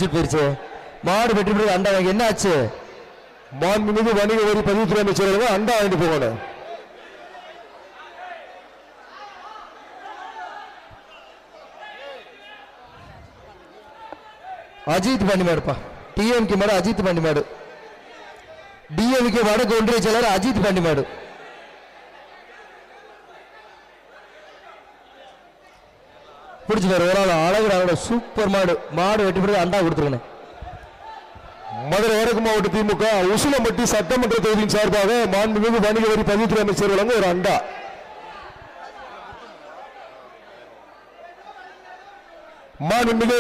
போயிருச்சு. மாடு வெற்றி பெற்று அண்டா வாங்கி என்ன ஆச்சு? மாண்புமிகு வணிக வரி பதிவுத்துறை அமைச்சர் அண்டா வாங்கிட்டு போகணும். அஜித் பண்ணிமாடுப்பா. டிஎம்கே மாடு அஜித் பண்ணிமாடு. டிஎம்கே வடக்கு ஒன்றிய செயலர் அஜித் பண்ணிமாடு. பிடிச்சு ஒரு ஆள் அழகு சூப்பர் மாடு. மாடு வெட்டி பிடித்து அண்டா கொடுத்துருக்கேன். மதுரை வடக்கு மாவட்ட திமுக உசிலம்பட்டி சட்டமன்ற தொகுதியின் சார்பாக மாண்புமிகு வணிக வரி பதிவுத்துறை அமைச்சர் வழங்க ஒரு அண்டா. மாண்புமிகு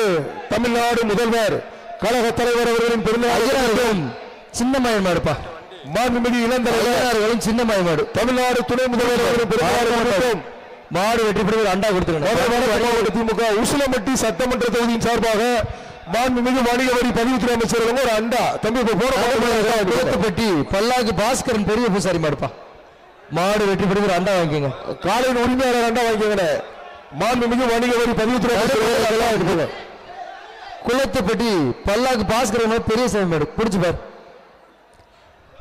தமிழ்நாடு முதல்வர் கழக தலைவர் அவர்களின் பெருமையாளர்களும் சின்னமய மாடுப்பா. மாண்புமிகு இளந்தலைவர்களும் சின்னமய மாடு. தமிழ்நாடு துணை முதல்வர் அவர்களின் பெருமையாளர்களும் மாடு வெற்றி பெற்று அண்டா கொடுத்துருக்கேன். திமுக உசிலம்பட்டி சட்டமன்ற தொகுதியின் சார்பாக மாண்புமிகு வணிக வரி பதிவுத்துறை அமைச்சர் ஒரு அண்டா. தம்பி குளத்துப்பட்டி பல்லாக்கு பாஸ்கரன் பெரிய பூசாரி மாடுப்பா. மாடு வெற்றி பெற்று அண்டா வாங்கிக்கோங்க. காலையின் உரிமையாளர் அண்டா வாங்கிக்கோங்க. மாண்புமிகு வணிக வரி பதிவுத்துறை அமைச்சர் குளத்துப்பட்டி பல்லாக்கு பாஸ்கரன் பெரிய சாமி மாடு. பிடிச்சு பாரு.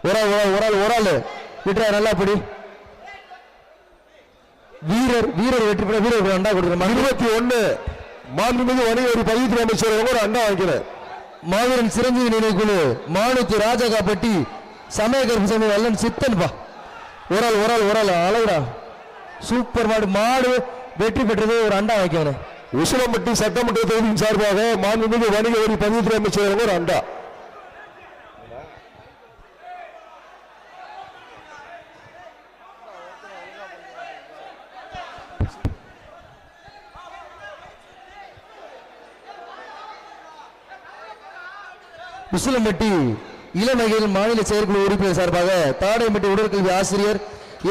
ஒரு ஆள் விட்டுறா நல்லா படி. வீரர் வெற்றி பெற்ற வீரர் அண்டா கொடுக்குறேன். 21 மாண்புமிகு வணிக வரி பதிவுத்துறை அமைச்சர் ஒரு அண்டா வாங்கிக்கிறேன். மாவீரன் சிரஞ்சீவி நினைவுக்குழு மானுத்தி ராஜகாப்பட்டி சமய கருப்பசாமி வல்லன் சித்தன்பா. ஒரு ஆள் அழகுடா சூப்பர் மாடு. மாடு வெற்றி பெற்றது ஒரு அண்டா வாங்கிக்கிறேன். உசிலம்பட்டி சட்டமன்ற தொகுதியின் சார்பாக மாண்புமிகு வணிக வரி பதிவுத்துறை அமைச்சர் ஒரு அண்டா. உசிலம்பட்டி இளமகளிர் மாநில செயற்குழு உறுப்பினர் சார்பாக தாடைப்பட்டி உடற்கல்வி ஆசிரியர்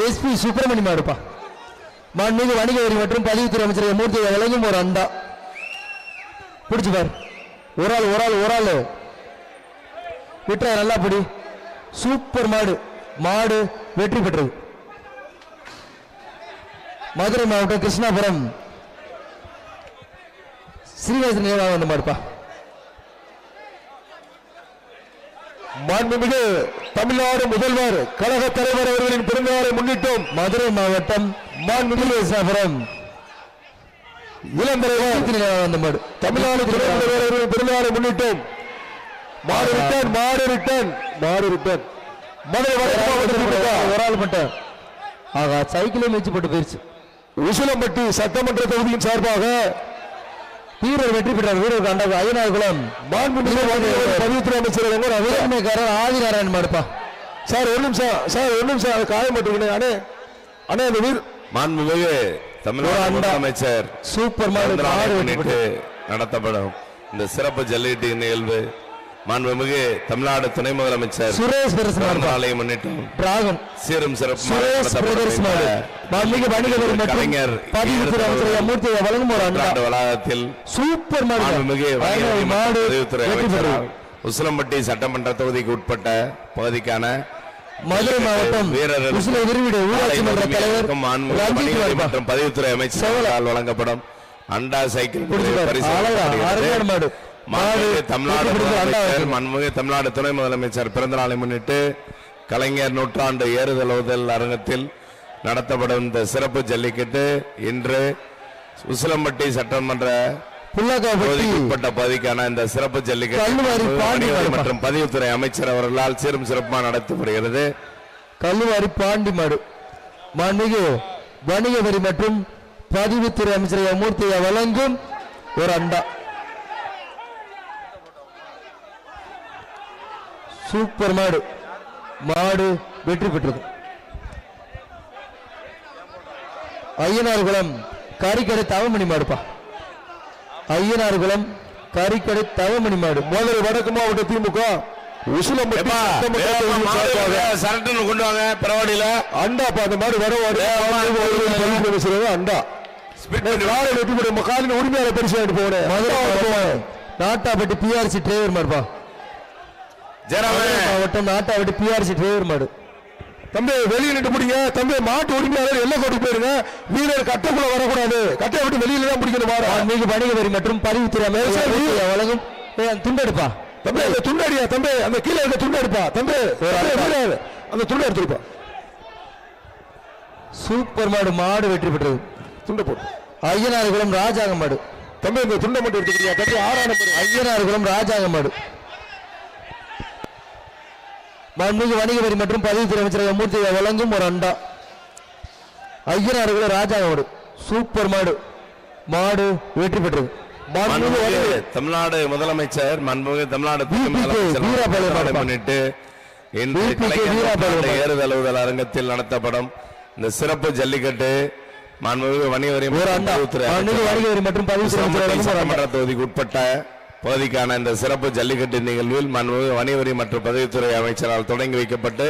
எஸ்பி சுப்பிரமணியம் மாடுப்பா. மாண்புமிகு வணிக வரி மற்றும் பதிவுத்துறை அமைச்சர் மூர்த்தி வழங்கும் ஒரு அண்டா. பிடிச்சு பார். ஒரு ஆள் விட்டுற நல்லா படி. சூப்பர் மாடு. மாடு வெற்றி பெற்றது. மதுரை மாவட்டம் கிருஷ்ணாபுரம் ஸ்ரீனிவாசன் நினைவாக வந்த மாடுப்பா. மாண்புமிகு தமிழ்நாடு முதல்வர் கழக தலைவர் அவர்களின் பிறந்தநாளை முன்னிட்டும் மதுரை மாவட்டம் மாண்புமிகு கிருஷ்ணாபுரம் இளந்தலைவர் வந்த மாடு. தமிழ்நாடு துணை முதல்வர் அவர்களின் பிறந்தநாளை முன்னிட்டும் மாடு ரிட்டன் மதுரை ஒரு ஆள் மட்டும் ஆகா சைக்கிளே வச்சு போட்டு போயிருச்சு. உசிலம்பட்டி சட்டமன்ற தொகுதியின் சார்பாக வீரர் வெற்றி பெற்றார். வீரருக்கு அண்டா ஐயனார்குளம் மாண்புமிகு பதிவுத்துறை அமைச்சர் ஆதிநாராயணன் மாடுப்பா. சார் ஒரு நிமிஷம் காயப்பட்டிருக்கேன். அண்ணே அந்த வீர் மாண்புமிகு தமிழ்நாடு முதலமைச்சர் சூப்பர் மாடு நடத்தப்படும் இந்த சிறப்பு ஜல்லிக்கட்டு நிகழ்வு மாண்புமிகு தமிழ்நாடு துணை முதலமைச்சர் சுரேஷ் நாளை முன்னிட்டும் டிராகன் சீரும் சிறப்பு கலைஞர் பதிவுத்துறை அமைச்சர் மூர்த்தி வழங்கும் ஒரு அண்டா வளாகத்தில் சூப்பர் மாண்புமிகு பதிவுத்துறை அமைச்சர் உசிலம்பட்டி சட்டமன்ற தொகுதிக்கு உட்பட்ட பகுதிக்கான மதுரை மாவட்டம் வீரர்கள் ஊராட்சி மன்ற தலைவர் மற்றும் பதிவுத்துறை அமைச்சரால் வழங்கப்படும் அண்டா சைக்கிள் தமிழ்நாடு துணை முதலமைச்சர் பிறந்த நாளை முன்னிட்டு கலைஞர் நூற்றாண்டு ஏறுதழுவுதல் அரங்கத்தில் நடத்தப்படும் இந்த சிறப்பு ஜல்லிக்கட்டு இன்று உசிலம்பட்டி சட்டமன்ற உட்பட்ட பகுதிக்கான இந்த சிறப்பு ஜல்லிக்கட்டு மற்றும் பதிவுத்துறை அமைச்சர் அவர்களால் சீரும் சிறப்பாக நடத்தப்படுகிறது. கல்லுவாரி பாண்டி மாடு. மாண்புமிகு வணிக வரி மற்றும் பதிவுத்துறை அமைச்சர் மூர்த்தியை வழங்கும் ஒரு அண்டா. சூப்பர் மாடு. மாடு வெற்றி பெற்றது. ஐயனார்குளம் கறிக்கடை தவமணி மாடுப்பா. ஐயனார்குளம் கறிக்கடை தவமணி மாடு. மதுரை வடக்கு மாவட்ட திமுக உசிலம்பட்டி சரட்டுன்னு கொண்டு வாங்க பரவாயில்ல அண்டா அந்த மாதிரி அண்டா காலின் உரிமையாளர் பரிசு வாங்கிட்டு போனேன். மதுரை நாட்டாப்பட்டி பிஆர்சி டிரைவர் மாடுப்பா. மாவட்டம் நாட்டாவட்டி பிஆர்சி டிரைவர் மாடு. தம்பி வெளியே நின்று பிடிங்க. தம்பி மாட்டு உரிமையாளர் எல்லாம் கொண்டு போயிருங்க. வீரர் கட்டைக்குள்ள வரக்கூடாது. கட்டை விட்டு வெளியில தான் பிடிக்கணும். வணிக வரி மற்றும் பதிவுத்துறை அமைச்சர் வழங்கும் துண்டு எடுப்பா தம்பி, அந்த துண்டு அடியா தம்பி, அந்த கீழே இருக்க துண்டு எடுப்பா தம்பி, அந்த துண்டு எடுத்துருப்பா. சூப்பர் மாடு, மாடு வெற்றி பெற்றது. துண்டை போட்டு ஐயனார்குளம் ராஜாங்க மாடு. தம்பி, இந்த துண்டை மட்டும் எடுத்துக்கிறியா தம்பி? 6ஆம் நம்பர் ஐயனார்குளம் ராஜாங்க மாடு. மாண்புமிகு வணிக வரி மற்றும் பதிவுத்துறை அமைச்சர் மூர்த்தி வழங்கும் ஒரு அண்டா. ஐயனார்குளம் ராஜாங்க மாடு, சூப்பர் மாடு, மாடு வெற்றி பெற்றது. தமிழ்நாடு முதலமைச்சர் தமிழ்நாடு முன்னிட்டு ஏறுதழுவுதல் அரங்கத்தில் நடத்தப்படும் இந்த சிறப்பு ஜல்லிக்கட்டு மாண்புமிகு வணிக வரி மற்றும் சட்டமன்ற தொகுதிக்கு உட்பட்ட பகுதிக்கான இந்த சிறப்பு ஜல்லிக்கட்டு நிகழ்வில் மாண்புமிகு வணிக வரி மற்றும் பதிவுத்துறை அமைச்சரால் தொடங்கி வைக்கப்பட்டு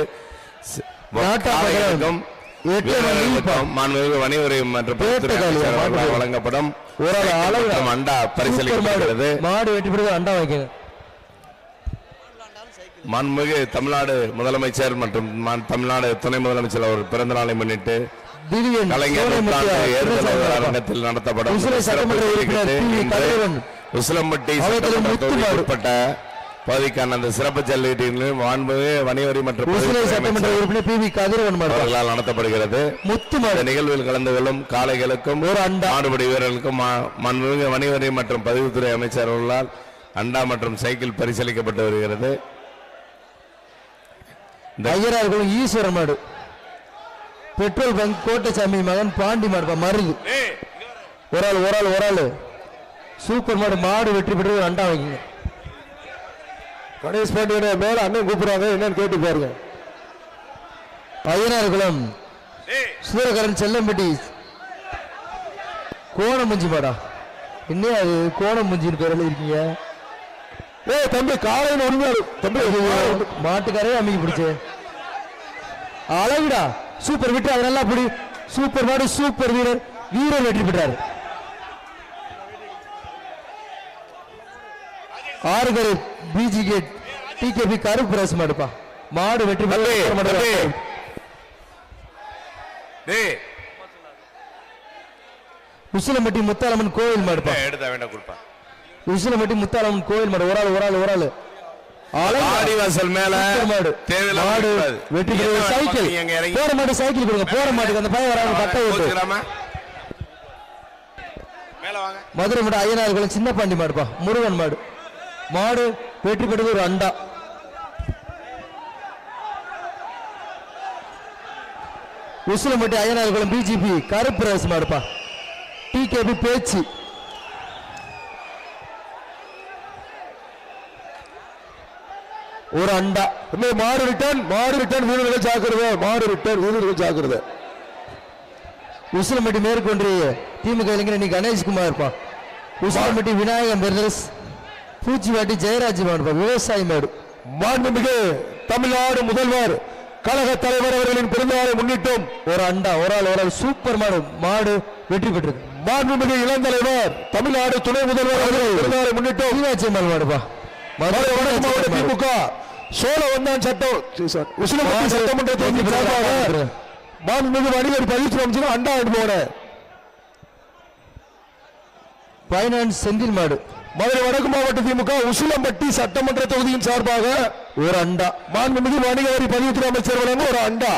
மாண்புமிகு வணிக வரி மற்றும் பதிவுத்துறை அமைச்சரால் வழங்கப்படும் அண்டா பரிசீலிக்கப்படுகிறது. மாடு வெற்றி பெற்றது. அண்டா வைக்கணும். மாண்புமிகு தமிழ்நாடு முதலமைச்சர் மற்றும் தமிழ்நாடு துணை முதலமைச்சர் அவர் பிறந்த நாளை முன்னிட்டு கலைஞர் அரங்கத்தில் நடத்தப்படும் உசிலம்பட்டி உட்பட்ட பகுதிக்கான அந்த சிறப்பு ஜல்லிக்கட்டில் மாண்புமிகு வணிக வரி மற்றும் அவர்களால் நடத்தப்படுகிறது. நிகழ்வில் கலந்து கொள்ளும் காளைகளுக்கும் மாடுபிடி வீரர்களுக்கும் மாண்புமிகு வணிக வரி மற்றும் பதிவுத்துறை அமைச்சர்களால் அண்டா மற்றும் சைக்கிள் பரிசீலிக்கப்பட்டு வருகிறது. ஐயரார்கள் ஈஸ்வர மாடு, பெட்ரோல் பங்க் கோட்டசாமி மகன் பாண்டி மாடு மருது. ஒரு ஆள் சூப்பர் மாடு, மாடு வெற்றி பெற்று அண்டா வைக்கீங்க. கணேஷ் பாண்டியனை மேல அண்ணன் கூப்பிடுறாங்க, என்னன்னு கேட்டு பாருங்க. ஐயனார்குளம் சூரகரன் செல்லம்பட்டி கோணமுஞ்சி மாடா. இன்னும் அது கோணமுஞ்சின்னு பேரில் இருக்கீங்க. தம்பி காலையில் ஒழுங்காரு தம்பி, மாட்டுக்காரே அமைக்க பிடிச்சு அழகுடா. சூப்பர் விட்டு அது நல்லா பிடி. சூப்பர் மாடு, சூப்பர் வீரர், வீரர் வெற்றி பெற்றார். ஆறுகரை பிஜி கேட் டிகேபி கருப்பு ரஸ் மாடுப்பா, மாடு வெற்றி பெற்ற. உசிலம்பட்டி முத்தாலம்மன் கோவில் மாடுப்பா, உசிலம்பட்டி முத்தாலம்மன் கோவில் மாடு. ஒரு ஆள் ஆடிவாசல் மேல மாடு வெற்றி பெற்ற. சைக்கிள் போற மாடு, சைக்கிள் கொடுங்க. போற மாட்டுக்கு அந்த பையன் வராங்க, பட்டை ஓட்டு. மதுரை மாடு ஐயனார்குளம் சின்ன பாண்டி மாடுப்பா, முருகன் மாடு, மாடு வெற்றி பெற்றது. ஒரு அண்டா. உசிலம்பட்டி ஐயனார்குளம் பிஜிபி கருப்பு ரஸ் மாடுப்பா, டிகேபி பேச்சு. ஒரு அண்டா. மாடு ரிட்டர்ன் வீரர்கள் ஜாக்கிரதை, மாடு ரிட்டர்ன் வீரர்கள் ஜாக்கிரதை. உசிலம்பட்டி மேற்கொன்றிய திமுக இளைஞர் இன்னைக்கு கணேஷ்குமார் இருப்பா. உசிலம்பட்டி விநாயகம் பிரதர்ஸ் பூச்சிவாட்டி ஜெயராஜ் மாடுப்பா, விவசாயி மாடு. மாண்புமிகு தமிழ்நாடு முதல்வர் கழக தலைவர் அவர்களின் பிறந்தநாளை முன்னிட்டும் ஒரு அண்டா. ஒரு ஆள் சூப்பர் மாடு, மாடு வெற்றி பெற்றது. மாண்புமிகு இளந்தலைவர் தமிழ்நாடு துணை முதல்வர் அவர்கள் பிறந்தநாளை முன்னிட்டும் மீனாட்சி அம்மாள் மாடுப்பா, மதுரை வடக்கு மாவட்ட திமுக சோழ வந்தான் உசிலம்பட்டி சட்டமன்ற தொகுதி சார்பாக மாண்புமிகு வணிகர் பதிவுத்துறை அமைச்சர் அண்டா போன பைனான்ஸ் செந்தில் மாடு. மதுரை வடக்கு மாவட்ட திமுக உசிலம்பட்டி சட்டமன்ற தொகுதியின் சார்பாக ஒரு அண்டா. மாண்புமிகு வணிக வரி பதிவுத்துறை அமைச்சர் வழங்க ஒரு அண்டா.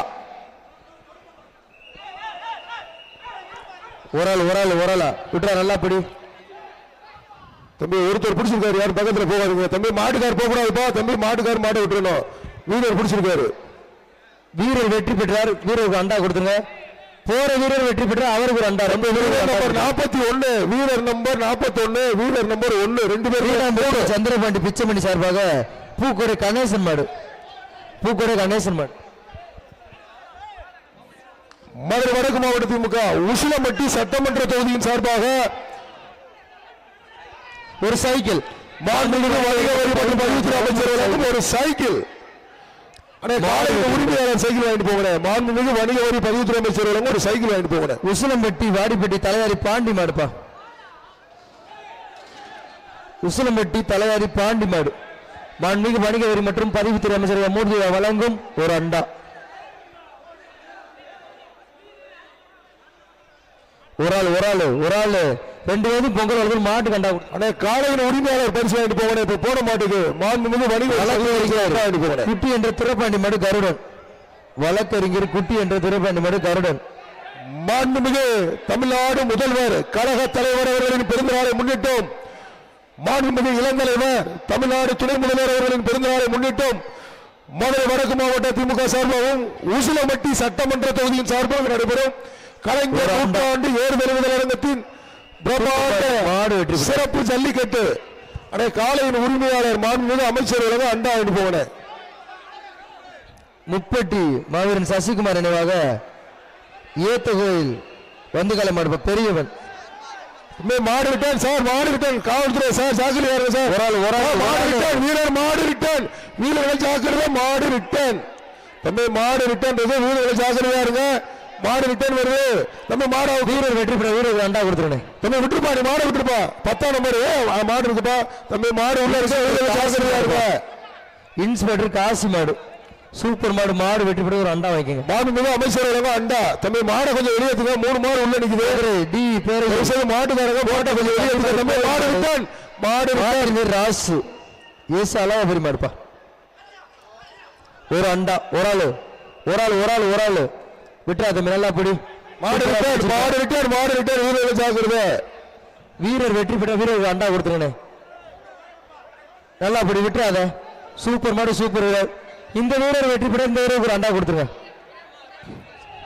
ஒரு ஆள் விட்டுறா, நல்லா பிடி தம்பி. ஒருத்தர் பிடிச்சிருக்காரு, யாரும் பக்கத்துல போகாதுங்க தம்பி. மாட்டுக்கார் போக கூடாதுப்பா தம்பி, மாட்டுக்கார் மாட்டை விட்டுறணும். வீரர் பிடிச்சிருக்காரு, வீரர் வெற்றி பெற்றார். வீரருக்கு அண்டா கொடுத்துருங்க. போற வீரர் வெற்றி பெற்றார், அவருக்கு ஒரு அண்டா. நம்பர் 41, வீரர் நம்பர் 41, வீரர் நம்பர் 1, 2 பேர். சந்திரபாண்டி பிச்சமணி சார்பாக பூக்கொடை கணேசன் மாடு, பூக்கொடை கணேசன் மாடு. மதுரை வடக்கு மாவட்ட திமுக உசிலம்பட்டி சட்டமன்ற தொகுதியின் சார்பாக ஒரு சைக்கிள். மாண்புமிகு வணிக வரி மற்றும் பதிவுத்துறை அமைச்சர் வழங்கும் ஒரு சைக்கிள். உரிமையாளர் சைக்கிள் வாங்கிட்டு போங்க. மாண்புமிகு வணிக வரி பதிவுத்துறை அமைச்சர் வழங்கும் ஒரு சைக்கிள் வாங்கிட்டு போங்க. உசிலம்பட்டி வாடிப்பட்டி தலைவாரி பாண்டி மாடுப்பா, உசிலம்பட்டி தலைவாரி பாண்டி மாடு. மாண்புமிகு வணிக வரி மற்றும் பதிவுத்துறை அமைச்சர் மூர்த்தி வழங்கும் ஒரு அண்டா. ஒரு ஆள் 2 பேரும் பொங்கல் வளர்த்து மாட்டு கண்டா அண்ணே காலையில் உரிமையாளர் பரிசு வாங்கிட்டு போகணும். இப்ப போட மாட்டேங்குது. மாண்புமிகு வணிக குட்டி என்ற திறப்பாண்டி மாடு கருடன். வழக்கறிஞர் குட்டி என்ற திறப்பாண்டி மாடு கருடன். மாண்புமிகு தமிழ்நாடு முதல்வர் கழக தலைவர் அவர்களின் பிறந்தநாளை முன்னிட்டும், மாண்புமிகு இளந்தலைவர் தமிழ்நாடு துணை முதல்வர் அவர்களின் பிறந்தநாளை முன்னிட்டும் மதுரை வடக்கு மாவட்ட திமுக சார்பாகவும் உசிலம்பட்டி சட்டமன்ற தொகுதியின் சார்பாக நடைபெறும் கலைஞர் நூற்றாண்டு ஏறுதழுவுதல் அரங்கத்தின் பிரம்மாண்ட சிறப்பு ஜல்லிக்கட்டு அடே காலையின் உரிமையாளர் மாண்புமிகு அமைச்சர்களுக்கு அண்டா அனுப்புவன. முப்பட்டி மாவீரன் சசிகுமார் நினைவாக ஏத்த கோயில் வந்து காலம் பெரியவன் மாடு விட்டான் சார், மாடு விட்டான் காவல்துறை சார், ஜாக்கிரதையா சார். வீரர் மாடு விட்டான், வீரர்கள் ஜாக்கிரதை, மாடு விட்டான் தம்பி, மாடு விட்டான் வீரர்கள் ஜாக்கிரதையா இருங்க. மாடு விட்டான் வருது தம்பி, மாடு வீரர் வெற்றி பெற வீரர்கள் அண்டா கொடுத்துருனே தம்பி, விட்டுருப்பா நீ மாடு விட்டுருப்பா. 10ஆம் நம்பர் மாடு இருக்குப்பா தம்பி, மாடு உள்ள இருக்கு, வீரர்கள் ஜாக்கிரதையா இருங்க. இன்ஸ்பெக்டர் காசி மாடு சூப்பர் மாடு, மாடு வெற்றி பெற ஒரு அண்டா வைக்கங்க. மாண்புமிகு அமைச்சர் அண்டா தம்பி, மாடை கொஞ்சம் வெளியேற்றுங்க. 3 மாடு உள்ள நிக்குது. டி பேரு மாட்டுக்காரங்க போட்ட கொஞ்சம் வெளியேற்றுங்க தம்பி. மாடு விட்டான், மாடு ராசு ஏசு அளவா பெரிய மாடுப்பா. ஒரு அண்டா ஒரு ஆளு விட்டுறா தம்பி, நல்லா பிடி. மாடு விட்டான், மாடு விட்டான் வீரர்கள் ஜாக்கிரதை. வீரர் வெற்றி பெற்ற வீரர் அண்டா கொடுத்துருங்க. நல்லா பிடி, விட்டுறாத. சூப்பர் மாடு, சூப்பர் வீரர். இந்த வீரர் வெற்றி பெற இந்த வீரருக்கு ஒரு அண்டா கொடுத்துருங்க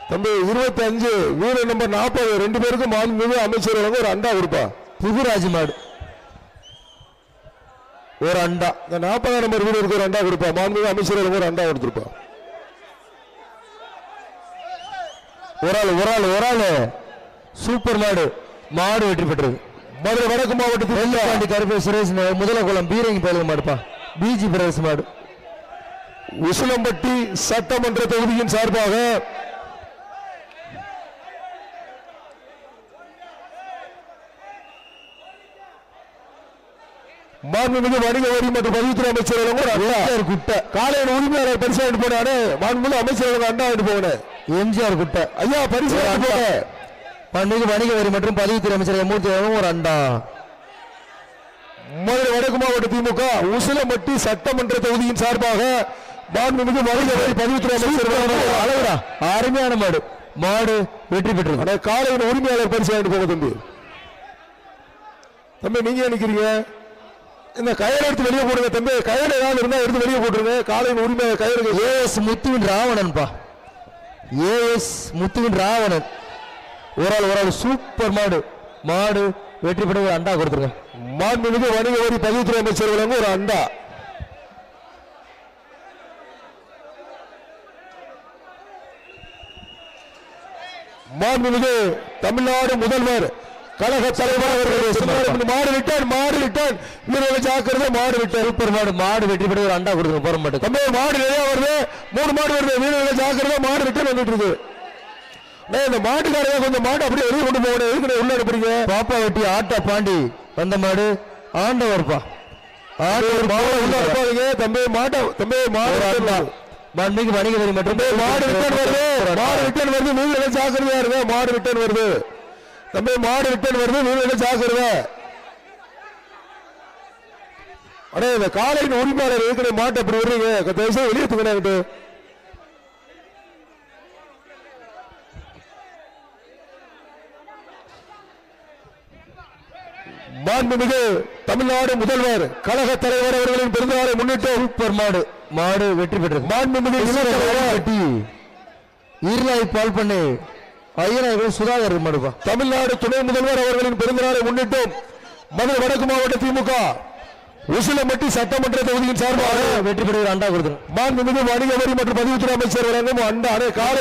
தம்பி. 25 வீரர் நம்பர் 40 2 பேருக்கும் மாண்புமிகு அமைச்சர் ஒரு அண்டா கொடுப்பா. புதுராஜ் மாடு ஒரு அண்டா. இந்த 40ஆம் நம்பர் வீரருக்கு ஒரு அண்டா கொடுப்பா. மாண்புமிகு அமைச்சர் ஒரு அண்டா கொடுத்துருப்பா. ஒரு ஆளு சூப்பர் மாடு, மாடு வெற்றி பெற்றது. மதுரை வடக்கு மாவட்டத்தில் கருப்பை சுரேஷ் முதலகுளம் பீரங்கி பயிலுக்கு மாடுப்பா. பிஜி பிரதேச மாடு. உசிலம்பட்டி சட்டமன்ற தொகுதியின் சார்பாக மாண்புமிகு வணிக வரி மற்றும் பதிவுத்துறை அமைச்சர் குட்டை காலையில் உரிமையாளர் பரிசு வாங்கிட்டு போனாரு. மாண்புமிகு அமைச்சர் அண்டா வாங்கிட்டு போன எம்ஜிஆர் குட்டை ஐயா பரிசு மாண்புமிகு வணிக வரி மற்றும் பதிவுத்துறை அமைச்சர் மூர்த்தி ஒரு அண்டா. மதுரை வடக்கு மாவட்ட திமுக உசிலம்பட்டி சட்டமன்ற தொகுதியின் சார்பாக மாண்புமிகு வணிக வரி பதிவுத்துறை அமைச்சர் அளவுடா அருமையான மாடு, மாடு வெற்றி பெற்றது. காலையில் உரிமையாளர் பரிசு வாங்கிட்டு போக தம்பி. தம்பி நீங்க நினைக்கிறீங்க இந்த கயிறு எடுத்து வெளியே போடுங்க தம்பி. கயிறு ஏதாவது இருந்தா எடுத்து வெளியே போட்டுருங்க. காலையில் உரிமை கயிறு ஏஎஸ் முத்துவின் ராவணன்பா. ஏஎஸ் முத்துவின் ராவணன் ஒரு ஆள் சூப்பர் மாடு, மாடு வெற்றி பெற்ற ஒரு அண்டா கொடுத்துருங்க. மாண்புமிகு வணிக வரி பதிவுத்துறை அமைச்சர் ஒரு அண்டா. மாண்புமிகு தமிழ்நாடு முதல்வர் கழக தலைவர் அவர்கள் மாடு விட்டான் வீரர்கள் ஜாக்கிரதை. மாடு விட்டான் சூப்பர் மாடு, மாடு வெற்றி பெற்ற ஒரு அண்டா கொடுத்துருங்க. போற மாட்டேன் தம்பி, மாடு நிறைய வருது. 3 மாடு வருது. வீரர்கள் ஜாக்கிரதை. மாடு விட்டு வந்துட்டு இருக்கு. இந்த மாட்டுக்காரங்க கொஞ்சம் மாடு அப்படியே வெளியே கொண்டு போகணும். எதுக்கு உள்ள அனுப்புறீங்க? பாப்பா வெட்டி ஆட்டா பாண்டி வந்த மாடு ஆண்டவர்ப்பா. ஆண்டவர் மாடு உள்ள அனுப்பாதீங்க தம்பி. தம்பி மாடு மாண்புமிகு வணிக வரி மற்றும் மாடு ரிட்டர்ன் வருது. வீரர்கள் ஜாக்கிரதையா இருங்க. மாடு ரிட்டர்ன் வருது தம்பி, மாடு ரிட்டர்ன் வருது. வீரர்கள் ஜாக்கிரதை. அடே இந்த காலையின் உரிமையாளர் இருக்கிற மாட்டை அப்படி வர்றீங்க, வெளியே தூக்கிட்டு. மாண்புமிகு தமிழ்நாடு முதல்வர் கழக தலைவர் அவர்களின் பிறந்தநாளை முன்னிட்டு சூப்பர் மாடு, மாடு வெற்றி பெற்றது. மாண்புமிகு ஈர்லாய் பால் பண்ணி ஐயனாயிரம் சுதாகர் மாடுப்பா. தமிழ்நாடு துணை முதல்வர் அவர்களின் பிறந்தநாளை முன்னிட்டும் மதுரை வடக்கு மாவட்ட திமுக உசிலம்பட்டி சட்டமன்ற தொகுதியின் சார்பாக வெற்றி பெற்ற அண்டா கொடுத்து மாண்புமிகு வணிக வரி மற்றும் பதிவுத்துறை அமைச்சர் வழங்கும் அண்டா காலை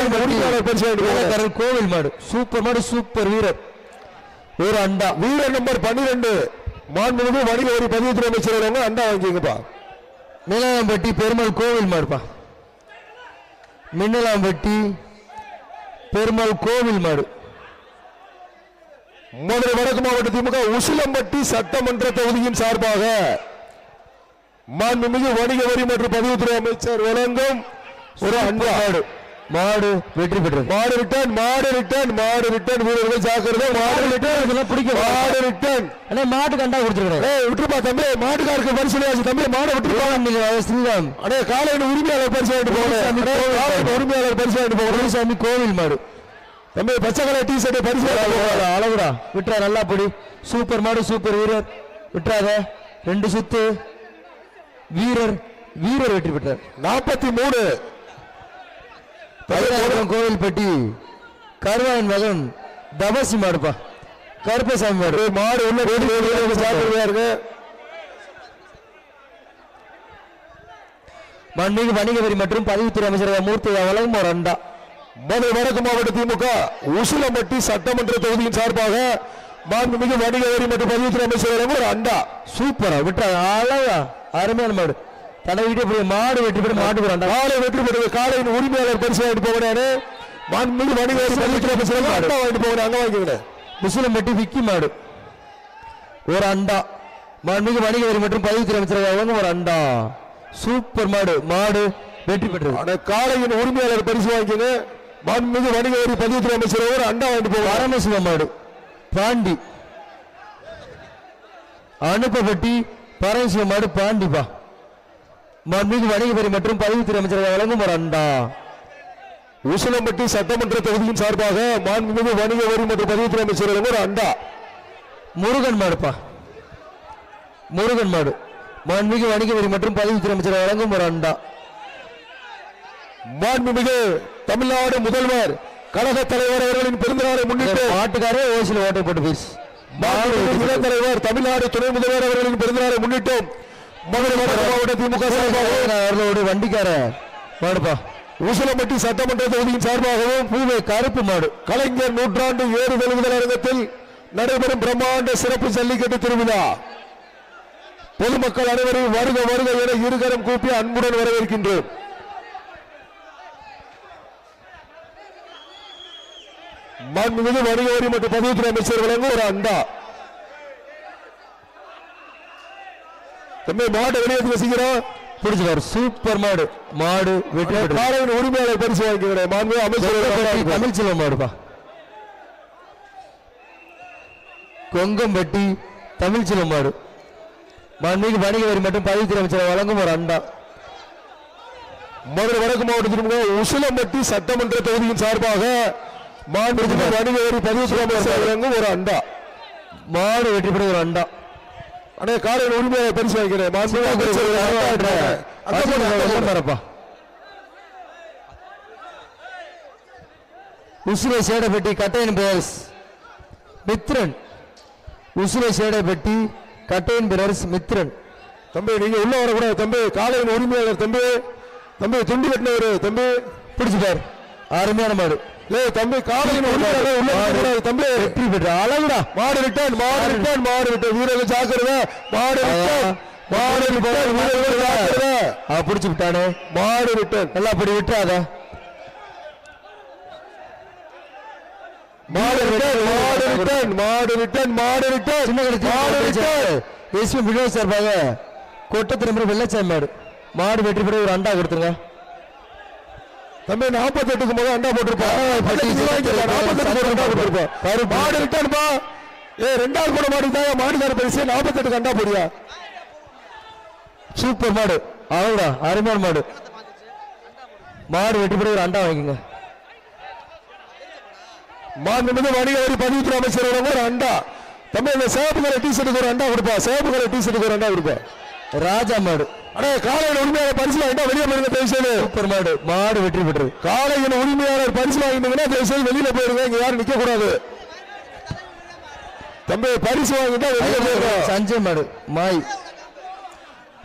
கோவில் மாடு சூப்பர் மாடு, சூப்பர் வீரர் ஒரு அண்டா. வீரர் நம்பர் 12 மாண்புமிகு வணிக வரி பதிவுத்துறை அமைச்சர் வழங்கும் அண்டா வாங்கிங்கப்பா. மின்னலாம்பட்டி பெருமாள் கோவில் மாடுப்பா. மின்னலாம்பட்டி பெருமாள் கோவில் மாடு. மதுரை வடக்கு மாவட்ட திமுக உசிலம்பட்டி சட்டமன்ற தொகுதியின் சார்பாக மாண்புமிகு வணிக வரி மற்றும் பதிவுத்துறை அமைச்சர் வழங்கும் ஒரு அண்டா மாடு. மாடு வெற்றி பெற்றது. மாடு ரிட்டர்ன் வீரர்கள் ஜாக்கிரதை. மாடு ரிட்டர்ன் இதெல்லாம் பிடிக்கும். மாடு ரிட்டர்ன். அண்ணே மாட்டுக்கு அண்டா கொடுத்துருக்கேன். ஏய் விட்டுப்பா தம்பி, மாட்டுக்காருக்கு பரிசு தம்பி, மாடை விட்டுப்பா. ஸ்ரீராம் அடே காலையில் உரிமையாளர் பரிசு வாங்கிட்டு போகணும். உரிமையாளர் பரிசு வாங்கிட்டு போகணும். சாமி கோவில் மாடு தம்பி பச்சை கலர் டி ஷர்ட் பரிசு அளவுடா விட்டுறா. நல்லா படி. சூப்பர் மாடு, சூப்பர் வீரர். விட்டுறாத. 2 சுத்து வீரர் வெற்றி பெற்றார். 43 கோவில்பட்டி கருவாயின் மகன் தபசி மாடுப்பா. கருப்பசாமி மாடு. மாடு உள்ள ஜாக்கிரதையா இருக்கு. மண்மிகு வணிக வரி மற்றும் பதிவுத்துறை அமைச்சர் மூர்த்தி வழங்கும் ஒரு அண்டா. மதுரை வடக்கு மாவட்ட திமுக உசிலம்பட்டி சட்டமன்ற தொகுதியின் சார்பாக மாண்புமிகு வணிக வரி மற்றும் பதிவுத்துறை அமைச்சர் வழங்கும் ஒரு அண்டா. சூப்பரா விட்டா. அழகா அருமையான மாடு. தடவிட்டு போய் மாடு வெற்றி பெற்று மாட்டுக்கு ஒரு அண்டா. காலை வெற்றி பெற்றது. காலையின் உரிமையாளர் பரிசு வாங்கிட்டு போகிறாரு. மாண்புமிகு வணிக வரி பதிவுத்துறை அமைச்சர் அண்டா வாங்கிட்டு போகிறேன். அங்க வாங்கிக்கிறேன். முஸ்லிம்பட்டி விக்கி மாடு ஒரு அண்டா. மாண்புமிகு வணிக வரி மற்றும் பதிவுத்துறை அமைச்சர் வழங்கும் ஒரு அண்டா. சூப்பர் மாடு. மாடு வெற்றி பெற்றது. காலையின் உரிமையாளர் பரிசு வாங்கிங்க. மாண்புமிகு வணிக வரி பதிவுத்துறை அமைச்சர் ஒரு அண்டா வாங்கிட்டு போவார். பரமசிவ மாடு பாண்டி. அனுப்பப்பட்டி பரமசிவ மாடு பாண்டிப்பா. மாண்புமிகு வணிக வரி மற்றும் பதிவுத்துறை அமைச்சர் வழங்கும் ஒரு அண்டா. உசிலம்பட்டி சட்டமன்ற தொகுதியின் சார்பாக மாண்புமிகு வணிக வரி மற்றும் பதிவுத்துறை அமைச்சர் வழங்கும் ஒரு அண்டா. முருகன் மாடுப்பா. முருகன் மாடு. மாண்புமிகு வணிக வரி மற்றும் பதிவுத்துறை அமைச்சர் வழங்கும் ஒரு அண்டா. மாண்புமிகு தமிழ்நாடு முதல்வர் கழக தலைவர் அவர்களின் பிறந்தநாளை முன்னிட்டு மாட்டுக்காரே ஓசில ஓட்டை போட்டு பேசு. இளம் தலைவர் தமிழ்நாடு துணை முதல்வர் அவர்களின் பிறந்தநாளை முன்னிட்டு மதுரை வடக்கு மாவட்ட திமுக சார்பாக வண்டிக்கார மாடுப்பா. உசிலம்பட்டி சட்டமன்ற தொகுதியின் சார்பாகவும் பூவை கருப்பு மாடு கலைஞர் நூற்றாண்டு ஏறு தழுவுதல் அரங்கத்தில் நடைபெறும் பிரம்மாண்ட சிறப்பு ஜல்லிக்கட்டு திருவிழா. பொதுமக்கள் அனைவரும் வருக வருக என இருகரம் கூப்பி அன்புடன் வரவேற்கின்றோம். மாண்புமிகு வணிக வரி மற்றும் பதிவுத்துறை அமைச்சர் வழங்கும் ஒரு அண்டா. தம்பி மாடு வெளியே வசிக்கிறோம். பிடிச்சிருக்காரு. சூப்பர் மாடு. மாடு வெற்றி பெற்றது. உரிமையாளர் பரிசு வாங்கிக்கிறேன். மாண்புமிகு அமைச்சர் தமிழ்ச்செல்வம் மாடுப்பா. கொங்கம்பட்டி தமிழ்ச்செல்வம் மாடு. மாண்புமிகு வணிக வரி மற்றும் பதிவுத்துறை அமைச்சர் வழங்கும் ஒரு அண்டா. மதுரை வடக்கு மாவட்டத்திற்கு உசிலம்பட்டி சட்டமன்ற தொகுதியின் சார்பாக மாண்புமிகு வணிக வரி பதிவுத்துறை அமைச்சர் வழங்கும் ஒரு அண்டா. மாடு வெற்றி பெற்ற ஒரு அண்டா. அண்ணே காலையில் உரிமையாளர் பரிசு வாங்கிக்கிறேன். உசுரை சேடப்பட்டி கட்டையன் பிரதர்ஸ் மித்ரன். உசுரை சேடப்பட்டி கட்டையன் பிரதர்ஸ் மித்ரன். தம்பி நீங்க உள்ள வரக்கூடாது தம்பி. காலையில் உரிமையாளர் தம்பி. தம்பி துண்டி கட்டினவர் தம்பி பிடிச்சிட்டார். அருமையான மாடு. தம்பி காலையில் உரிமையாளர் தம்பி வெற்றி பெற்ற அழகுடா. மாடு ரிட்டர்ன் வீரர்கள் ஜாக்கிரதை. மாடு பிடிச்சு விட்டானே. மாடு ரிட்டர்ன். நல்லா அப்படி விட்டுறாத. வினோத் சார்பாக கொட்ட திரும்ப வெள்ளச்சாமி மாடு. மாடு வெற்றி பெற்ற ஒரு அண்டா கொடுத்துருங்க. தம்பி 48க்கு முதல் அண்டா போட்டிருப்போம். மாடு ரிட்டர்ன்பா. ரெண்டாவது கூட மாடு தான் மாடுகார பரிசு. 48க்கு அண்டா போடியா. சூப்பர் மாடு. அவ்வளோடா அருமையான மாடு. மாடு வெற்றி பெற்ற ஒரு அண்டா வாங்கிங்க. மாண்புமிகு வணிக வரி பதிவுத்துறை அமைச்சர் ஒரு அண்டா. தம்பி இந்த சேப்பு கலர் டிஷர்ட்டுக்கு ஒரு அண்டா கொடுப்பா. சேப்பு கலர் டிஷர்ட்டுக்கு ஒரு அண்டா கொடுப்பா. ராஜா மாடு. அடே காலையில் உரிமையாளர் பரிசு வாங்கிட்டா வெளியே போயிருங்க தயவுசெய்து. சூப்பர் மாடு. மாடு வெற்றி பெற்றது. காலையில் உரிமையாளர் பரிசு வாங்கிட்டீங்கன்னா தயவுசெய்து வெளியில போயிருங்க. இங்க யாரும் நிக்க கூடாது. தம்பி பரிசு வாங்கிட்டா வெளியே போயிருங்க. சஞ்சய் மாடு மாய்.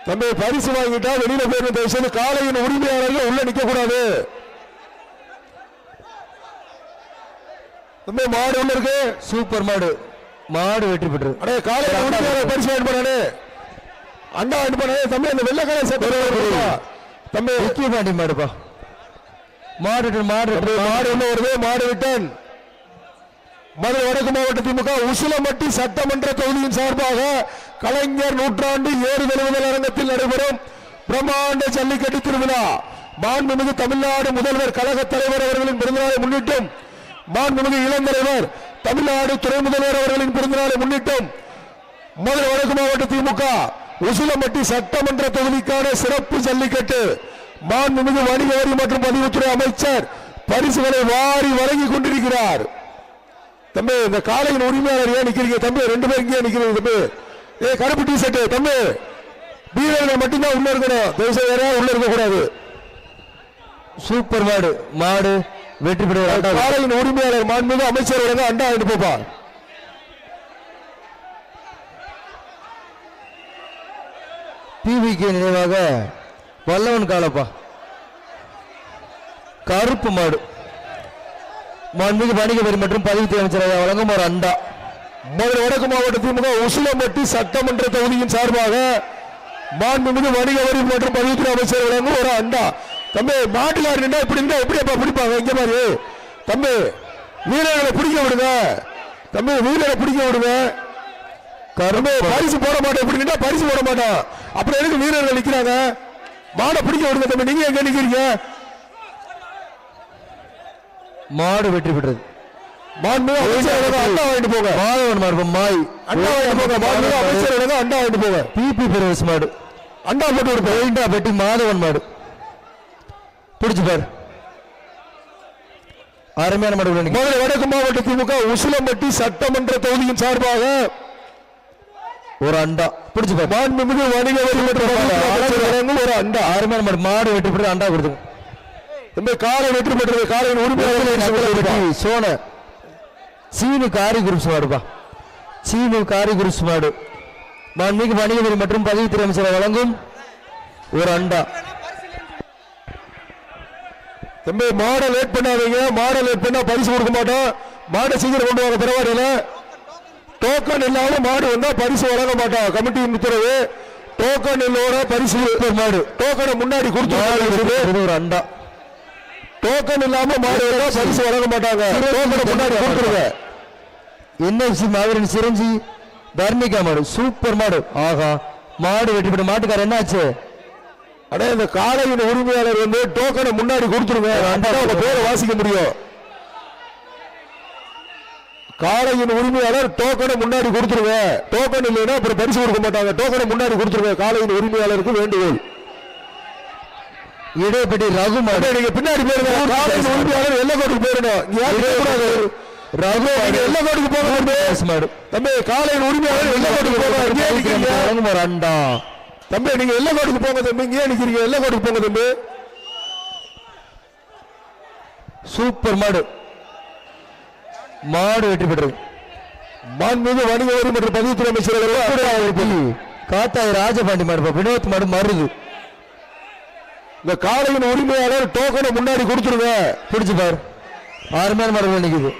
தம்பி பரிசு வாங்கிட்டா வெளியில போயிருங்க தயவுசெய்து. காலையில் உரிமையாளர்கள் உள்ள நிக்க கூடாது. தம்பி மாடு உள்ள இருக்கு. சூப்பர் மாடு. மாடு வெற்றி பெற்றது. அடே காலையில் உரிமையாளர் பரிசு வாங்கிட்டு போறானே. அண்டா வாங்கிட்டு போனே. தம்பி அந்த வெள்ளக்கார தம்பி முக்கிய பாண்டி மாடுப்பா. மாடு மாடு மாடு உள்ள வருது. மாடு ரிட்டர்ன். மதுரை வடக்கு மாவட்ட திமுக உசிலம்பட்டி சட்டமன்ற தொகுதியின் சார்பாக கலைஞர் நூற்றாண்டு ஏறு தழுவுதல் அரங்கத்தில் நடைபெறும் பிரம்மாண்ட ஜல்லிக்கட்டு திருவிழா. மாண்புமிகு தமிழ்நாடு முதல்வர் கழக தலைவர் அவர்களின் பிறந்தநாளை முன்னிட்டும் மாண்புமிகு இளந்தலைவர் தமிழ்நாடு துணை முதல்வர் அவர்களின் பிறந்தநாளை முன்னிட்டும் மதுரை வடக்கு மாவட்ட திமுக உசிலம்பட்டி சட்டமன்ற தொகுதிக்கான சிறப்பு ஜல்லிக்கட்டு மாண்புமிகு வணிக வரி மற்றும் பதிவுத்துறை அமைச்சர் பரிசுகளை வாரி வழங்கி கொண்டிருக்கிறார். தம்பி இந்த காலையின் உரிமையாளர் ஏன் நிக்கிறீங்க தம்பி? 2 பேர் இங்கே நிக்கிறீங்க தம்பி. கருப்பு டி ஷர்ட் தம்பி, வீரர்கள் மட்டும்தான் உள்ள இருக்கணும், தயவுசெய்து வேற உள்ள இருக்க கூடாது. சூப்பர் மாடு, மாடு வெற்றி பெறுவார். காலையின் உரிமையாளர் மாண்புமிகு அமைச்சர் வழங்க அண்டா எடுத்து போப்பா. பிவிகே நினைவாக வல்லவன் காலப்பா கருப்பு மாடு மாண்புமிகு வணிக வரி மற்றும் பதிவுத்துறை அமைச்சராக வழங்கும் ஒரு அண்டா. மதுரை வடக்கு மாவட்ட திமுக உசிலம்பட்டி சட்டமன்ற தொகுதியின் சார்பாக மாண்புமிகு வணிக வரி மற்றும் பதிவுத்துறை அமைச்சர் வழங்கும் ஒரு அண்டா. தம்பி மாட்டுக்காரர் நின்றா இப்படி இருந்தா எப்படிப்பா பிடிப்பாங்க? இங்க மாதிரி தம்பி வீரர்களை பிடிக்க விடுங்க தம்பி, வீரரை பிடிக்க விடுங்க. தம்பி பரிசு போட மாட்டோம், இப்படி நின்றா பரிசு போட மாட்டோம். அப்புறம் எதுக்கு வீரர்கள் நிக்கிறாங்க? மாடை பிடிக்க விடுங்க தம்பி. நீங்க எங்க நிக்கிறீங்க? மாடு வெற்றி பெற்றது. மாண்புமிகு அமைச்சர் அண்டா வாங்கிட்டு போங்க. மாதவன் மாடு மாய் அண்டா வாங்கிட்டு போங்க. மாண்புமிகு அமைச்சர் அண்டா வாங்கிட்டு போங்க. பிபி பெருவஸ் மாடு அண்டா போட்டு கொடுப்பா. பெட்டி மாதவன் மாடு பிடிச்சு பாரு, அருமையான மாடு. மதுரை வடக்கு மாவட்ட திமுக உசிலம்பட்டி சட்டமன்ற தொகுதியின் சார்பாக ஒரு அண்டா பிடிச்சு பாரு. மாண்புமிகு வணிக வரி மற்றும் ஒரு அண்டா. அருமையான மாடு, மாடு வெற்றி பெற்று அண்டா கொடுத்துங்க. இந்த காலை வெற்றி பெற்றது. காலையின் உரிமையாளர் சோன சீனு காரி குரூப்ஸ் மாடுப்பா, சீனு காரி குரூப்ஸ் மாடு மாண்புமிகு வணிக வரி மற்றும் பதிவுத்துறை அமைச்சர் வழங்கும் ஒரு அண்டா. தம்பி மாடை லேட் பண்ணாதீங்க, மாடை லேட் பண்ணா பரிசு கொடுக்க மாட்டோம். மாடை சீக்கிரம் கொண்டு வாங்க, பரவாயில்ல. டோக்கன் இல்லாம மாடு வந்தா பரிசு வழங்க மாட்டோம். கமிட்டியின் உத்தரவு. டோக்கன் இல்லோட பரிசு மாடு டோக்கனை முன்னாடி கொடுத்து ஒரு அண்டா. டோக்கன் இல்லாம மாடு வந்தா பரிசு வழங்க மாட்டாங்க. டோக்கனை முன்னாடி கொடுத்துருங்க. என்எஃப்சி மாவீரன் சிரஞ்சி தர்மிகா மாடு சூப்பர் மாடு. ஆகா, மாடு வெற்றி பெற்ற. மாட்டுக்காரர் என்ன ஆச்சு? அடே இந்த காலையின் உரிமையாளர் வந்து டோக்கனை முன்னாடி கொடுத்துருங்க, உங்க பேரை வாசிக்க முடியும். காலையின் உரிமையாளர் டோக்கனை முன்னாடி கொடுத்துருங்க. டோக்கன் இல்லைன்னா அப்புறம் பரிசு கொடுக்க மாட்டாங்க. டோக்கனை முன்னாடி கொடுத்துருங்க. காலையின் உரிமையாளருக்கு வேண்டுகோள். இடைப்பட்டி ரகு மாடு. நீங்க பின்னாடி போயிருங்க. காலையின் உரிமையாளர் எல்லக்கோட்டுக்கு போயிடணும். ரகு எல்லக்கோட்டுக்கு போக மாடு. தம்பி காலையின் உரிமையாளர் எல்லக்கோட்டுக்கு போக ஒரு அண்டா. தம்பி நீங்க எல்லக்கோட்டுக்கு போங்க தம்பி. இங்கே நிக்கிறீங்க, எல்லக்கோட்டுக்கு போங்க தம்பி. சூப்பர் மாடு, மாடு வெற்றி பெற்றது. மாண்புமிகு வணிக வரி மற்றும் பதிவுத்துறை அமைச்சர் காத்தாய் ராஜபாண்டி மாடு, வினோத் மாடு மருது. இந்த காலையின் உரிமையாளர் டோக்கனை முன்னாடி கொடுத்துருங்க. பிடிச்சு பாரு, அருமையான மாடு நிக்குது.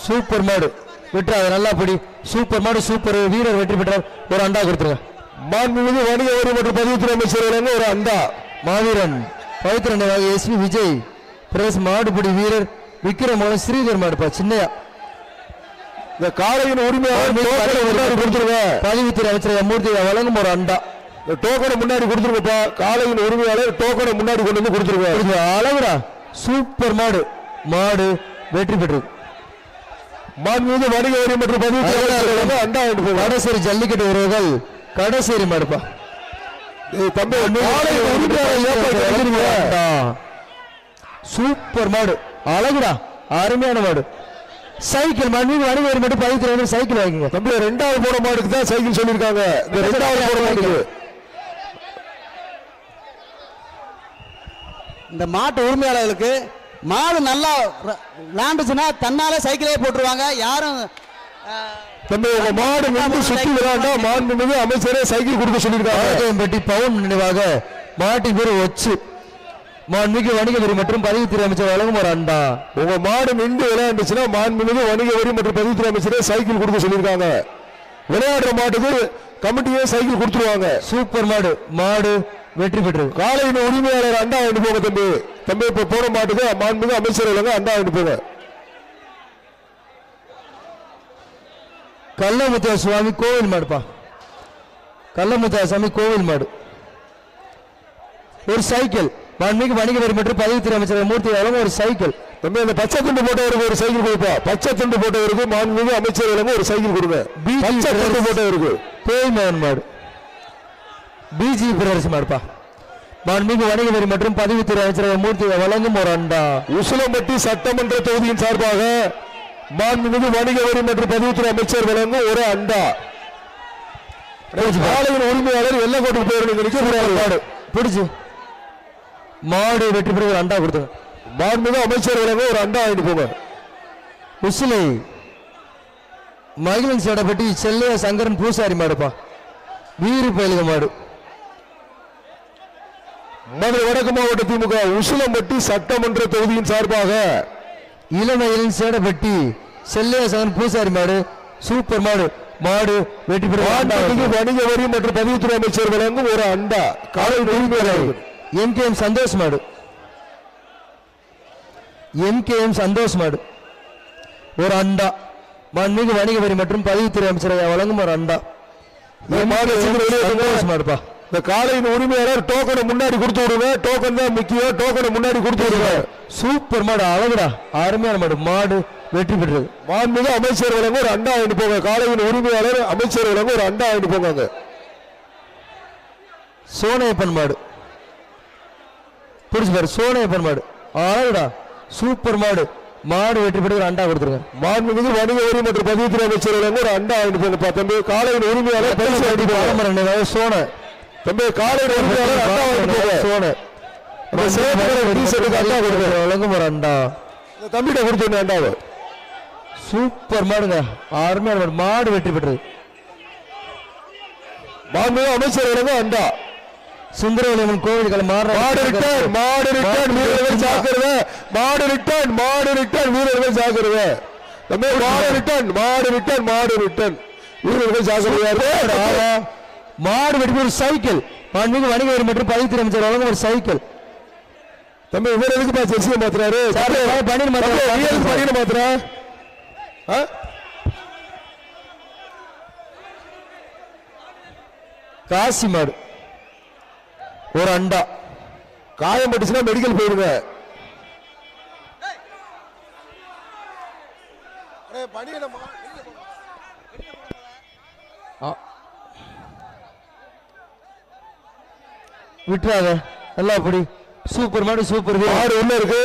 சூப்பர் மாடு விட்டுறாங்க, நல்லா பிடி. சூப்பர் மாடு, சூப்பர் வீரர் வெற்றி பெற்றார். ஒரு அண்டா கொடுத்துருங்க. மாண்புமிகு வணிக வரி மற்றும் பதிவுத்துறை அமைச்சர் ஒரு அண்டா. மாவீரன் பவித்திரன் எஸ்பி விஜய் பிரதேச மாடுபிடி வீரர் விக்ரமோகன் ஸ்ரீதர் மாடுப்பா சின்னையா. இந்த காலையின் உரிமையாளர் கொடுத்துருங்க. பதிவுத்துறை அமைச்சர் மூர்த்தி வழங்கும் ஒரு அண்டா. இந்த டோக்கனை முன்னாடி கொடுத்துருங்கப்பா. காலையின் உரிமையாளர் டோக்கனை முன்னாடி கொண்டு வந்து கொடுத்துருங்க. அளவுடா, சூப்பர் மாடு, மாடு வெற்றி பெற்றது. மாண்புமிகு வணிக வரி மற்றும் பதிவுத்துறை அண்டா. கடைசேரி ஜல்லிக்கட்டு உறவுகள் கடைசேரி மாடுப்பா. சூப்பர் மாடு, அழகுடா, அருமையான மாடு. சைக்கிள் மாண்புமிகு வணிக வரி மற்றும் பதிவுத்துறை சைக்கிள் வாங்கிங்க தம்பி. 2வது போட மாடுக்கு தான் சைக்கிள் சொல்லியிருக்காங்க. இந்த 2வது போட மாடுக்கு இந்த மாட்டு உரிமையாளர்களுக்கு மாடு நல்லா விளாண்டுச்சுன்னா தன்னால சைக்கிளே போட்டுருவாங்க. யாரும் தம்பி உங்க மாடு நின்று சுற்றி விளையாண்டா மாண்புமிகு அமைச்சரே சைக்கிள் கொடுக்க சொல்லியிருக்காங்க. பவுன் நினைவாக மாட்டின் பேர் வச்சு மாண்புமிகு வணிக வரி மற்றும் பதிவுத்துறை அமைச்சர் வழங்கும் ஒரு அண்டா. உங்க மாடு நின்று விளையாண்டுச்சுன்னா மாண்புமிகு வணிக வரி மற்றும் பதிவுத்துறை அமைச்சரே சைக்கிள் கொடுக்க சொல்லியிருக்காங்க. விளையாடுற மாட்டுக்கு கமிட்டியே சைக்கிள் கொடுத்துருவாங்க. சூப்பர் மாடு, மாடு வெற்றி பெற்றது. காலையின் உரிமையாளர் அண்டா வாங்கிட்டு போங்க தம்பி. தம்பி இப்ப போன மாட்டுக்கு மாண்புமிகு அமைச்சர் அண்டா வாங்கிட்டு போங்க. கள்ளமுத்தியா சுவாமி கோவில் மாடுப்பா. கள்ளமுத்தாசாமி கோவில் மாடு ஒரு சைக்கிள் மாண்புமிகு வணிக வரி மற்றும் பதிவுத்துறை அமைச்சர் மூர்த்தி வழங்கும் ஒரு சைக்கிள். தம்பி அந்த பச்சை துண்டு போட்டவருக்கு ஒரு சைக்கிள் கொடுப்பா. பச்சை துண்டு போட்டவருக்கு மாண்புமிகு அமைச்சர் வழங்கும் ஒரு சைக்கிள் கொடுங்க. பச்சை துண்டு போட்டவருக்கு பேய் மகன் மாடு பிஜி பிரதர்ஸ் மாடுப்பா. மாண்புமிகு வணிக வரி மற்றும் பதிவுத்துறை அமைச்சர் மூர்த்தி வழங்கும் ஒரு அண்டா. உசிலம்பட்டி சட்டமன்ற தொகுதியின் சார்பாக மாண்புமிகு வணிக வரி மற்றும் பதிவுத்துறை அமைச்சர் வழங்கும் ஒரு அண்டா. காலையின் உரிமையாளர் எல்லக்கோட்டை பேர் மாடு பிடிச்சு மாடு வெற்றி பெற்ற ஒரு அண்டா கொடுத்தாங்க. மாண்புமிகு அமைச்சர் வழங்கும் ஒரு அண்டா ஆயிட்டு போங்க. உசிலை மகிழன் சேடப்பட்டி செல்லையா சங்கரன் பூசாரி மாடுப்பா வீறு பயிலுக மாடு. மதுரை வடக்கு மாவட்ட திமுக உசிலம்பட்டி சட்டமன்ற தொகுதியின் சார்பாக இளமயிலின் சேடப்பட்டி செல்லையா சங்கரன் பூசாரி மாடு சூப்பர் மாடு மாடு வெற்றி பெற்ற வணிக வரி மற்றும் பதிவுத்துறை அமைச்சர் வழங்கும் ஒரு அண்டா. காலை உரிமையாளர் எம்கேஎம் சந்தோஷ் மாடு எம்கேஎம் சந்தோஷ் மாடு ஒரு அண்டா. மாண்புமிகு வணிக வரி மற்றும் பதிவுத்துறை அமைச்சர் வழங்கும் ஒரு அண்டா. மாடுப்பா. இந்த காலையின் உரிமையாளர் டோக்கனை முன்னாடி கொடுத்து விடுங்க. டோக்கன் தான் முக்கியம். டோக்கனை முன்னாடி கொடுத்து விடுங்க. சூப்பர் மாடு அழகுடா அருமையான மாடு மாடு வெற்றி பெற்றது. மாண்புமிகு அமைச்சர் வழங்க ஒரு அண்டா வாங்கிட்டு போங்க. காலையின் உரிமையாளர் அமைச்சர் வழங்க ஒரு அண்டா வாங்கிட்டு போங்க. சோனையப்பன் மாடு பிடிச்சு பாரு சோனையப்பன் மாடு அழகுடா சூப்பர் மாடு மாடு வெற்றி பெற்று ஒரு அண்டா கொடுத்துருங்க. மாண்புமிகு வணிக வரி மற்றும் பதிவுத்துறை அமைச்சர் வழங்க ஒரு அண்டா வாங்கிட்டு போங்க. தம்பி காலையின் உரிமையாளர் பரிசு வாங்கிட்டு போங்க. சோனை தம்பி காலையின் உரிமையாளர் அண்டா வாங்கிட்டு போங்க. சோனை வழங்கும் ஒரு அண்டா தம்பிட்ட கொடுத்து அண்டாவை. சூப்பர் மாடுங்க அருமையான மாடு மாடு வெற்றி பெற்றது. மாண்புமிகு அமைச்சர் வழங்க அண்டா. சுந்தரவலியம்மன் கோவில் மாடு ரிட்டர்ன் மாடு ரிட்டர்ன் வீரர்கள் ஜாக்கிரதை. மாடு ரிட்டர்ன் மாடு ரிட்டர்ன் வீரர்கள் ஜாக்கிரதை. தம்பி மாடு ரிட்டர்ன் மாடு ரிட்டர்ன் மாடு ரிட்டர்ன் வீரர்கள் ஜாக்கிரதை. மாடு வெற்றி ஒரு சைக்கிள் மாண்புமிகு வணிக வரி மற்றும் பதிவுத்துறை அமைச்சர் வழங்கும் ஒரு சைக்கிள். தம்பி இவர் எதுக்கு ஜெர்சியை மாத்துறாரு? பணியை மாத்துறா. காசி மாடு ஒரு அண்டா. காயம் பட்டுச்சுன்னா மெடிக்கல் போயிருங்க. விட்டுறாங்க நல்லா அப்படி சூப்பர் மாடு சூப்பர் மாடு உள்ள இருக்கு.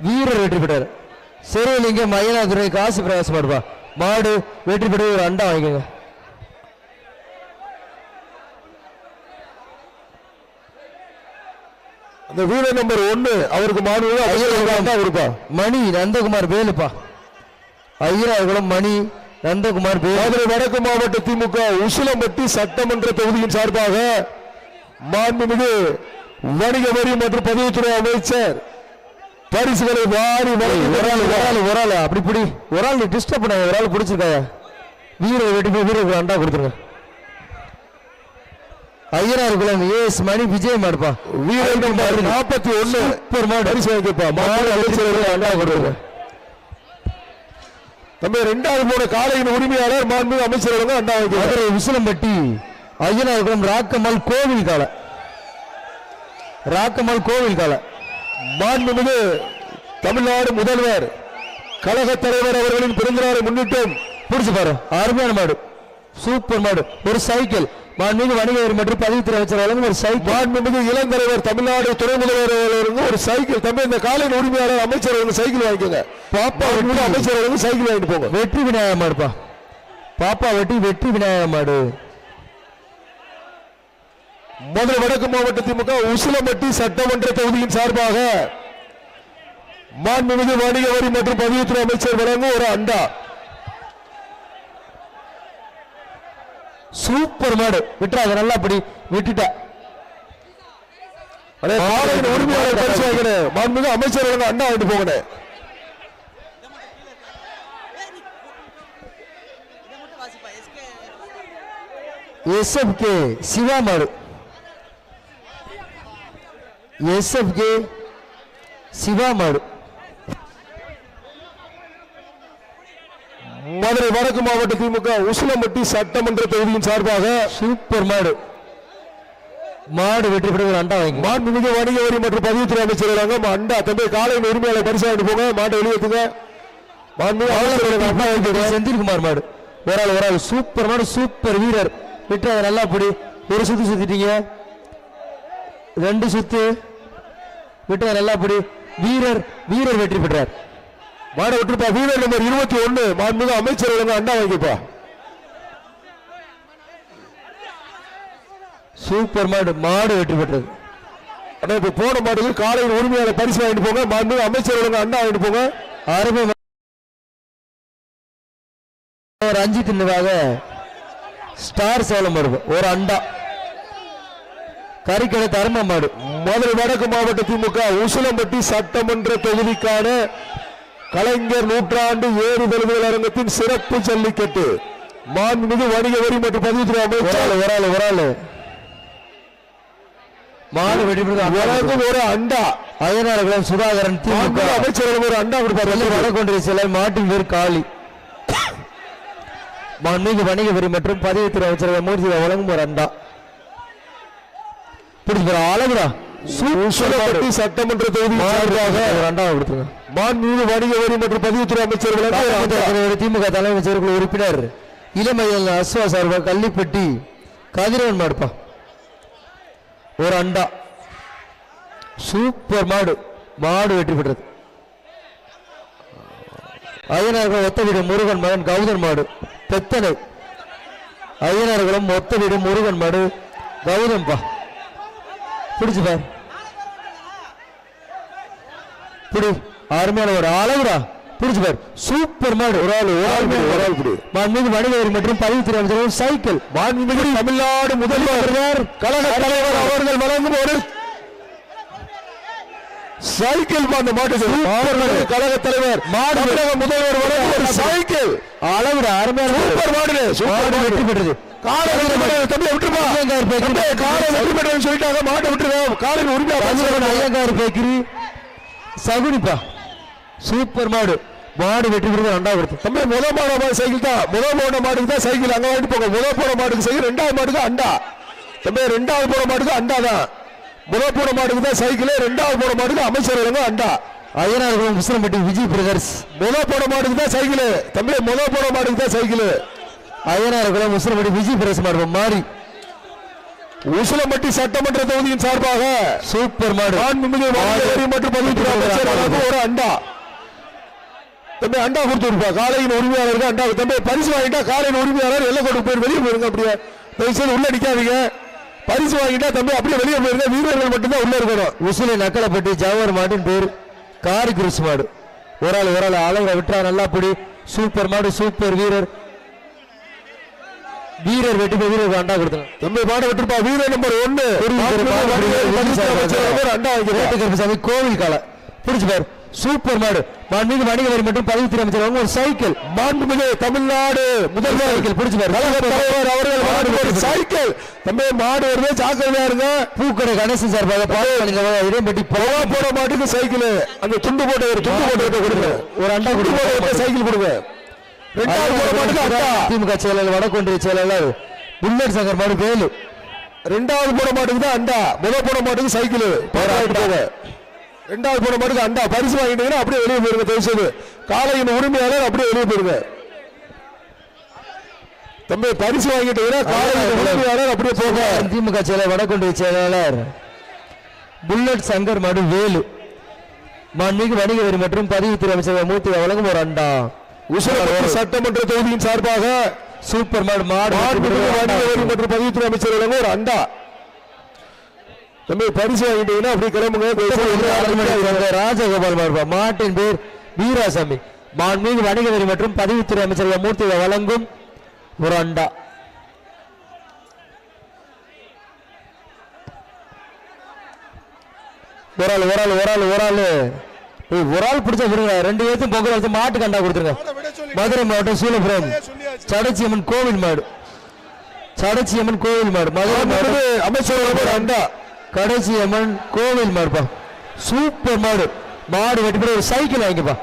வீரர் வெற்றி பெற்றார். சிறுவலிங்க மயிலாதுரை காசி பிரகாசம் மாடுப்பா மாடு வெற்றி பெற்று ஒரு அண்டா வாங்கிக்கோங்க. அந்த வீரர் நம்பர் 1 அவருக்கு மாடு இருப்பா. மணி நந்தகுமார் வேலுப்பா ஐயராகுளம் மணி நந்தகுமார் வேலு. மதுரை வடக்கு மாவட்ட திமுக உசிலம்பட்டி சட்டமன்ற தொகுதியின் சார்பாக மாண்புமிகு வணிக வரி மற்றும் பதிவுத்துறை அமைச்சர் பரிசுகளை வாரி ஒரு ஆள் அப்படி ஒரு ஆள் டிஸ்டர்ப் பண்ண ஒரு ஆள் பிடிச்சிருக்காங்க. வீரர் வெட்டி போய் வீரருக்கு அண்டா கொடுத்துருங்க. ஐயனாருக்குளம் ஏஎஸ் மணி விஜய் மாடுப்பா வீரர் 41 சூப்பர் மாடு பரிசு வாங்கிப்பா. மாடு அமைச்சர் அண்டா கொடுத்துருங்க. தம்பி 2வது போன காலையின் உரிமையாளர் மாண்புமிகு அமைச்சர் அண்டா வாங்கிப்பார். உசிலம்பட்டி ஐயனாருக்குளம் ராக்கம்மாள் கோவில் கால மாண்புமிகு தமிழ்நாடு முதல்வர் கழக தலைவர் அவர்களின் பிறந்தநாளை முன்னிட்டும் பிடிச்சு பாரு அருமையான மாடு சூப்பர் மாடு ஒரு சைக்கிள். மாண்புமிகு வணிக வரி மற்றும் பதிவுத்துறை அமைச்சர் வழங்கும் ஒரு சைக்கிள். மாண்புமிகு இளந்தலைவர் தமிழ்நாடு துணை முதல்வர் ஒரு சைக்கிள். தம்பி இந்த காலையின் உரிமையாளர் அமைச்சர் சைக்கிள் வாங்கிக்கோங்க. பாப்பா வெட்டி அமைச்சர் சைக்கிள் வாங்கிட்டு போங்க. வெற்றி விநாயக மாடுப்பா பாப்பா வெட்டி வெற்றி விநாயக மாடு. மதுரை வடக்கு மாவட்ட திமுக உசிலம்பட்டி சட்டமன்ற தொகுதியின் சார்பாக மாண்புமிகு வணிக வரி மற்றும் பதிவுத்துறை அமைச்சர் வழங்கும் ஒரு அண்டா. சூப்பர் மாடு விட்டுறாங்க நல்லா அப்படி விட்டுட்டா. உரிமையாளர் பரிசு வாங்கினேன். மாண்புமிகு அமைச்சர் வழங்க அண்டா வாங்கிட்டு போங்க. எஸ்எஃப்கே சிவா மாடு எஸ்எஃப்கே சிவா மாடு. மதுரை மதுரை வடக்கு மாவட்ட திமுக உசிலம்பட்டி சட்டமன்ற தொகுதியின் சார்பாக சூப்பர் மாடு மாடு வெற்றி பெற்ற ஒரு அண்டா வாங்கி மாண்புமிகு வணிக வரி மற்றும் பதிவுத்துறை அமைச்சர் அண்டா தம்பி காலையில் உரிமையாளர் பரிசாகிட்டு போங்க மாட்டை வெளியேற்றுங்க செந்தில்குமார் மாடு ஒரு ஆள் சூப்பர் மாடு சூப்பர் வீரர் விட்டு அதை நல்லா பிடி ஒரு சுத்து சுத்திட்டீங்க 2 சுத்து விட்டு நல்லா பிடி வீரர் வெற்றி பெற்றார் மாட விட்டுப்பா வீரர் நம்பர் 21 மாண்புமிகு அமைச்சர் அண்டா வாங்கிப்பா சூப்பர் மாடு வெற்றி பெற்றது இப்ப போன மாடுக்கு காலையில் உரிமையாளர் பரிசு வாங்கிட்டு போங்க மாண்புமிகு அமைச்சர் அண்டா வாங்கிட்டு போங்க அருமை ஒரு 5 தின்னுவாக ஸ்டார் சேலம் மாடு ஒரு அண்டா கறிக்கடை தர்ம மாடு மதுரை வடக்கு மாவட்ட திமுக உசிலம்பட்டி சட்டமன்ற தொகுதிக்கான கலைஞர் நூற்றாண்டு ஏறுதழுவுதல் அரங்கத்தின் சிறப்பு ஜல்லிக்கட்டு மாண்புமிகு வணிக வரி மற்றும் பதிவுத்துறை அமைச்சர் ஒரு ஆள் மாடு வெற்றி ஒரு அண்டா அயனார்குளம் சுதாகரன் திமுக அமைச்சர் ஒரு அண்டா கொடுப்பார் வடகொன்றிய சிலை மாட்டின் பேர் காளி மாண்புமிகு வணிக வரி மற்றும் பதிவுத்துறை அமைச்சர் மூர்த்தி வழங்கும் ஒரு அண்டா அழகுடா உசிலம்பட்டி சட்டமன்ற தொகுதி ஒரு அண்டா கொடுத்துருங்க மாண்புமிகு வணிக வரி மற்றும் பதிவுத்துறை அமைச்சர் திமுக தலைமை செயற்குழு உறுப்பினர் இளமையில் அஸ்வா சார்பா கள்ளிப்பட்டி கதிரவன் மாடுப்பா ஒரு அண்டா சூப்பர் மாடு வெற்றி பெற்றது ஐயனார்குளம் ஒத்த வீடு முருகன் மகன் கௌதன் மாடு பெத்தனை ஐயனார்குளம் ஒத்த வீடு முருகன் மாடு கௌதம்பா பிடிச்சு பார் பிடி அருமையான ஒரு அழகுடா பிடிச்சு பார் சூப்பர் மாடு ஒரு ஆள் பிடி மாண்புமிகு வணிக வரி மற்றும் பதிவுத்துறை அமைச்சர் சைக்கிள் மாண்புமிகு தமிழ்நாடு முதல்வர் கழக தலைவர் அவர்கள் வழங்கும் ஒரு சைக்கிள் மாட்டு கழக தலைவர் முதல்வர் வழங்கும் ஒரு சைக்கிள் அழகுடா அருமையான சூப்பர் மாடு வெற்றி பெற்றது சொல்லிட்டாங்க மாட்டை விட்டுருவோம் காலையில் உரிமையா ஐயங்கார் பேக்கரி சகுனிப்பா சூப்பர் மாடு வெற்றி பெற்றது அண்டா கொடுத்து தம்பி முதல் மாட சைக்கிள் தான் முதல் போன மாடுக்கு தான் சைக்கிள் அங்க வாங்கிட்டு போங்க முதல் போன மாடுக்கு சைக்கிள் 2வது மாடுக்கு அண்டா தம்பி 2வது போன மாடுக்கு அண்டா தான் முதல் போன மாடுக்கு தான் சைக்கிள் 2வது போன மாடுக்கு அமைச்சர் அண்டா ஐயனார்குளம் உசிலம்பட்டி விஜய் பிரதர்ஸ் முதல் போன மாடுக்கு தான் சைக்கிள் தம்பி முதல் போன மாடுக்கு தான் சைக்கிள் ஐயனார்குளம் உசிலம்பட்டி விஜய் பிரதர்ஸ் மாடு மாறி உசிலம்பட்டி சட்டமன்ற தொகுதியின் சார்பாக சூப்பர் மாடு மாண்புமிகு மற்றும் பதிவுத்துறை அமைச்சர் ஒரு அண்டா தம்பி அண்டா கொடுத்துருப்பா காலையின் உரிமையாளருக்கு அண்டா தம்பி பரிசு வாங்கிட்டா காலையின் உரிமையாளர் எல்லக்கோட்டு போய் வெளியே போயிருங்க அப்படியே தயவுசெய்து உள்ள நிக்காதீங்க பரிசு வாங்கிட்டா தம்பி அப்படியே வெளியே போயிருங்க வீரர்கள் மட்டும்தான் உள்ள இருக்கணும் உசிலை நக்கலப்பட்டி ஜவஹர் மாட்டின் பேர் காரி கிருஷ் மாடு ஒரு ஆள் அழகா விட்டா நல்லா பிடி சூப்பர் மாடு சூப்பர் வீரர் வெட்டி வீரர் அண்டா கொடுத்தாங்க தம்பி மாட விட்டுருப்பா வீரர் நம்பர் 1 அண்டா வாங்கி கோவில் காலை பிடிச்சு பாரு சூப்பர் மாடு மாண்புமிகு வணிக வரி மற்றும் பதிவுத்துறை அமைச்சர் ஒரு சைக்கிள் மாண்புமிகு தமிழ்நாடு முதல்வர் சைக்கிள் பிடிச்சு பாரு தலைவர் அவர்கள் சைக்கிள் தம்பி மாடு வருது ஜாக்கிரதையா இருங்க பூக்கடை கணேசன் சார்பாக இடம்பெட்டி போட மாட்டுக்கு சைக்கிள் அந்த துண்டு போட்டு கொடுங்க ஒரு அண்டா கொடுங்க சைக்கிள் கொடுங்க திமுக செயலாளர் வடகொன்றிய செயலாளர் புல்லட் சங்கர் மாடு வேலு 2வது போட மாட்டுக்கு தான் அண்டா முதல் போட மாட்டுக்கு சைக்கிள் 2வது போட மாட்டுக்கு அண்டா பரிசு வாங்கிட்டீங்கன்னா அப்படியே வெளியே போயிருங்க தயவுசெய்து காலையின் உரிமையாளர் அப்படியே வெளியே போயிருங்க தம்பி பரிசு வாங்கிட்டீங்கன்னா காலையின் உரிமையாளர் அப்படியே போக திமுக செயலாளர் வடகொன்றிய செயலாளர் புல்லட் சங்கர் மாடு வேலு மாண்புமிகு வணிக வரி மற்றும் பதிவுத்துறை அமைச்சர் மூர்த்தி வழங்கும் ஒரு அண்டா உசிலம்பட்டி சட்டமன்ற தொகுதியின் சார்பாக சூப்பர் மாடு மற்றும் பதிவுத்துறை அமைச்சர் வழங்கும் ஒரு அண்டா தம்பி பரிசு வாங்கிட்டீங்கன்னா அப்படி கிளம்புங்க ராஜகோபால் மாடுபா மாட்டின் பேர் வீராசாமி மாண்புமிகு வணிக வரி மற்றும் பதிவுத்துறை அமைச்சர் மூர்த்தி வழங்கும் ஒரு அண்டா ஒரு ஆள் பிடிச்சா விடுங்க 2 பேர்த்தும் பொங்கல் வச்சு மாட்டு கண்டா கொடுத்துருங்க மதுரை மாவட்டம் சூலபுரம் சடச்சியம்மன் கோவில் மாடு மதுரை மாவட்டம் அமைச்சர் அண்டா கடைசியம்மன் கோவில் மாடுப்பா சூப்பர் மாடு வெட்டி ஒரு சைக்கிள் வாங்கிப்பா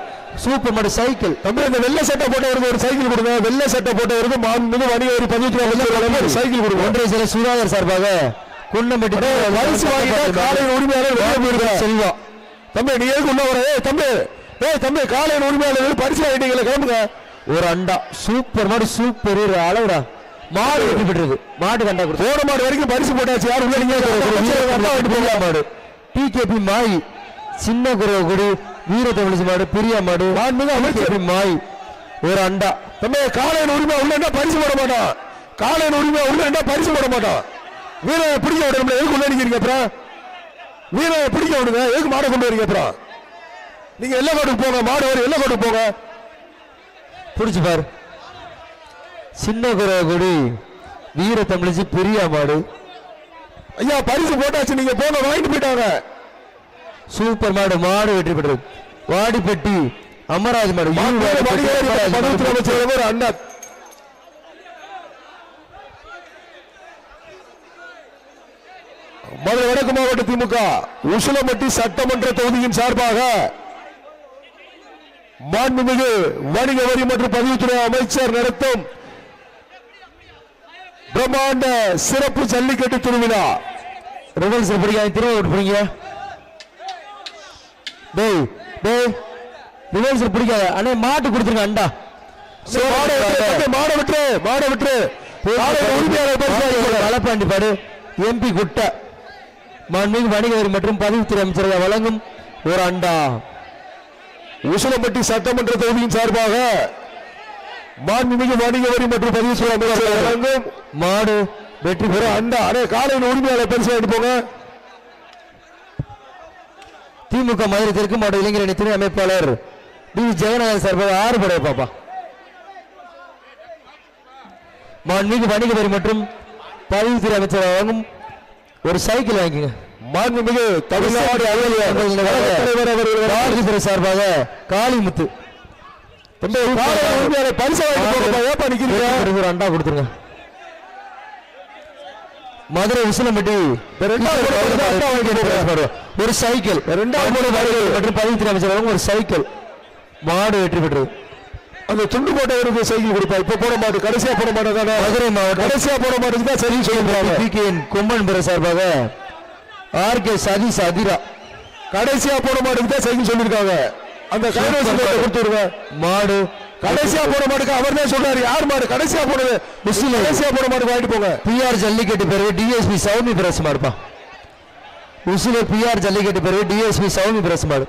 சூப்பர் மாடு சைக்கிள். தம்பி அந்த வெள்ளை சட்டை போட்டவருக்கு ஒரு சைக்கிள் கொடுங்க. வெள்ளை சட்டை போட்டவருக்கு மாண்புமிகு வணிக வரி பதிவுத்துறை சைக்கிள் கொடுங்க. ஒன்றிய செயலர் சுதாகர் சார்பாக குன்னம்பட்டி பரிசு வாங்கிட்டா காலையில் உரிமையாளர் வெளியே போயிருக்க செல்வா. தம்பி நீ எதுக்கு உள்ள வர? தம்பி காலையில் உரிமையாளர் பரிசு வாங்கிட்டீங்களா, கிளம்புங்க. ஒரு அண்டா சூப்பர் மாடு சூப்பர் அளவுடா. மாடு வெற்றி பெற்றது. மாடு கண்டா கொடுத்து போன மாடு வரைக்கும் பரிசு போட்டாச்சு. யார் உள்ள நீங்க மாடு டிகேபி மாய் சின்ன குடி வீர தமிழிசை மாடு பிரியா மாடு அமைச்சர் மாய் ஒரு அண்டா. தம்பி காலையில் உரிமை உள்ள பரிசு போட மாட்டோம். காலையில் உரிமை உள்ள பரிசு போட மாட்டோம். வீரரை பிடிக்க விட எதுக்கு உள்ள நிக்கிறீங்க? அப்புறம் வீரரை பிடிக்க விடுங்க. எதுக்கு மாடை கொண்டு வரீங்க? அப்புறம் நீங்க எல்லா கோட்டுக்கு போங்க. மாடு வரும் எல்லா கோட்டுக்கு போங்க. பிடிச்சு பாரு. சின்ன குடி வீர தமிழிசை பிரியா மாடு. ஐயா பரிசு போட்டாச்சு, நீங்க போங்க. வாங்கிட்டு போயிட்டாங்க. சூப்பர் மாடு. மாடு வெற்றி பெற்றது. வாடிப்பட்டி அமராஜ் மாடு ஒரு அண்ணா. மதுரை வடக்கு மாவட்ட திமுக உசிலம்பட்டி சட்டமன்ற தொகுதியின் சார்பாக மாண்புமிகு வணிக வரி மற்றும் பதிவுத்துறை அமைச்சர் நடத்தும் பிரம்மாண்ட சிறப்பு ஜல்லிக்கட்டு திருவிழா. ரிவல்ஸ் பிடிக்காத திரும்ப விட்டுறீங்க. டேய் டேய் ரிவல்ஸ் பிடிக்காத அண்ணே மாட்டு கொடுத்துருங்க அண்டா. மாட விட்டு வளப்பாண்டி பாடு எம்பி குட்டை மாண்புமிகு வணிக வரி மற்றும் பதிவுத்துறை அமைச்சர்கள் வழங்கும் ஒரு அண்டா. உசிலம்பட்டி சட்டமன்ற தொகுதியின் சார்பாக மாண்புமிகு வணிக வரி மற்றும் பதிவுத்துறை அமைச்சர் வழங்கும் மாடு வெற்றி பெற அண்டா. காலையில் உரிமையாளர் பரிசு வாங்கிட்டு போங்க. திமுக மதுரை தெற்கு மாவட்ட இளைஞர் அணி துணை அமைப்பாளர் டி ஜெகநாதன் சார்பாக 6 படை பாப்பா. மாண்புமிகு வணிக வரி மற்றும் பதிவுத்துறை அமைச்சர் வழங்கும் ஒரு சைக்கிள் வாங்கிக்கங்க. மாண்புமிகு தமிழ்நாடு தலைவர் சார்பாக காளிமுத்து பரிசு ஒரு அண்டா கொடுத்துருங்க. மதுரை உசிலம்பட்டி ஒரு சைக்கிள். 2வது மற்றும் பதிவுத்துறை அமைச்சர் ஒரு சைக்கிள். மாடு வெற்றி பெற்றது. அந்த துண்டு போட்டவருக்கு சைக்கிள் கொடுப்பா. இப்ப போட மாட்டோம். கடைசியா போட மாட்டோம். மதுரை மாவட்டம் கடைசியா போட மாட்டேங்குது தான் சரி சொல்லுறாங்க. கொம்பன் பிற சார்பாக ஆர்கே சதீஷ் அதிரா கடைசியா போட மாட்டேங்குது தான் சைக்கிள் சொல்லிருக்காங்க. அந்த கொடுத்துருங்க. மாடு கடைசியா போட மாட்டுக்கு அவர் தான் சொல்றாரு. யார் மாடு கடைசியா போடுது? கடைசியா போட மாட்டு வாங்கிட்டு போங்க. பிஆர் ஜல்லிக்கட்டு பிறகு டிஎஸ்பி சௌமி பிரஸ் மாடுப்பா. உசில பிஆர் ஜல்லிக்கட்டு பிறகு டிஎஸ்பி சௌமி பிரஸ் மாடு.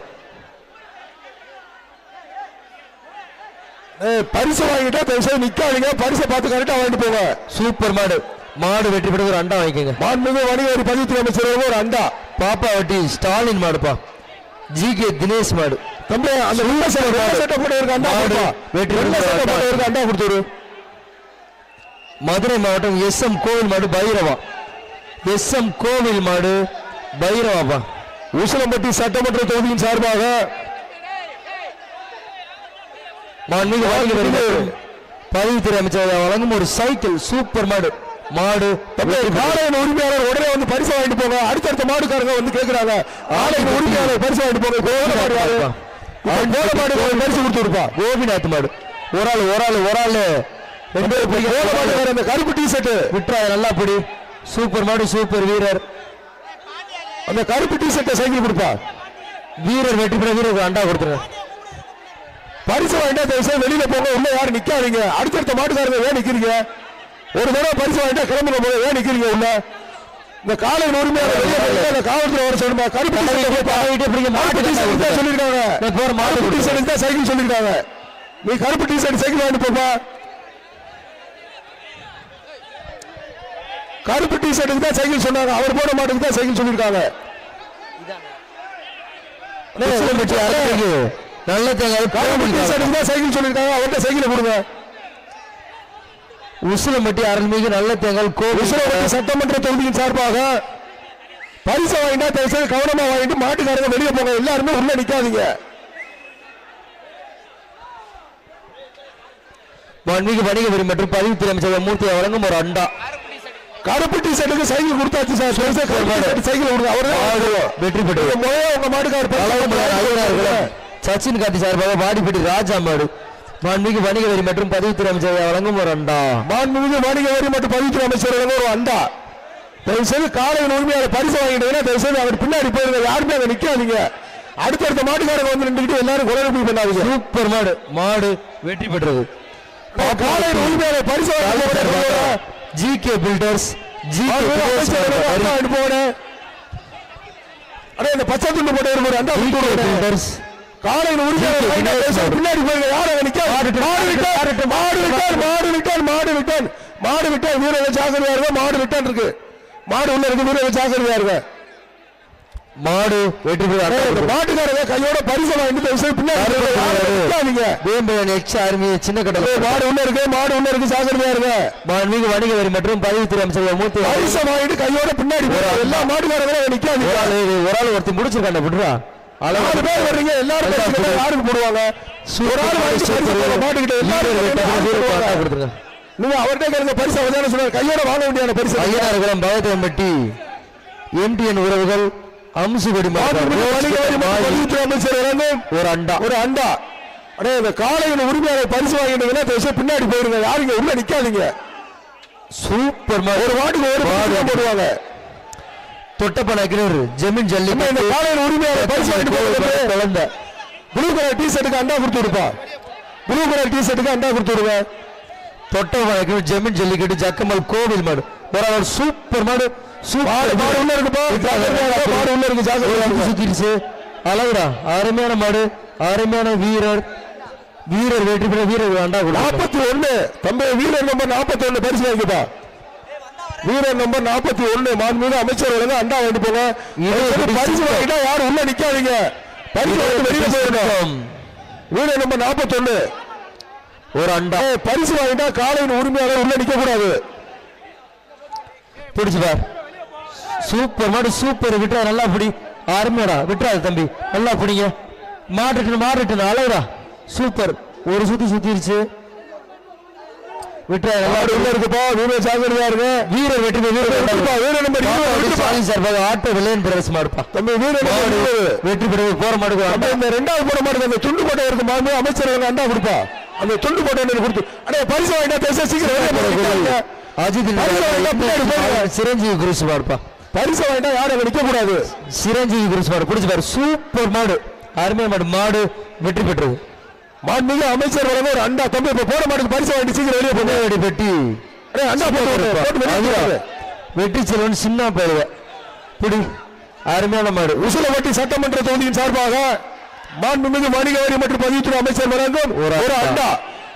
பரிசு வாங்கிட்டா தயவுசெய்து நிக்காதீங்க. பரிசை பார்த்து கரெக்டா வாங்கிட்டு போங்க. சூப்பர் மாடு. மாடு வெற்றி பெற்று ஒரு அண்டா வாங்கிக்கோங்க. மாண்புமிகு வணிக வரி பதிவுத்துறை அமைச்சர் ஒரு அண்டா. பாப்பாவட்டி ஸ்டாலின் மாடுப்பா. ஜிகே தினேஷ் மாடு. தம்பி அந்த சட்டை போட்டவருக்கு அண்டா வெற்றி பெற்று அண்டா கொடுத்துரு. மதுரை மாவட்டம் எஸ்எம் கோவில் மாடு பைரவா. எஸ்எம் கோவில் மாடு பைரவாப்பா. உசிலம்பட்டி சட்டமன்ற தொகுதியின் சார்பாக மாண்புமிகு வணிக வரி மற்றும் பதிவுத்துறை அமைச்சர் வழங்கும் ஒரு சைக்கிள். சூப்பர் மாடு. மாடு ஆலய உரிமையாளர் உடனே வந்து பரிசு வாங்கிட்டு போங்க. அடுத்தடுத்த மாடுக்காரங்க வந்து கேட்கிறாங்க. ஆலய உரிமையாளர் பரிசு வாங்கிட்டு போங்க. பரிசு கொடுத்து கொடுப்பா. கோபிநாத் மாடு. ஒரு ஆள் அந்த கருப்பு டி ஷர்ட் விட்டுறா. நல்லா பிடி. சூப்பர் மாடு. சூப்பர் வீரர். அந்த கருப்பு டி ஷர்ட்டை சைக்கிள் கொடுப்பா. வீரர் வெற்றி பெற வீரருக்கு அண்டா கொடுத்துருங்க. பரிசு வாங்கிட்டா தயவுசெய்து வெளியில போங்க. உள்ள யாரும் நிக்காதீங்க. அடுத்தடுத்த மாட்டுக்காரங்க ஏன் நிக்கிறீங்க? ஒரு தடவை பரிசு வாங்கிட்டா கிளம்புங்க போது ஏன் நிக்கிறீங்க உள்ள? இந்த காலையில் உரிமையாளர் காவல்துறை வர சொல்லுமா? கருப்பு சொல்லிருக்காங்க. சைக்கிள் சொல்லிருக்காங்க. நீ கருப்பு டி ஷர்ட் சைக்கிள் வாங்கிட்டு போப்பா. கருப்பு டி ஷர்ட்டுக்கு தான் சைக்கிள் சொன்னாங்க. அவர் போட மாட்டுக்கு தான் சைக்கிள் சொல்லிருக்காங்க. நல்ல சைக்கிள் சொல்லிருக்காங்க. அவர்கிட்ட சைக்கிள் கொடுங்க. உசிலம்பட்டி அருள்மிகு நல்ல தேங்காய் உசிலம்பட்டி சட்டமன்ற தொகுதியின் சார்பாக பரிசு வாங்கிட்டா தயவுசெய்து கவனமா வாங்கிட்டு மாட்டுக்காரங்க வெளியே போங்க. எல்லாருமே உள்ள நிக்காதீங்க. மாண்புமிகு வணிக வரி மற்றும் பதிவுத்துறை அமைச்சர் மூர்த்தி வழங்கும் ஒரு அண்டா. கருப்பு டி ஷர்ட்டுக்கு சைக்கிள் கொடுத்தாச்சு சார். சைக்கிள் கொடுங்க. அவர் வெற்றி பெற்று உங்க மாட்டுக்காரர் சச்சின் காந்தி சார்பாக வாடிப்பட்டி ராஜா மாடு மாண்புமிகு வணிக வரி மற்றும் பதிவுத்துறை அமைச்சர் வழங்கும் ஒரு அண்டா. மாண்புமிகு வணிக வரி மற்றும் பதிவுத்துறை அமைச்சர் வழங்கும் ஒரு அண்டா. தயவு செய்து காலையில் உரிமையாளர் பரிசு வாங்கிட்டீங்கன்னா தயவு செய்து அவர் பின்னாடி போயிருங்க, யாருமே அங்க நிக்காதீங்க. அடுத்தடுத்த மாட்டுக்காரங்க வந்து நின்றுட்டு எல்லாரும் குரல் பண்ணாதீங்க. சூப்பர் மாடு, மாடு வெற்றி பெற்றது. காலையில் உரிமையாளர் பரிசு ஜிகே பில்டர்ஸ் இந்த பச்சை துண்டு போட்டு அந்த பில்டர்ஸ் காலையில் உரிமையாளர் பின்னாடி போயிருங்க, யாரும் நிக்காது. மாடு விட்டான் வீரர்கள் ஜாக்கிரதையா இருக்க. மாடு விட்டான் இருக்கு, மாடு உள்ள இருக்கு, வீரர்கள் ஜாக்கிரதையா இருக்க. மாடு வெற்றி பெற்ற மாட்டுக்காரங்க கையோட பரிசு வாங்கிட்டு சின்ன கடை மாடு உள்ள இருக்கு, மாடு உள்ள இருக்கு, ஜாக்கிரதையா இருக்க. மாண்புமிகு வணிக வரி மற்றும் பதிவுத்துறை அமைச்சர் மூர்த்தி பரிசு வாங்கிட்டு கையோட பின்னாடி எல்லா மாட்டுக்காரங்களும் நிக்காது. ஒரு ஆள் ஒருத்தர் முடிச்சிருக்காங்க விடுறா. 6 பேர் வர்றீங்க, எல்லாரும் யாருக்கு போடுவாங்க? ஒரு ஆள் மாட்டுக்கிட்ட எல்லாரும் கொடுத்துருங்க. நீங்க அவர்கிட்ட கேளுங்க, பரிசு அவதான சொன்னார், கையோட வாங்க வேண்டிய பரிசு. ஐயனார்குளம் பகவதம்பட்டி எம்டிஎன் உறவுகள் அம்சுபடி அமைச்சர் வழங்கும் ஒரு அண்டா. ஒரு அண்டா. அடே இந்த காலையில் உரிமையாளர் பரிசு வாங்கிட்டீங்கன்னா பின்னாடி போயிருங்க, யாருங்க உள்ள நிக்காதீங்க. சூப்பர் ஒரு வாட்டுக்கு ஒரு மாடு போடுவாங்க. தொட்டப்பனாக்கினர் ஜெமீன் ஜல்லி இந்த காலையில் உரிமையாளர் பரிசு வாங்கிட்டு குழந்தை ப்ளூ கலர் டி ஷர்ட்டுக்கு அண்டா கொடுத்து விடுப்பா. ப்ளூ கலர் டி ஷர்ட்டுக்கு அண்டா கொடுத்து விடுங்க. தொட்டப்பனாக்கினர் ஜெமீன் ஜல்லிக்கட்டு ஜக்கமல் கோவில் மாடு ஒரு சூப்பர் மாடு. மாடு உள்ள இருக்குப்பா, மாடு உள்ள இருக்கு, ஜாக்கிரதையா சுத்திருச்சு. அழகுடா, அருமையான மாடு, அருமையான வீரர். வீரர் வெற்றி பெற்ற வீரர் அண்டா 41 தம்பி, வீரர் நம்பர் 41 பரிசு வாங்கிப்பா. வீரர் நம்பர் 41 மாண்புமிகு அமைச்சர் வழங்க அண்டா வாங்கிட்டு போங்க. பரிசு வாங்கிட்டா யாரும் உள்ள நிக்காதீங்க, பரிசு வாங்கிட்டு வெளியே போயிடணும். வீரர் நம்பர் 41 ஒரு அண்டா. பரிசு வாங்கிட்டா காலையில் உரிமையாளர் உள்ள நிக்க கூடாது. பிடிச்சுப்பார். சூப்பர் மாடு, சூப்பர். விட்டுறா, நல்லா பிடி. அருமையாடா, விட்டுறாது தம்பி, நல்லா பிடிங்க. மாறிட்டு அழகுடா, சூப்பர். ஒரு சுத்தி சுத்திருச்சு. விட்டுறா, நல்லா உள்ள இருக்குப்பா. வீரர் ஜாக்கிரதையா இருக்கு. வீரர் வெற்றி வீரர் நம்பர் 20 சார்பாக ஆட்டோ வில்லையன் பிரதேச மாடுப்பா. தம்பி வீரர் வெற்றி பெற போற மாடுக்கு இந்த 2வது போட மாடுக்கு அந்த துண்டு கோட்டை இருக்கு மாமி, அமைச்சர் அண்டா கொடுப்பா. அந்த துண்டு கோட்டை கொடுத்து அடே பரிசு வாங்கிட்டா பேச சீக்கிரம். சிரஞ்சீவி குருசு மாடுப்பா. பரிசு வாங்கிட்டா யாரும் நிக்க கூடாது. சிரஞ்சீவி குருசு மாடு பிடிச்சு பாரு. சூப்பர் மாடு, அருமையான மாடு. மாடு வெற்றி பெற்றது. மாண்புமிகு அமைச்சர் வழங்க ஒரு அண்டா. தம்பி இப்ப போட மாட்டுக்கு பரிசு வாங்கிட்டு சீக்கிரம் வெளியே போங்க. வெடி பெட்டி அண்டா போட்டு வெற்றி செல்வன் சின்ன பேருவ பிடி. அருமையான மாடு. உசிலம்பட்டி சட்டமன்ற தொகுதியின் சார்பாக மாண்புமிகு வணிக வரி மற்றும் பதிவுத்துறை அமைச்சர் வழங்கும் ஒரு அண்டா.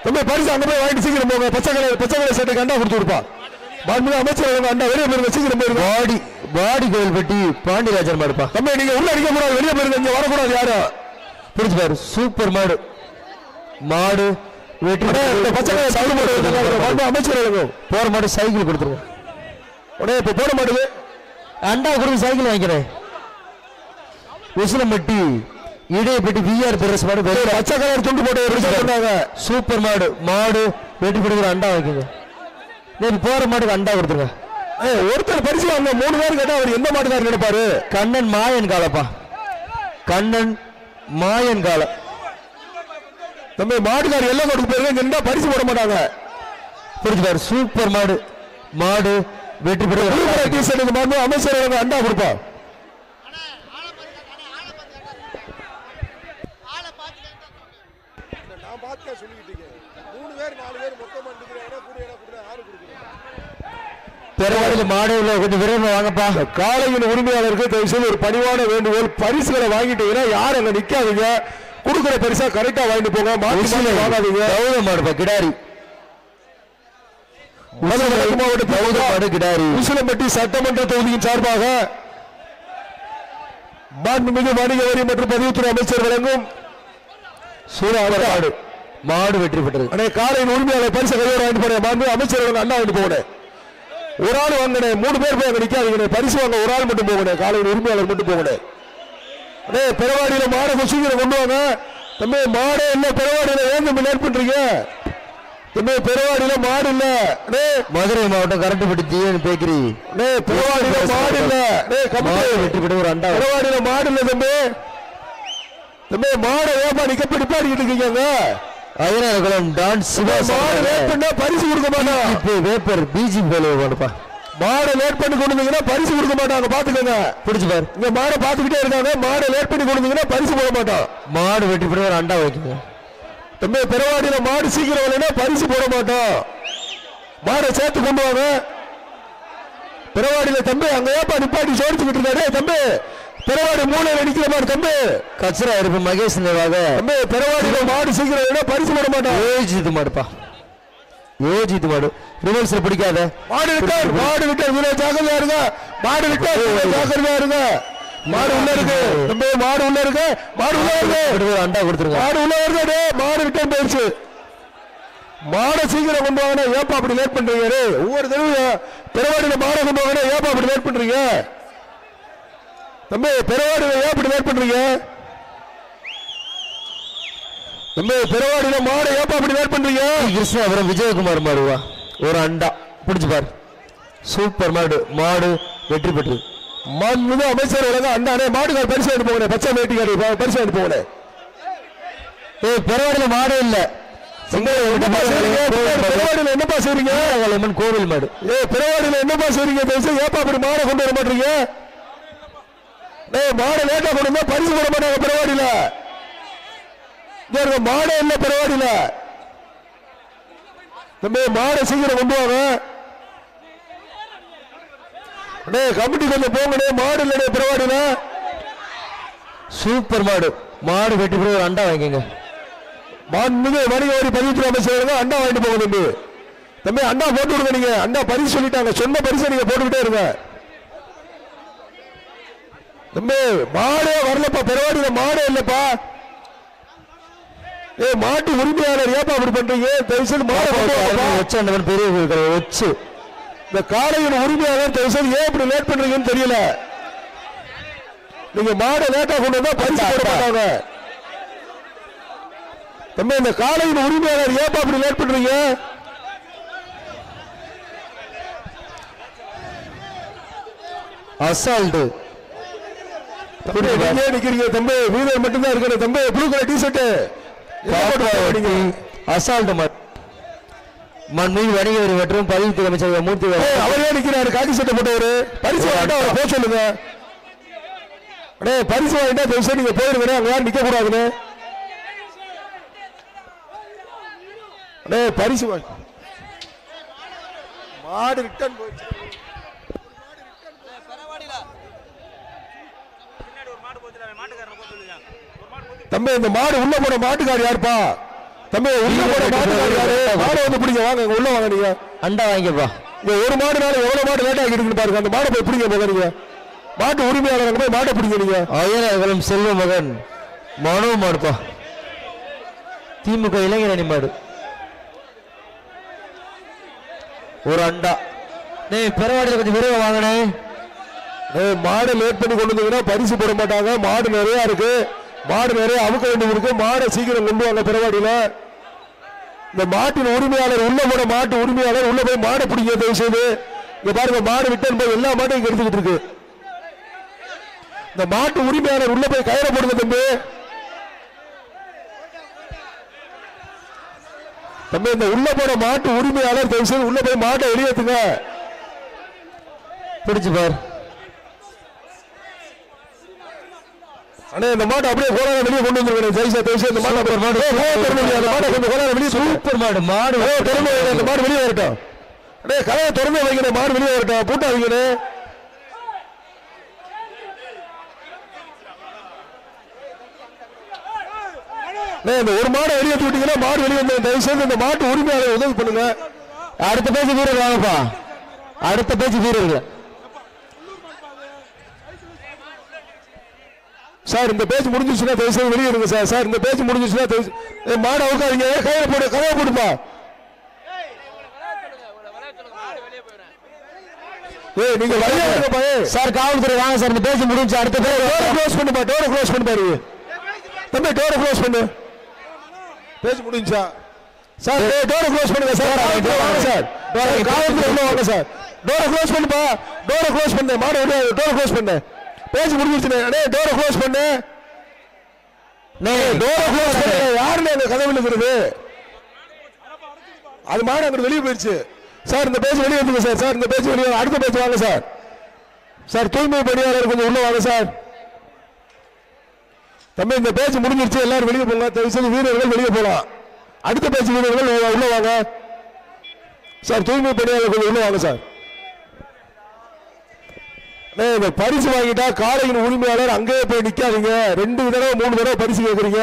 தம்பி பரிசு அங்க போய் வாங்கிட்டு சீக்கிரம் போங்க. பச்சை கலர் சட்டைக்கு அண்டா கொடுத்து கொடுப்பா. மாண்புமிகு அமைச்சர் வழங்க அண்டா. வெளியே போயிருங்க, சீக்கிரம் போயிருங்க. வாடி கோயில் பெட்டி பாண்டியராஜன் மாடுப்பா. தம்பி நீங்க உள்ள அடிக்க கூடாது, வெளியே போயிருங்க, இங்க வரக்கூடாது யாரும். பிடிச்சு பாரு. சூப்பர் மாடு, மாடு வெற்றி. பச்சை கலர் சைக்கிள் அமைச்சர் வழங்கும் போற மாடு சைக்கிள் கொடுத்துருங்க. உடனே இப்ப போட மாட்டுது அண்டா கொடுத்து சைக்கிள் வாங்கிக்கிறேன். உசிலம்பட்டி இடையப்பட்டி விஆர் பிரதேச மாடு பச்சை கலர் துண்டு போட்டு சூப்பர் மாடு. மாடு வெட்டி கொடுக்குற அண்டா வைக்குங்க. போற மாட்டுக்கு அண்டா கொடுத்துருங்க. ஒருத்தர் பரிசு வாங்க 3 பேர் கேட்டா அவர் எந்த மாட்டுக்காரர் நினைப்பாரு? கண்ணன் மாயன் காலப்பா. கண்ணன் மாயன் கால. தம்பி மாட்டுக்காரர் எல்லாம் கொடுத்து போயிருங்க, நின்றா பரிசு போட மாட்டாங்க. புரிஞ்சுப்பாரு. சூப்பர் மாடு, மாடு வெற்றி பெற்ற அமைச்சர் அண்டா கொடுப்பா. பெருவாடியில் மாடு கொஞ்சம் விரைவில் வாங்கப்பா. காலையில் உரிமையாளருக்கு தயவு செய்து ஒரு பணிவான வேண்டுகோள், பரிசுகளை வாங்கிட்டீங்கன்னா யாரும் அங்க நிக்காதீங்க, கொடுக்குற பரிசா கரெக்டா வாங்கிட்டு போங்க. வாங்காதீங்க. மாடுப்பா கிடாரி. மாவட்ட கிடாரி. உசிலம்பட்டி சட்டமன்ற தொகுதியின் சார்பாக மாண்புமிகு வணிக வரி மற்றும் பதிவுத்துறை அமைச்சர் வழங்கும் சூறாவளி மாடு வெற்றி பெற்றது. அடே காலையில் உரிமையாளர் பரிசு கையோடு வாங்கிட்டு போனேன். மாண்பு அமைச்சர் அண்ணா வாங்கிட்டு போனேன். ஒரு ஆள் வாங்கினேன், 3 பேர் போய் அங்க நிக்காதீங்க. பரிசு வாங்க ஒரு ஆள் மட்டும் போகணும். காலையில் உரிமையாளர் மட்டும் போகணும். அடே பெருவாடியில மாடை சீக்கிரம் கொண்டு வாங்க. தம்பி மாடே இல்ல பெருவாடியில, ஏன் தம்பி லேட் பண்றீங்க? தம்பி பெருவாடியில மாடு இல்ல. மதுரை மாவட்டம் கரட்டுப்பட்டி தீயன் பேக்கரி. பெருவாடியில மாடு இல்ல. வெற்றி பெற்ற ஒரு அண்டா. பெருவாடியில மாடு இல்ல தம்பி. தம்பி மாடை ஏப்பா நிப்பாடிக்கிட்டு இருக்கீங்க அயனாகுளம் டான் சிவா மாடு லேட் பண்ணா பரிசு கொடுக்க மாட்டோம். இப்போ வேப்பர் பிஜிபி வேலைப்பா மாடை லேட் பண்ணி கொண்டு வந்தீங்கன்னா பரிசு கொடுக்க மாட்டாங்க. பாத்துக்கோங்க, பிடிச்சு பாரு. இங்க மாடை பாத்துக்கிட்டே இருக்காங்க. மாடை லேட் பண்ணி கொண்டு வந்தீங்கன்னா பரிசு போட மாட்டோம். மாடு வெட்டி போட ஒரு அண்டா வைக்குங்க. தம்பி பெருவாடியில மாடு சீக்கிரம் வரலைன்னா பரிசு போட மாட்டோம். மாடை சேர்த்து கொண்டு வாங்க. பெருவாடியில தம்பி அங்க ஏப்பா நிப்பாட்டி சோடிச்சுக்கிட்டு இருக்காரு. தம்பி பெருவாடி மூலையில நிக்கிற மாதிரி தம்பி கச்சரா இருப்பு மகேஷ் நினைவாக தம்பி பெருவாடியில மாடு சீக்கிரம் வரலைன்னா பரிசு போட மாட்டோம். யோஜித்து மாடுப்பா, யோஜித்து மாடு ரிவர்ஸ்ல பிடிக்காத மாடு விட்டார். மாடு விட்டார். ஜாக்கிரதையா இருங்க. மாடு விட்டார். ஜாக்கிரதையா இருங்க. மாடு உள்ள இருக்கு தம்பி. மாடு உள்ள இருக்கு. மாடு உள்ள இருக்கு. அண்டா கொடுத்துருங்க. மாடு உள்ள வருது. மாடு ரிட்டர்ன் போயிடுச்சு. மாடை சீக்கிரம் கொண்டு வாங்க. ஏப்பா அப்படி லேட் பண்றீங்க? ஒவ்வொரு தடவையும் பெருவாடியில மாடை கொண்டு வாங்க. ஏப்பா அப்படி லேட் பண்றீங்க? தம்பி பெருவாடியில ஏன் அப்படி லேட் பண்றீங்க? தம்பி பெருவாடியில மாடை ஏப்பா அப்படி லேட் பண்றீங்க? கிருஷ்ணாபுரம் விஜயகுமார் மாடுவா ஒரு அண்டா பிடிச்சு பாரு. சூப்பர் மாடு. மாடு வெற்றி பெற்று மாண்புமிகு அமைச்சர் உலக அண்டானே மாடுகார் பரிசு எடுத்து போகிறேன். பச்சை வேட்டிக்காரி பரிசு எடுத்து போகிறேன். பெருவாடியில மாடு இல்ல. என்னப்பா செய்றீங்க? கோவில் மாடு. பெருவாடியில என்னப்பா செய்றீங்க? ஏப்பா அப்படி மாடை கொண்டு வர மாட்டீங்க? மாடை லேட்டா கொண்டு வந்தா பரிசு போட மாட்டாங்க. பெருவாடியில மாடே இல்ல. பெருவாடியில தம்பி மாடை சீக்கிரம் கொண்டு வாங்க. கமிட்டி கொஞ்சம் போங்க. மாடு இல்ல பெருவாடியில. சூப்பர் மாடு. மாடு வெட்டி போய் ஒரு அண்டா வாங்கிங்க. மாண்புமிகு வணிக வரி பதிவுத்துறை அமைச்சர் அண்டா வாங்கிட்டு போங்க தம்பி. தம்பி அண்டா போட்டு விடுங்க. நீங்க அண்டா பரிசு சொல்லிட்டாங்க. சொன்ன பரிசை நீங்க போட்டுக்கிட்டே இருங்க. தம்பி மாடே வரலப்பா. பெருவாடியில மாடே இல்லப்பா. மாட்டு உரிமையாளர் ஏப்பா அப்படி பண்றீங்க? தயவுசெய்து மாடு பெரிய வச்சு இந்த காலையின் உரிமையாளர் தயவுசெய்து ஏன் இப்படி லேட் பண்றீங்கன்னு தெரியல. நீங்க மாடை லேட்டா கொண்டு வந்தா பரிசு போட மாட்டாங்க. தம்பி இந்த காலையின் உரிமையாளர் ஏப்பா அப்படி லேட் பண்றீங்க? அசால்ட் நிக்கிறீங்க தம்பி. வீரர் மட்டும்தான் இருக்கிற தம்பி. ப்ளூ கலர் டிஷர்ட் அசால்ட் மண்மிகு வணிக வரி மற்றும் பதிவுத்துறை அமைச்சர் மூர்த்தி அவரே நிக்கிறாரு. காக்கி சட்டை போட்டவரு. பரிசு வாங்கிட்டா அவரை போக சொல்லுங்க. பரிசு வாங்கிட்டா தயவுசெய்து நீங்க போயிருங்க. அங்க யாரும் நிக்க கூடாதுன்னு. பரிசு மாடு ரிட்டர்ன் போயிடுச்சு. தம்பி இந்த மாடு உள்ள போன மாட்டுக்கார் யாருப்பா? தம்பி உள்ள போன மாட்டுக்கார் யாரு? மாடு வந்து பிடிங்க. வாங்க உள்ள வாங்க. நீங்க அண்டா வாங்கிப்பா. இந்த ஒரு மாடுனால எவ்வளவு மாடு லேட் ஆகிட்டு பாருங்க. அந்த மாடை போய் பிடிங்க போக. நீங்க மாட்டு உரிமையாளர் போய் மாட்டை பிடிங்க. நீங்க அயனாகுளம் செல்வ மகன் மனோ மாடுப்பா. திமுக இளைஞரணி மாடு ஒரு அண்டா. பெருவாடியில கொஞ்சம் விரைவா வாங்கினே. மாடு லேட் பண்ணி கொண்டு வந்தீங்கன்னா பரிசு போட மாட்டாங்க. மாடு நிறைய இருக்கு. மாடு நிறைய அமுக்க வேண்டியது இருக்கு. மாடை சீக்கிரம் கொண்டு வாங்க. பெருவாடியில இந்த மாட்டின் உரிமையாளர் உள்ள போன மாட்டு உரிமையாளர் உள்ள போய் மாடை பிடிக்க தயவு செய்து. இங்க பாருங்க மாடு விட்டு போய் எல்லா மாட்டையும் இங்க எடுத்துக்கிட்டு இருக்கு. இந்த மாட்டு உரிமையாளர் உள்ள போய் கயிறை போடுங்க தம்பி. தம்பி இந்த உள்ள போன மாட்டு உரிமையாளர் தயவு செய்து உள்ள போய் மாட்டை வெளியேற்றுங்க. பிடிச்சு பார். அண்ணே இந்த மாட்டை அப்படியே கோலார வெளியே கொண்டு வந்துருக்கேன். தயவுசெய்து இந்த மாட்டை கொஞ்சம் கோலார வெளியே. சூப்பர் மாடு. மாடு திறந்து இந்த மாடு வெளியே வரட்டும். அண்ணே கதையை திறந்து வைக்கணும். மாடு வெளியே வரட்டும். பூட்டா வைக்கணும். இந்த ஒரு மாடை வெளியே தூட்டிங்கன்னா மாடு வெளியே வந்து தயவுசெய்து இந்த மாட்டு உரிமையாளர் உதவி பண்ணுங்க. அடுத்த பேச்சு வீரர் வாங்கப்பா. அடுத்த பேச்சு வீரர்கள் சார். இந்த பேச்சு முடிஞ்சிச்சுன்னா தயவுசெய்து வெளியே இருங்க சார். சார் இந்த பேச்சு முடிஞ்சிச்சுன்னா மாடு அவுக்காதீங்க. கையில போடு. கதையை போடுப்பா. நீங்க சார் காவல்துறை வாங்க சார். இந்த பேச்சு முடிஞ்சு அடுத்த பேர் டோரை க்ளோஸ் பண்ணுப்பா. டோரை க்ளோஸ் பண்ணி பாரு தம்பி. டோரை க்ளோஸ் பண்ணு. பேச்சு முடிஞ்சா சார். டோரை க்ளோஸ் பண்ணுங்க சார். வாங்க சார். காவல்துறை உள்ள வாங்க சார். டோரை க்ளோஸ் பண்ணுப்பா. டோரை க்ளோஸ் பண்ணு. மாடு டோரை க்ளோஸ் பண்ணு. பேச்சு முடிஞ்சிருச்சு. டோரை க்ளோஸ் பண்ணு. யாருன்னு அந்த கதவு இருக்கிறது அது மாடு அங்க வெளியே போயிடுச்சு சார். இந்த பேச்சு வெளியே வந்துங்க சார். இந்த பேச்சு வெளியே அடுத்த பேச்சு வாங்க சார். சார் தூய்மை பணியாளர் கொஞ்சம் உள்ள வாங்க சார். தம்பி இந்த பேச்சு முடிஞ்சிருச்சு, எல்லாரும் வெளியே போங்க. தயவுசெய்து வீரர்கள் வெளியே போலாம். அடுத்த பேச்சு வீரர்கள் உள்ள வாங்க சார். தூய்மை பணியாளர் கொஞ்சம் உள்ள வாங்க சார். இந்த பரிசு வாங்கிட்டா காலையின் உரிமையாளர் அங்கேயே போய் நிக்காதீங்க. 2 தடவை 3 தடவை பரிசு கேட்கறீங்க.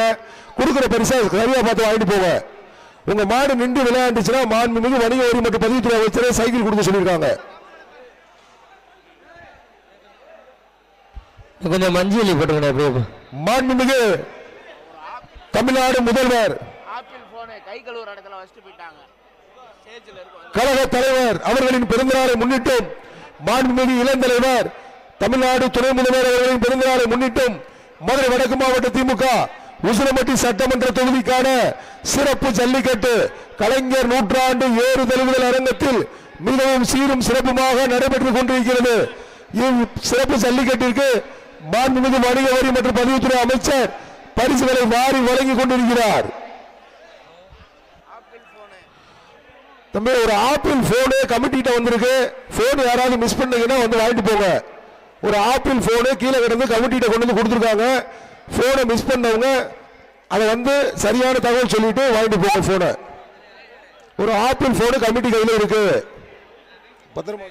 கொடுக்குற பரிசா சரியா பார்த்து வாங்கிட்டு போங்க. உங்க மாடு நின்று விளையாண்டுச்சுன்னா மாண்புமிகு வணிக வரி மற்றும் பதிவுத்துறை அமைச்சரே சைக்கிள் கொடுக்க சொல்லியிருக்காங்க. கொஞ்சம் மஞ்சள் போட்டுங்க. மாண்புமிகு தமிழ்நாடு முதல்வர் கழக தலைவர் அவர்களின் பிறந்தநாளை முன்னிட்டும் மாண்புமிகு இளந்தலைவர் தமிழ்நாடு துணை முதல்வர் அவர்களின் பிறந்தநாளை முன்னிட்டும் மதுரை வடக்கு மாவட்ட திமுக உசிலம்பட்டி சட்டமன்ற தொகுதிக்கான சிறப்பு ஜல்லிக்கட்டு கலைஞர் நூற்றாண்டு ஏறுதழுவுதல் அரங்கத்தில் மிகவும் சீரும் சிறப்புமாக நடைபெற்றுக் கொண்டிருக்கிறது. சிறப்பு ஜல்லிக்கட்டிற்கு மாண்புமிகு வணிக வரி மற்றும் பதிவுத்துறை அமைச்சர் பரிசுகளை வாரி வழங்கிக் கொண்டிருக்கிறார். தம்பி ஒரு ஆப்பிள் போனு கமிட்டிட்ட வந்திருக்கு. போன் யாராவது மிஸ் பண்ணீங்கன்னா வந்து வாங்கிட்டு போங்க. ஒரு ஆப்பிள் போனு கீழே கிடந்து கமிட்டிட்ட கொண்டு வந்து கொடுத்துருக்காங்க. போனை மிஸ் பண்ணவங்க அதை வந்து சரியான தகவல் சொல்லிட்டு வாங்கிட்டு போங்க. போனை ஒரு ஆப்பிள் போனு கமிட்டி கையில் இருக்கு. பத்திரமா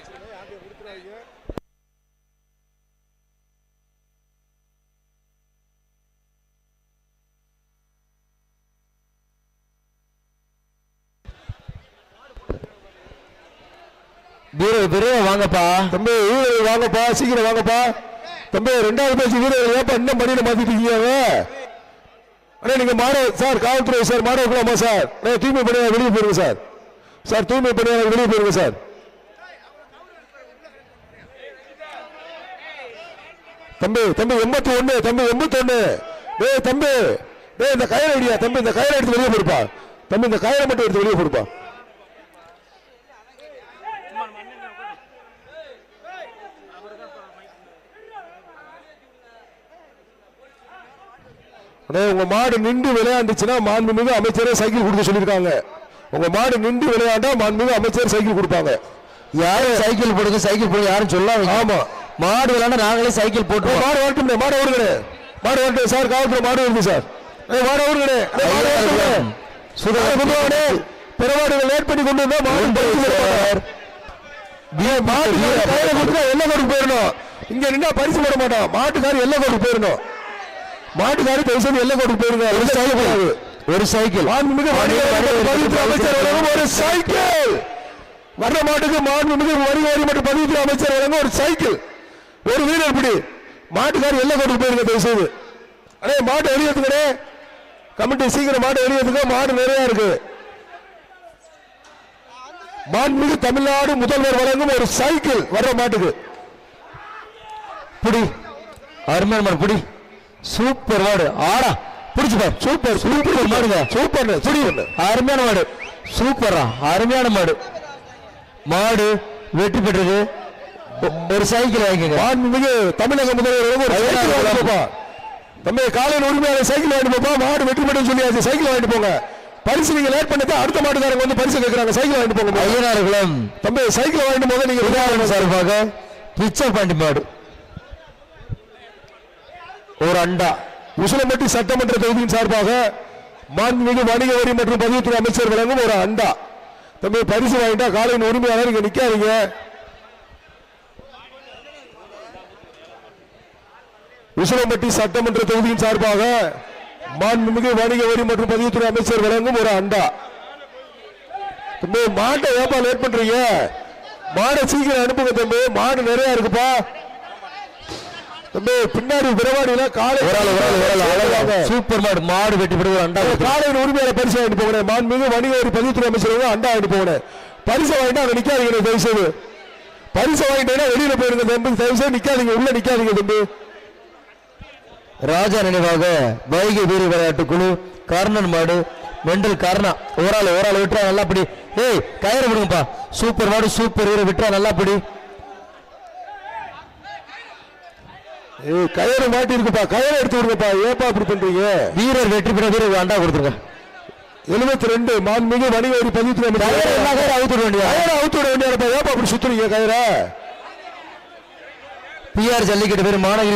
வாங்கப்பா தம்பி, வீரர்கள் வாங்கப்பா, சீக்கிரம் வாங்கப்பா தம்பி. 2வது பேச்சு வீரர்கள் ஏப்பா இன்னும் மணியில மாத்திட்டீங்க. நீங்க மாட சார், காவல்துறை சார் மாட வைக்கலாமா சார்? தூய்மை பணியாளர் வெளியே போயிருங்க சார். சார் தூய்மை பணியாளர் வெளியே போயிருங்க சார். தம்பி தம்பி 81 தம்பி 81 தம்பி இந்த கயிறு ஐடியா தம்பி. இந்த கயிறை எடுத்து வெளியே போயிருப்பா தம்பி. இந்த கயிறை மட்டும் எடுத்து வெளியே போயிருப்பா. உங்க மாடு நின்று விளையாண்டுச்சுன்னா மாண்புமிகு அமைச்சரே சைக்கிள் கொடுக்க சொல்லியிருக்காங்க. உங்க மாடு நின்று விளையாண்டா மாண்புமிகு அமைச்சர் சைக்கிள் கொடுப்பாங்க. யாரும் சைக்கிள் போடுங்க சைக்கிள் போடுங்க யாரும் சொல்லாங்க. ஆமா மாடு விளையாண்டா நாங்களே சைக்கிள் போட்டு மாடு வரட்டும். மாடு ஓடுங்க. மாடு வரட்டும் சார். காவல்துறை மாடு வருது சார். மாடு ஓடுங்க. பெருமாடுகள் லேட் பண்ணி கொண்டு வந்தா மாடு எல்லை கோடு போயிடணும். இங்க நின்னா பரிசு போட மாட்டோம். மாட்டுக்காரி எல்லை கோடு போயிடணும். மாட்டுக்காரி தயவுசெய்து எல்லை கோடு போயிருங்க. ஒரு சைக்கிள் மாண்புமிகு அமைச்சர் வழங்கும் ஒரு சைக்கிள். வர்ற மாட்டுக்கு மாண்புமிகு வணிக வரி மற்றும் பதிவுத்துறை அமைச்சர் வழங்கும் ஒரு சைக்கிள். ஒரு வீரர் பிடி. மாட்டுக்காரி எல்லை கோடு போயிருங்க தயவுசெய்து. அடே மாட்டு வெளியேற்றுக்கடே கமிட்டி சீக்கிரம் மாட்டு வெளியேற்றுக்க. மாடு நிறைய இருக்கு. மாண்புமிகு தமிழ்நாடு முதல்வர் வழங்கும் ஒரு சைக்கிள் வர்ற மாட்டுக்கு. புடி அருமையான மாடு புடி. சூப்பர் மாடு. ஆடா பிடிச்சு பாரு. சூப்பர் சூப்பர் மாடுங்க. சூப்பர் அருமையான மாடு. சூப்பரா அருமையான மாடு. மாடு வெற்றி பெற்றது. ஒரு சைக்கிள் வாங்கிக்கோங்க. மாண்புமிகு தமிழக முதல்வர் தம்பி காலையில் உரிமையாளர் சைக்கிள் வாங்கிட்டு போப்பா. மாடு வெற்றி பெற்று சொல்லியாச்சு. சைக்கிள் வாங்கிட்டு போங்க. பரிசு நீங்க லேட் பண்ணி அடுத்த மாட்டுக்காரங்க வந்து பரிசு கேட்கிறாங்க. சைக்கிள் வாங்கிட்டு போங்க. ஐயனார்களும் தம்பி சைக்கிள் வாங்கிட்டு போக நீங்க உதாரணம் சார்பாக பிச்சை பாண்டி மாடு ஒரு அண்டா. உசிலம்பட்டி சட்டமன்ற தொகுதியின் சார்பாக மாண்புமிகு வணிக வரி மற்றும் பதிவுத்துறை அமைச்சர் வழங்கும் ஒரு அண்டா. தம்பி பரிசு வாங்கிட்டா காலையின் உரிமையாளர் இங்க நிக்காதீங்க. உசிலம்பட்டி சட்டமன்ற தொகுதியின் சார்பாக மாண்புமிகு வணிக வரி மற்றும் பதிவுத்துறை அமைச்சர் வழங்கும் ஒரு அண்டா. தம்பி மாட்டை ஏப்பா லேட் பண்றீங்க? மாடை சீக்கிரம் அனுப்புங்க தம்பி. மாடு நிறைய இருக்குப்பா தம்பி. பின்னாடி விரவாடியில காலை சூப்பர் மாடு. மாடு வெட்டி விடுவோம். அண்டா காலையில் உரிமையாளர் பரிசு வாங்கிட்டு போகிறேன். மாண்புமிகு வணிக வரி பதிவுத்துறை அமைச்சர் அண்டா வாங்கிட்டு போகிறேன். பரிசை வாங்கிட்டு அங்க நிக்காதீங்க தயவுசெய்து. பரிசை வாங்கிட்டீங்கன்னா வெளியில போயிருங்க தம்பி. தயவுசெய்து நிக்காதீங்க. உள்ள நிக்காதீங்க தம்பி. ராஜா நினைவாக வைகை வீர விளையாட்டு குழு கர்ணன் மாடு மெண்டல் கர்ணா ஒரு ஆள் விட்டுறா நல்லா பிடி. ஏய் கயிறு விடுங்கப்பா. சூப்பர் மாடு. சூப்பர் வீர விட்டுறா நல்லா பிடி. கயிறு மாட்டி இருக்குப்பா, கயிறு எடுத்து விடுங்கப்பா. ஏப்பா இப்படி பண்றீங்க? வீரர் வெற்றி பெற வீரர் அண்டா கொடுத்துருங்க. 72 மாண்புமிகு வணிக வரி பதிவுத்துறை அமைச்சர் அவுத்து விட வேண்டிய கயிறு அவுத்து விட வேண்டியப்பா. ஏப்பா அப்படி சுத்துறீங்க கயிறை? பிஆர் ஜல்லிக்கட்டு பேர் மாநகரி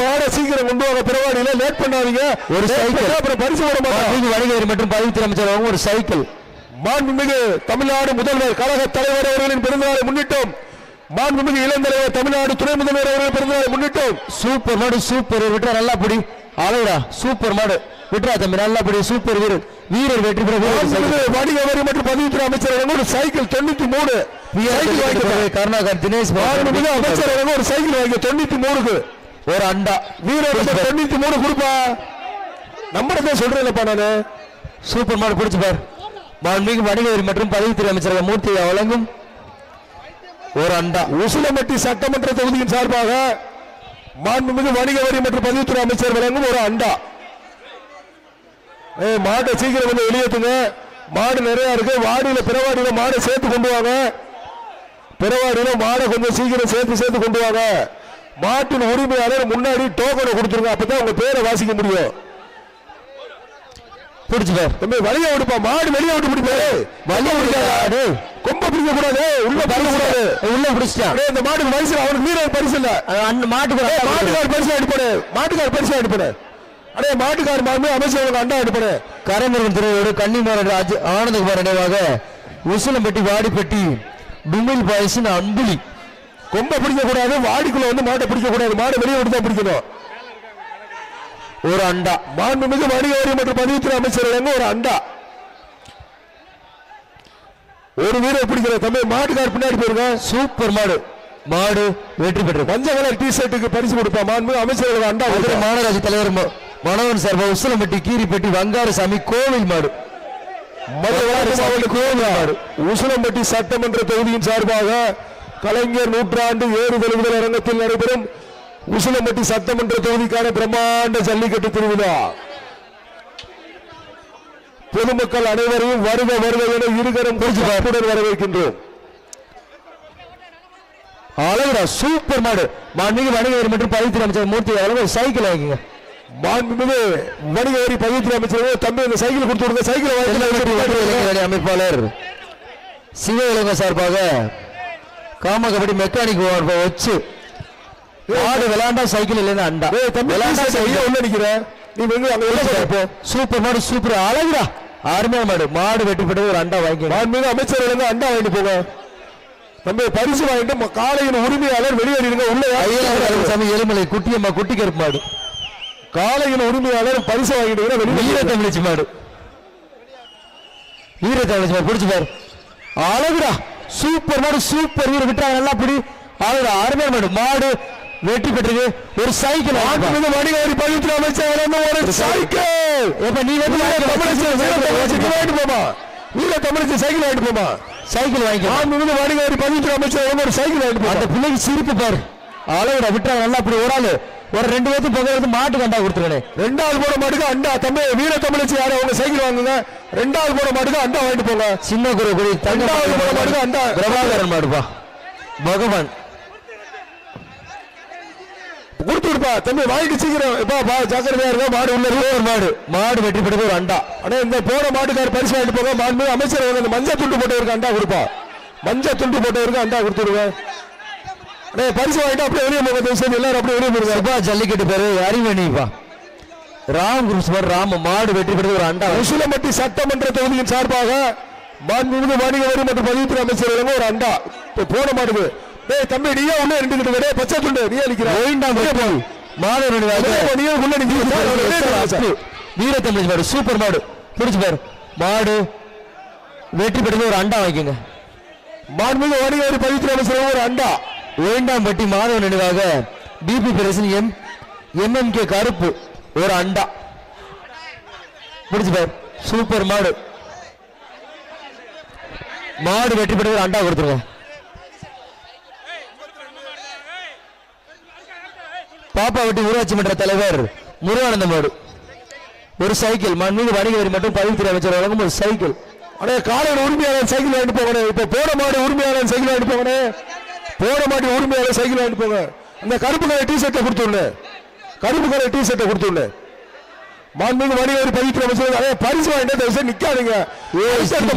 மாட சீக்கிரம் கொண்டு வாங்க. பிறவாடியில லேட் பண்ணாதீங்க. ஒரு சைக்கிள் அப்புறம் பரிசு போட மாட்டாங்க. வணிக வரி மற்றும் பதிவுத்துறை அமைச்சர் ஒரு சைக்கிள். மாண்புமிகு தமிழ்நாடு முதல்வர் கழக தலைவர் அவர்களின் பிறந்தநாளை முன்னிட்டும், மாண்புமிகு இளந்தலைவர் தமிழ்நாடு துணை முதல்வர் அவர்களின் பிறந்தநாளை முன்னிட்டும் சூப்பர் மாடு சூப்பர் விட்டா நல்லா பிடி அழகுடா. சூப்பர் மாடு விட்டா தம்பி நல்லா பிடி. சூப்பர் வீரர் வீரர் வெற்றி பெற வணிக வரி மற்றும் பதிவுத்துறை அமைச்சர் ஒரு சைக்கிள் 93 கருணாகர் தினேஷ் அமைச்சர் ஒரு சைக்கிள் வாங்கி 93க்கு ஒரு அண்டா வீரர் 93 கொடுப்பா. நம்பர் தான் சொல்றேன்ப்பா நானு. சூப்பர் மாடு பிடிச்சு பார். மாண்புமிகு வணிக வரி மற்றும் பதிவுத்துறை அமைச்சர் மூர்த்தி வழங்கும் ஒரு அண்டா. உசிலம்பட்டி சட்டமன்ற தொகுதியின் சார்பாக மாண்புமிகு வணிக வரி மற்றும் பதிவுத்துறை அமைச்சர் வழங்கும் ஒரு அண்டா. மாட்டை சீக்கிரம் வந்து வெளியேற்றுங்க. மாடு நிறைய இருக்கு. வாடியில பிறவாடியில மாடை சேர்த்து கொண்டு வாங்க. பிறவாடியில மாடை கொஞ்சம் சீக்கிரம் சேர்த்து கொண்டு வாங்க. மாட்டின் உரிமையாளர் முன்னாடி டோக்கனை கொடுத்துருங்க. அப்பதான் உங்க பேரை வாசிக்க முடியும். பிடிச்சு வழியை விடுப்பா. மாடு வெளியே விட்டு பிடிப்பாரு. வழியை விடுக்காது. கொம்ப பிடிக்க கூடாது. உள்ள பறிக்க கூடாது. உள்ள பிடிச்சிட்டான். இந்த மாட்டுக்கு பரிசு அவனுக்கு வீரர் பரிசு இல்ல. மாட்டுக்கார் பரிசு அடிப்படு. மாட்டுக்கார் பரிசு அடிப்படு. அடே மாட்டுக்கார் மாமே அமைச்சர் அண்டா அடிப்படு. கரைமருவன் திருவோடு கன்னிமாரன் ஆனந்தகுமார் நினைவாக உசிலம்பட்டி வாடிப்பட்டி டுமில் பாய்ஸின் அன்புலி. கொம்ப பிடிக்க கூடாது. வாடிக்குள்ள வந்து மாட்டை பிடிக்க கூடாது. மாடு வெளியே விட்டு தான் பிடிக்கணும். ஒரு அண்டா. மாண்புமிகு வணிக வரி மற்றும் பதிவுத்துறை அமைச்சர் ஒரு அண்டா. ஒரு வீரர் பிடிக்கிற தம்பி மாட்டுக்கார் பின்னாடி போயிருங்க. சூப்பர் மாடு மாடு வெற்றி பெற்று மஞ்சள் கலர் டி ஷர்ட்டுக்கு பரிசு கொடுப்பா. மாண்புமிகு அமைச்சர்கள் அண்டா. மாநகராட்சி தலைவர் மனோகன் சார்பா உசிலம்பட்டி கீரிப்பட்டி வங்காரசாமி கோவில் மாடு. கோவில் மாடு. உசிலம்பட்டி சட்டமன்ற தொகுதியின் சார்பாக கலைஞர் நூற்றாண்டு ஏறுதல் முதல் அரங்கத்தில் நடைபெறும் உசிலம்பட்டி சட்டமன்ற தொகுதிக்கான பிரம்மாண்ட ஜல்லிக்கட்டு திருவிழா. பொதுமக்கள் அனைவரையும் வருக வருக என இருகரம் குறிச்சுடன் வரவேற்கின்றோம். அழகுடா சூப்பர் மாடு. மாண்புமிகு வணிக வரி மற்றும் பதிவுத்துறை அமைச்சர் மூர்த்தி அளவு சைக்கிள் வாங்கிங்க. மாண்புமிகு வணிக வரி பதிவுத்துறை அமைச்சர் தம்பி இந்த சைக்கிள் கொடுத்து விடுங்க. சைக்கிள் அமைப்பாளர் சிவ இளங்க சார்பாக காம கபடி மெக்கானிக் வச்சு மாடு விளையாண்டா சைக்கிள் இல்லைன்னா அண்டா. உள்ள நிக்கிற நீ சூப்பர் மாடு சூப்பர் அழகுடா அருமையான மாடு. மாடு வெட்டி போட்டு ஒரு அண்டா வாங்கி மாண்புமிகு அமைச்சர் அண்டா வாங்கிட்டு போங்க. நம்ம பரிசு வாங்கிட்டு காளையின் உரிமையாளர் வெளியேறிடுங்க. உள்ள எலுமலை குட்டியம்மா குட்டி கருப்பு மாடு. காளையின் உரிமையாளர் பரிசு வாங்கிட்டு வீரத்தமிழ்ச்சி மாடு. வீரத்தமிழ்ச்சி மாடு பிடிச்சு பாரு. அழகுடா சூப்பர் மாடு சூப்பர் வீர விட்டாங்க நல்லா பிடி. அழகுடா அருமையான மாடு. மாடு வெற்றி பெற்றது. ஒரு சைக்கிள் வணிக வரி பதிவுத்துறை அமைச்சர் ஒரு சைக்கிள். நீ போமா வீர தமிழச்சி சைக்கிள் வாங்கிட்டு போமா. சைக்கிள் வாங்கி வணிக வரி பதிவுத்துறை அமைச்சர் ஒரு சைக்கிள் வாங்கிட்டு அந்த பிள்ளைக்கு சிரிப்பு பாரு. அழகுடா விட்டாங்க நல்லா அப்படி ஒரு ஆளு ஒரு 2 பேருக்கு பக்கம் மாட்டுக்கு அண்டா கொடுத்துருக்கேன். 2வது போட மாட்டுக்கு அண்டா. தம்பி வீர தமிழச்சி யாரும் அவங்க சைக்கிள் வாங்குங்க. 2வது போட மாட்டுக்கு அண்டா வாங்கிட்டு போங்க. சின்ன குரு 2வது போட மாட்டுக்கு அண்டா பிரபாகரன் மாடுப்பா. பகவான் கொடுத்து விடுப்பா தம்பி வாங்கிட்டு சீக்கிரம். ஜாக்கிரதையா இருக்க. மாடு உள்ள மாடு மாடு வெற்றி பெற்றது ஒரு அண்டா. ஆனா இந்த போட மாட்டுக்கார் பரிசு வாங்கிட்டு போங்க. மாண்புமிகு அமைச்சர் மஞ்சள் துண்டு போட்டவருக்கு அண்டா கொடுப்பா. மஞ்சள் துண்டு போட்டவருக்கு அண்டா கொடுத்துருங்க. பரிசு வாங்கிட்டு அப்படியே வெளியே போங்க. எல்லாரும் அப்படியே வெளியே போயிருங்க. ஜல்லிக்கட்டு பேரு அறிவணிப்பா. ராம் குருஸ்வர் ராம மாடு வெற்றி பெற்றது ஒரு அண்டா. உசிலம்பட்டி சட்டமன்ற தொகுதியின் சார்பாக மாண்புமிகு வணிக வரி மற்றும் பதிவுத்துறை அமைச்சர் ஒரு அண்டா போட மாட்டுது. தம்பி நீயே உள்ள நின்றுக்கிட்டு பச்சை துண்டு நீ அளிக்கிற வீரத்தமிழ் மாடு சூப்பர் மாடு பிடிச்சு பாரு. மாடு வெற்றி பெற்றது ஒரு அண்டா வாங்கிக்கோங்க. மாண்புமிகு வணிக வரி பதிவுத்துறை அமைச்சர் ஒரு அண்டா. வேண்டாம்பட்டி மாதவ நினைவாக பிபி பிரசன் MMK கருப்பு ஒரு அண்டா பிடிச்சு பாரு. சூப்பர் மாடு. மாடு வெற்றி பெற்றது அண்டா கொடுத்துருங்க. பாப்பாவட்டி ஊராட்சி மன்ற தலைவர் முருகானந்த மாடு ஒரு சைக்கிள். மாண்புமிகு வணிக வரி மற்றும் பதிவுத்துறை அமைச்சர் வழங்கும் ஒரு சைக்கிள். அடே காலையில் உரிமையாளர் சைக்கிள் வாங்கிட்டு போகணும். இப்ப போட மாடு உரிமையாளர் சைக்கிள் வாங்கிட்டு போகணும். போட மாட்டி உரிமையாளர் சைக்கிள் வாங்கிட்டு போங்க. இந்த கருப்பு கலர் டி ஷர்ட்டை கொடுத்துள்ள கருப்பு கலர் டி ஷர்ட்டை கொடுத்துள்ள மாண்புமிகு வணிகவரி பதிவுத்துறை அமைச்சர் அதே பரிசு வாங்கிட்டு தயவு செய்து நிக்காதீங்க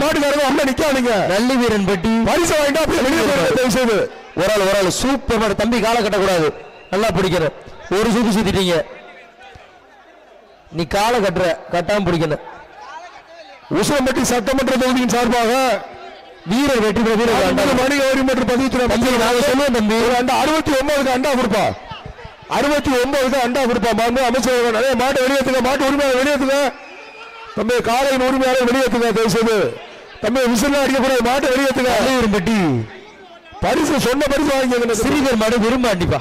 மாட்டுக்காரங்க உள்ள நிக்காதீங்க நல்லி வீரன் பட்டி பரிசு வாங்கிட்டு அப்படியே வெளியே போயிருங்க தயவு செய்து ஒரு ஆள் சூப்பர் மாடு தம்பி காலை கட்டக்கூடாது நல்லா பிடிக்கணும் ஒரு சுத்தி சுத்திட்டீங்க நீ காலை கட்டாம பிடிக்கணும் உசிலம்பட்டி சட்டமன்ற தொகுதியின் சார்பாக வீரர் வெற்றி பெற வீரர் வணிகவரி மற்றும் பதிவுத்துறை அமைச்சர் நாங்க சொல்லுவோம் தம்பி அண்டா 69க்கு அண்டா கொடுப்பா 69க்கு அண்டா கொடுப்பா மாண்பு அமைச்சர் நிறைய மாட்டு வெளியேற்றுங்க மாட்டு உரிமையாளர் வெளியேற்றுங்க தம்பி காலையின் உரிமையாளர் வெளியேற்றுங்க தயவு செய்து தம்பி விசில் அடிக்கக்கூடாது மாட்டை வெளியேற்றுங்க வீரர் பட்டி பரிசு சொன்ன பரிசு வாங்கிங்க சிறிதர் மாடு விரும்ப அண்டிப்பா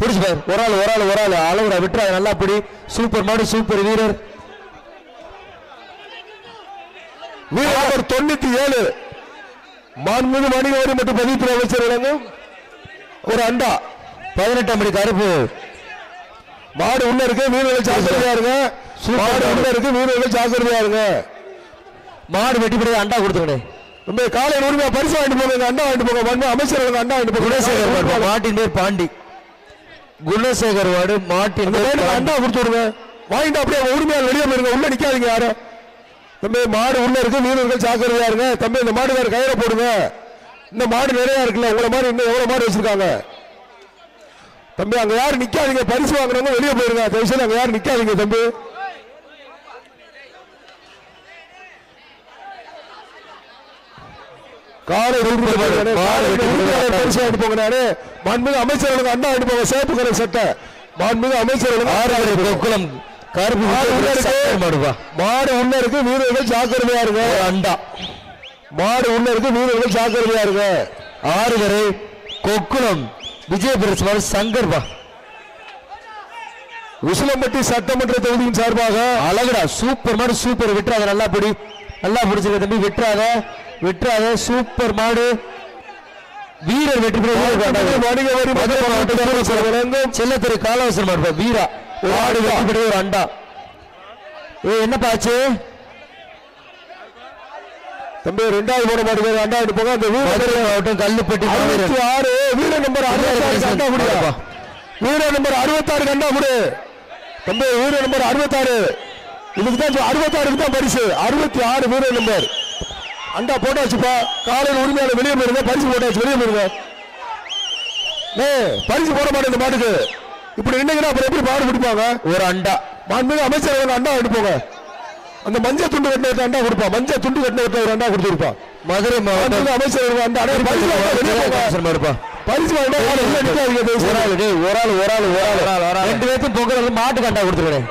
பிடிச்சு பாரு ஒரு ஆள் அளவுடா விட்டுறா நல்லா பிடி சூப்பர் மாடு சூப்பர் வீரர் வீரர் 97 மாண்புமிகு வணிகவரி மற்றும் பதிவுத்துறை அமைச்சர் வழங்கும் ஒரு அண்டா 18 மணி கருப்பு மாடு உள்ள இருக்கு வீரர்கள் ஜாக்கிரதையா இருங்க மாடு உள்ள இருக்கு வீரர்கள் ஜாக்கிரதையா இருங்க மாடு வெட்டி பிறகு அண்டா கொடுத்துக்கணே ரொம்ப காலையில் உரிமையா பரிசு வாங்கிட்டு போங்க அண்டா வாங்கிட்டு போங்க மாண்பு அமைச்சர் அண்டா வாங்கிட்டு போங்க குணசேகர் மாட்டின் பேர் பாண்டி குணசேகர் வார்டு மாட்டின் அண்டா கொடுத்து விடுங்க வாங்கிட்டு அப்படியே உரிமையாளர் வெளியே போயிருங்க உள்ள நிக்காதீங்க யாரும் தம்பி மாடு உள்ள இருக்கு வீரர்கள் ஜாக்கிரதையா இருங்க தம்பி இந்த மாடு கயிறை போடுங்க இந்த மாடு நிறைய இருக்குல்ல உங்களை மாதிரி இன்னும் எவ்வளவு மாடு வச்சிருக்காங்க தம்பி அங்க யாரும் நிக்காதீங்க பரிசு வாங்குறவங்க வெளியே போயிருங்க தயவுசெய்து அங்க யாரும் நிக்காதீங்க தம்பி காலை பரிசு வாங்கிட்டு போங்க நானு மாண்புமிகு அமைச்சர்களுக்கு அண்டா வாங்கிட்டு போங்க சேப்பு கலர் சட்டை மாண்புமிகு அமைச்சர்களுக்கு மாடு உள்ள இருக்கு வீரர்கள் ஜாக்கிரதையா இருங்க அண்டா மாடு உள்ள இருக்கு வீரர்கள் ஜாக்கிரதையா இருங்க ஆறுவரை கொக்குளம் விஜயபுரம் சங்கர்பா உசிலம்பட்டி சட்டமன்ற தொகுதியின் சார்பாக அழகுடா சூப்பர் மாடு சூப்பர் விட்டுறாத நல்லா பிடிச்சிருக்க தம்பி விட்டுறாத சூப்பர் மாடு வீரர் வெற்றி பெறும் செல்லத்திரு காலவசரம் மாடு வீரா மாடு வெற்றி பெற்ற ஒரு அண்டா என்னப்பா ஆச்சு தம்பி 2வது போட மாட்டேங்குது அண்டா எடுத்து போங்க அந்த மாவட்டம் கல்லுப்பட்டி 6 வீர நம்பர் 66 அண்டா கொடுப்பா வீர நம்பர் 66 அண்டா கொடு தம்பி வீர நம்பர் 66 இதுக்கு தான் 66க்கு தான் பரிசு 66 வீர நம்பர் அண்டா போட்டாச்சுப்பா காலையில் உரிமையாளர் வெளியே போயிருங்க பரிசு போட்டாச்சு வெளியே போயிருங்க பரிசு போட மாட்டேன் இந்த மாட்டுக்கு இப்படி நின்னீங்கன்னா அப்புறம் எப்படி மாடு பிடிப்பாங்க ஒரு அண்டா மாண்புமிகு அமைச்சர் அண்டா எடுப்போங்க அந்த மஞ்சள் துண்டு கட்டின அண்டா கொடுப்பா மஞ்சள் துண்டு கட்டின ஒரு அண்டா கொடுத்துருப்பா மதுரை மாவட்டம் அமைச்சர் அண்டா பரிசு ஒரு ஆள் 2 பேருக்கும் பொங்கல் மாட்டுக்கு அண்டா கொடுத்துருக்கேன்